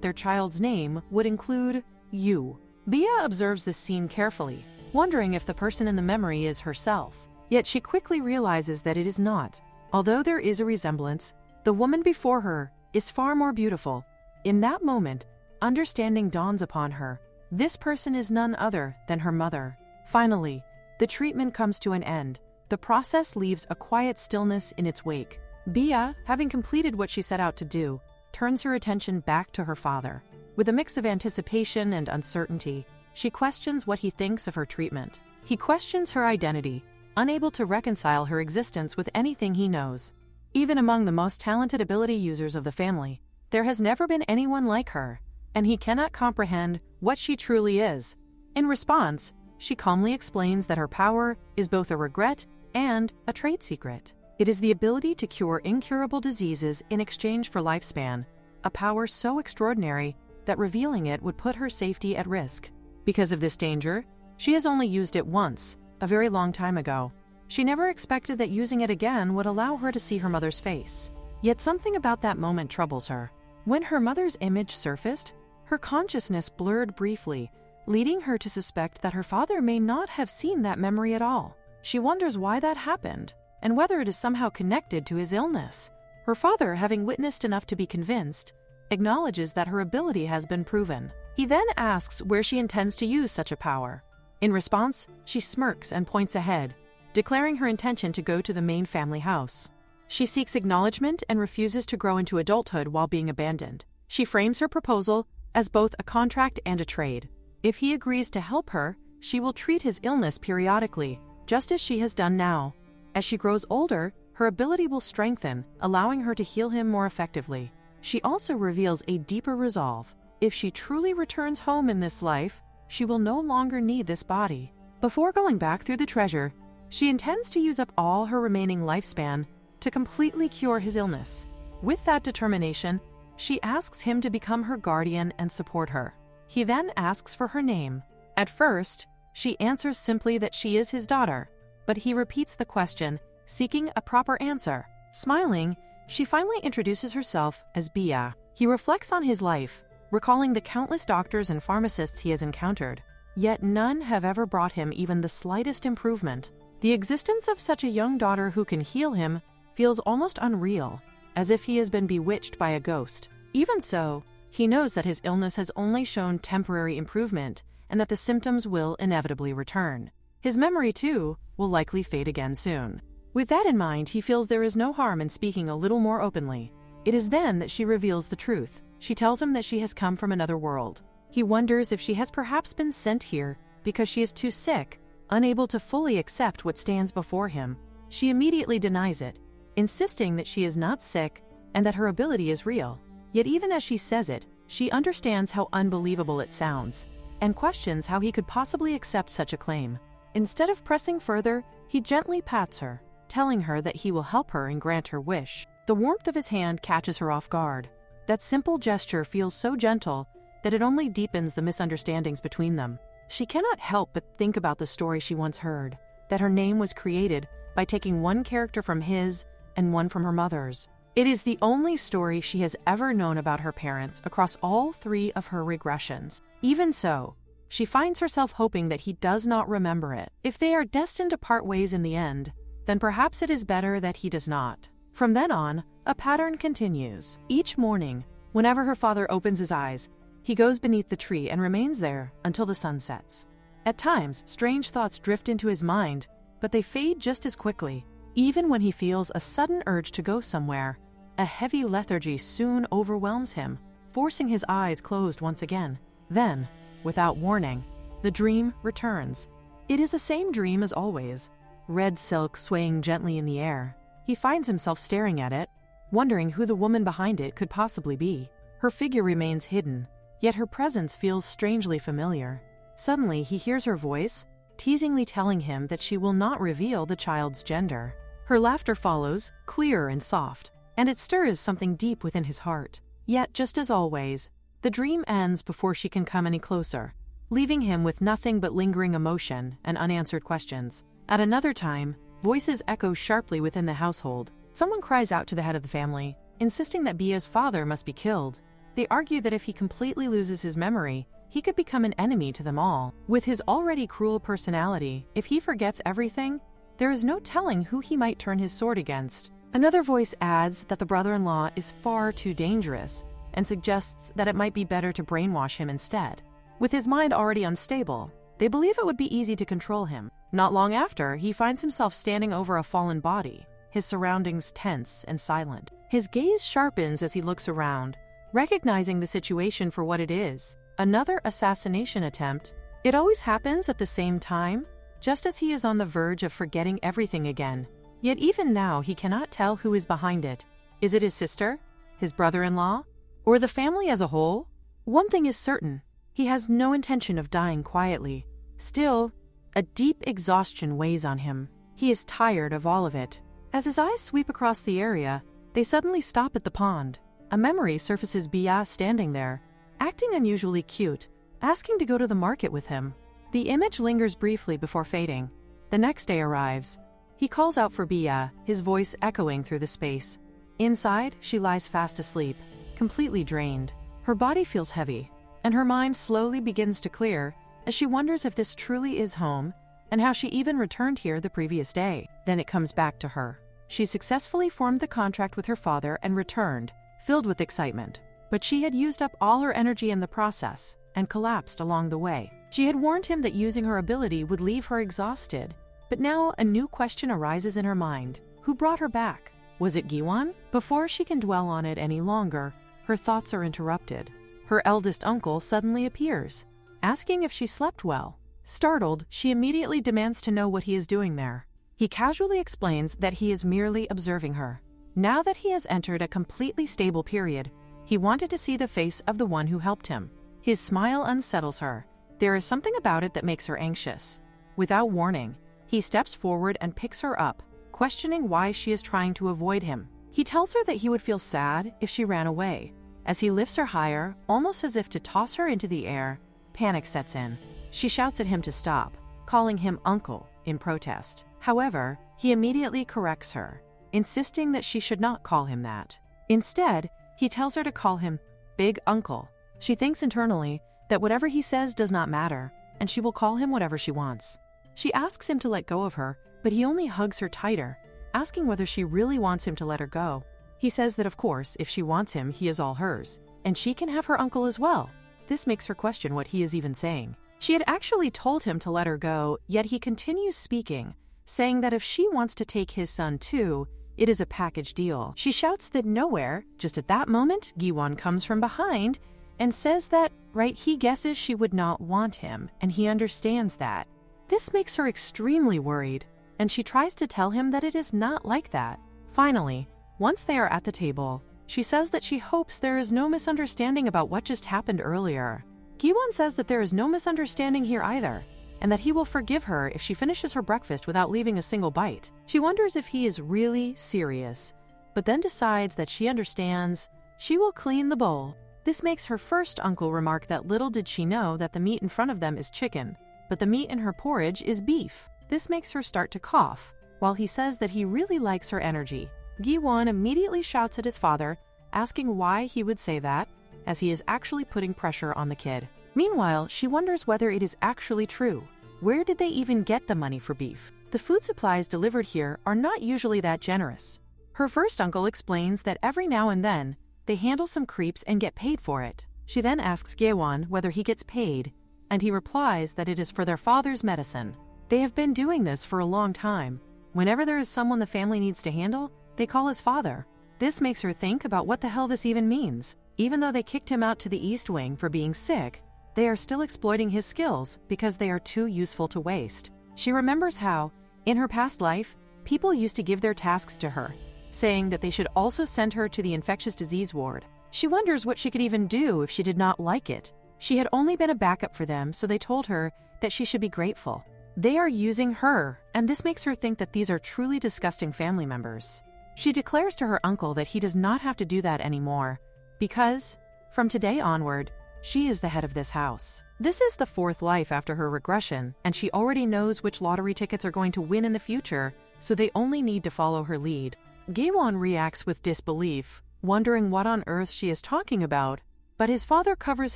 their child's name would include you. Bia observes this scene carefully, wondering if the person in the memory is herself. Yet she quickly realizes that it is not. Although there is a resemblance, the woman before her is far more beautiful. In that moment, understanding dawns upon her. This person is none other than her mother. Finally, the treatment comes to an end. The process leaves a quiet stillness in its wake. Bia, having completed what she set out to do, turns her attention back to her father. With a mix of anticipation and uncertainty, she questions what he thinks of her treatment. He questions her identity, unable to reconcile her existence with anything he knows. Even among the most talented ability users of the family, there has never been anyone like her, and he cannot comprehend what she truly is. In response, she calmly explains that her power is both a regret and a trade secret. It is the ability to cure incurable diseases in exchange for lifespan, a power so extraordinary that revealing it would put her safety at risk. Because of this danger, she has only used it once, a very long time ago. She never expected that using it again would allow her to see her mother's face. Yet something about that moment troubles her. When her mother's image surfaced, her consciousness blurred briefly, leading her to suspect that her father may not have seen that memory at all. She wonders why that happened, and whether it is somehow connected to his illness. Her father, having witnessed enough to be convinced, acknowledges that her ability has been proven. He then asks where she intends to use such a power. In response, she smirks and points ahead, declaring her intention to go to the main family house. She seeks acknowledgement and refuses to grow into adulthood while being abandoned. She frames her proposal as both a contract and a trade. If he agrees to help her, she will treat his illness periodically, just as she has done now. As she grows older, her ability will strengthen, allowing her to heal him more effectively. She also reveals a deeper resolve. If she truly returns home in this life, she will no longer need this body. Before going back through the treasure, she intends to use up all her remaining lifespan to completely cure his illness. With that determination, she asks him to become her guardian and support her. He then asks for her name. At first, she answers simply that she is his daughter, but he repeats the question, seeking a proper answer. Smiling, she finally introduces herself as Bia. He reflects on his life, recalling the countless doctors and pharmacists he has encountered, yet none have ever brought him even the slightest improvement. The existence of such a young daughter who can heal him feels almost unreal, as if he has been bewitched by a ghost. Even so, he knows that his illness has only shown temporary improvement and that the symptoms will inevitably return. His memory, too, will likely fade again soon. With that in mind, he feels there is no harm in speaking a little more openly. It is then that she reveals the truth. She tells him that she has come from another world. He wonders if she has perhaps been sent here because she is too sick, unable to fully accept what stands before him. She immediately denies it, insisting that she is not sick and that her ability is real. Yet even as she says it, she understands how unbelievable it sounds, and questions how he could possibly accept such a claim. Instead of pressing further, he gently pats her, telling her that he will help her and grant her wish. The warmth of his hand catches her off guard. That simple gesture feels so gentle that it only deepens the misunderstandings between them. She cannot help but think about the story she once heard, that her name was created by taking one character from his and one from her mother's. It is the only story she has ever known about her parents across all three of her regressions. Even so, she finds herself hoping that he does not remember it. If they are destined to part ways in the end, then perhaps it is better that he does not. From then on, a pattern continues. Each morning, whenever her father opens his eyes, he goes beneath the tree and remains there until the sun sets. At times, strange thoughts drift into his mind, but they fade just as quickly. Even when he feels a sudden urge to go somewhere, a heavy lethargy soon overwhelms him, forcing his eyes closed once again. Then, without warning, the dream returns. It is the same dream as always, red silk swaying gently in the air. He finds himself staring at it, wondering who the woman behind it could possibly be. Her figure remains hidden, yet her presence feels strangely familiar. Suddenly, he hears her voice, teasingly telling him that she will not reveal the child's gender. Her laughter follows, clear and soft, and it stirs something deep within his heart. Yet, just as always, the dream ends before she can come any closer, leaving him with nothing but lingering emotion and unanswered questions. At another time, voices echo sharply within the household. Someone cries out to the head of the family, insisting that Bia's father must be killed. They argue that if he completely loses his memory, he could become an enemy to them all. With his already cruel personality, if he forgets everything, there is no telling who he might turn his sword against. Another voice adds that the brother-in-law is far too dangerous and suggests that it might be better to brainwash him instead. With his mind already unstable, they believe it would be easy to control him. Not long after, he finds himself standing over a fallen body, his surroundings tense and silent. His gaze sharpens as he looks around, recognizing the situation for what it is, another assassination attempt. It always happens at the same time, just as he is on the verge of forgetting everything again. Yet even now he cannot tell who is behind it. Is it his sister, his brother-in-law, or the family as a whole? One thing is certain, he has no intention of dying quietly. Still, a deep exhaustion weighs on him. He is tired of all of it. As his eyes sweep across the area, they suddenly stop at the pond. A memory surfaces Bia standing there, acting unusually cute, asking to go to the market with him. The image lingers briefly before fading. The next day arrives. He calls out for Bia, his voice echoing through the space. Inside, she lies fast asleep, completely drained. Her body feels heavy, and her mind slowly begins to clear as she wonders if this truly is home and how she even returned here the previous day. Then it comes back to her. She successfully formed the contract with her father and returned, filled with excitement. But she had used up all her energy in the process and collapsed along the way. She had warned him that using her ability would leave her exhausted. But now a new question arises in her mind. Who brought her back? Was it Giwon? Before she can dwell on it any longer, her thoughts are interrupted. Her eldest uncle suddenly appears, asking if she slept well. Startled, she immediately demands to know what he is doing there. He casually explains that he is merely observing her. Now that he has entered a completely stable period, he wanted to see the face of the one who helped him. His smile unsettles her. There is something about it that makes her anxious. Without warning, he steps forward and picks her up, questioning why she is trying to avoid him. He tells her that he would feel sad if she ran away. As he lifts her higher, almost as if to toss her into the air, panic sets in. She shouts at him to stop, calling him uncle in protest. However, he immediately corrects her, insisting that she should not call him that. Instead, he tells her to call him Big Uncle. She thinks internally that whatever he says does not matter, and she will call him whatever she wants. She asks him to let go of her, but he only hugs her tighter, asking whether she really wants him to let her go. He says that of course, if she wants him, he is all hers, and she can have her uncle as well. This makes her question what he is even saying. She had actually told him to let her go, yet he continues speaking, saying that if she wants to take his son too, it is a package deal. She shouts that nowhere, just at that moment, Giwon comes from behind and says that, right, he guesses she would not want him, and he understands that. This makes her extremely worried, and she tries to tell him that it is not like that. Finally, once they are at the table, she says that she hopes there is no misunderstanding about what just happened earlier. Giwon says that there is no misunderstanding here either, and that he will forgive her if she finishes her breakfast without leaving a single bite. She wonders if he is really serious, but then decides that she understands. She will clean the bowl. This makes her first uncle remark that little did she know that the meat in front of them is chicken, but the meat in her porridge is beef. This makes her start to cough, while he says that he really likes her energy. Giwon immediately shouts at his father, asking why he would say that, as he is actually putting pressure on the kid. Meanwhile, she wonders whether it is actually true. Where did they even get the money for beef? The food supplies delivered here are not usually that generous. Her first uncle explains that every now and then, they handle some creeps and get paid for it. She then asks Giwon whether he gets paid, and he replies that it is for their father's medicine. They have been doing this for a long time. Whenever there is someone the family needs to handle, they call his father. This makes her think about what the hell this even means. Even though they kicked him out to the East Wing for being sick, they are still exploiting his skills because they are too useful to waste. She remembers how, in her past life, people used to give their tasks to her, saying that they should also send her to the infectious disease ward. She wonders what she could even do if she did not like it. She had only been a backup for them, so they told her that she should be grateful. They are using her, and this makes her think that these are truly disgusting family members. She declares to her uncle that he does not have to do that anymore, because, from today onward, she is the head of this house. This is the fourth life after her regression, and she already knows which lottery tickets are going to win in the future, so they only need to follow her lead. Gaewon reacts with disbelief, wondering what on earth she is talking about, but his father covers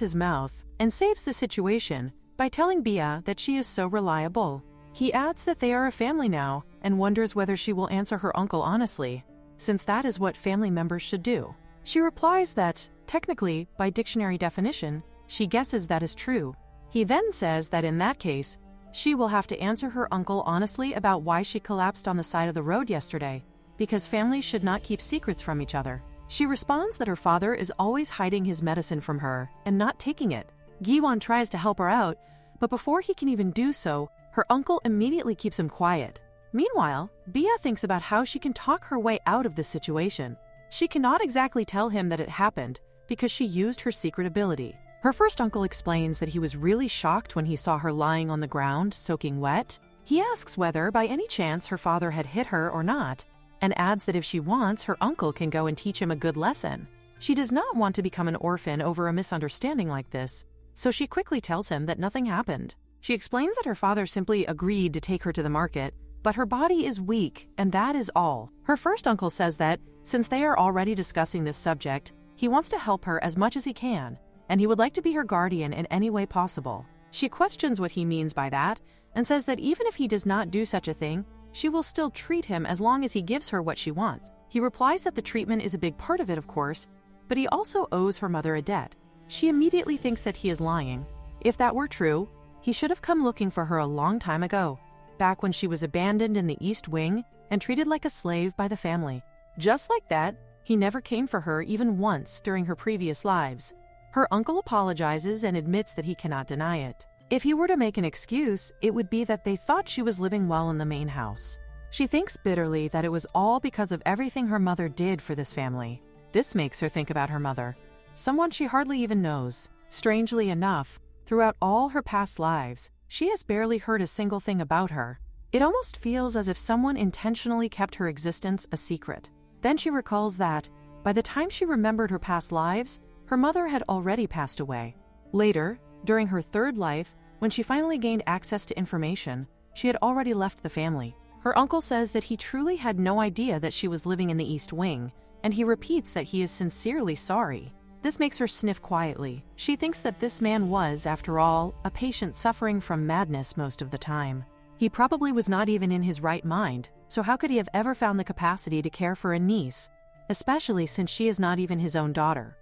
his mouth and saves the situation by telling Bia that she is so reliable. He adds that they are a family now and wonders whether she will answer her uncle honestly, since that is what family members should do. She replies that, technically, by dictionary definition, she guesses that is true. He then says that in that case, she will have to answer her uncle honestly about why she collapsed on the side of the road yesterday, because families should not keep secrets from each other. She responds that her father is always hiding his medicine from her and not taking it. Gaewon tries to help her out, but before he can even do so, her uncle immediately keeps him quiet. Meanwhile, Bia thinks about how she can talk her way out of this situation. She cannot exactly tell him that it happened because she used her secret ability. Her first uncle explains that he was really shocked when he saw her lying on the ground, soaking wet. He asks whether, by any chance, her father had hit her or not, and adds that if she wants, her uncle can go and teach him a good lesson. She does not want to become an orphan over a misunderstanding like this, so she quickly tells him that nothing happened. She explains that her father simply agreed to take her to the market, but her body is weak, and that is all. Her first uncle says that, since they are already discussing this subject, he wants to help her as much as he can, and he would like to be her guardian in any way possible. She questions what he means by that, and says that even if he does not do such a thing, she will still treat him as long as he gives her what she wants. He replies that the treatment is a big part of it, of course, but he also owes her mother a debt. She immediately thinks that he is lying. If that were true, he should have come looking for her a long time ago, back when she was abandoned in the East Wing and treated like a slave by the family. Just like that, he never came for her even once during her previous lives. Her uncle apologizes and admits that he cannot deny it. If he were to make an excuse, it would be that they thought she was living well in the main house. She thinks bitterly that it was all because of everything her mother did for this family. This makes her think about her mother, someone she hardly even knows. Strangely enough, throughout all her past lives, she has barely heard a single thing about her. It almost feels as if someone intentionally kept her existence a secret. Then she recalls that, by the time she remembered her past lives, her mother had already passed away. Later, during her third life, when she finally gained access to information, she had already left the family. Her uncle says that he truly had no idea that she was living in the East Wing, and he repeats that he is sincerely sorry. This makes her sniff quietly. She thinks that this man was, after all, a patient suffering from madness most of the time. He probably was not even in his right mind, so how could he have ever found the capacity to care for a niece, especially since she is not even his own daughter?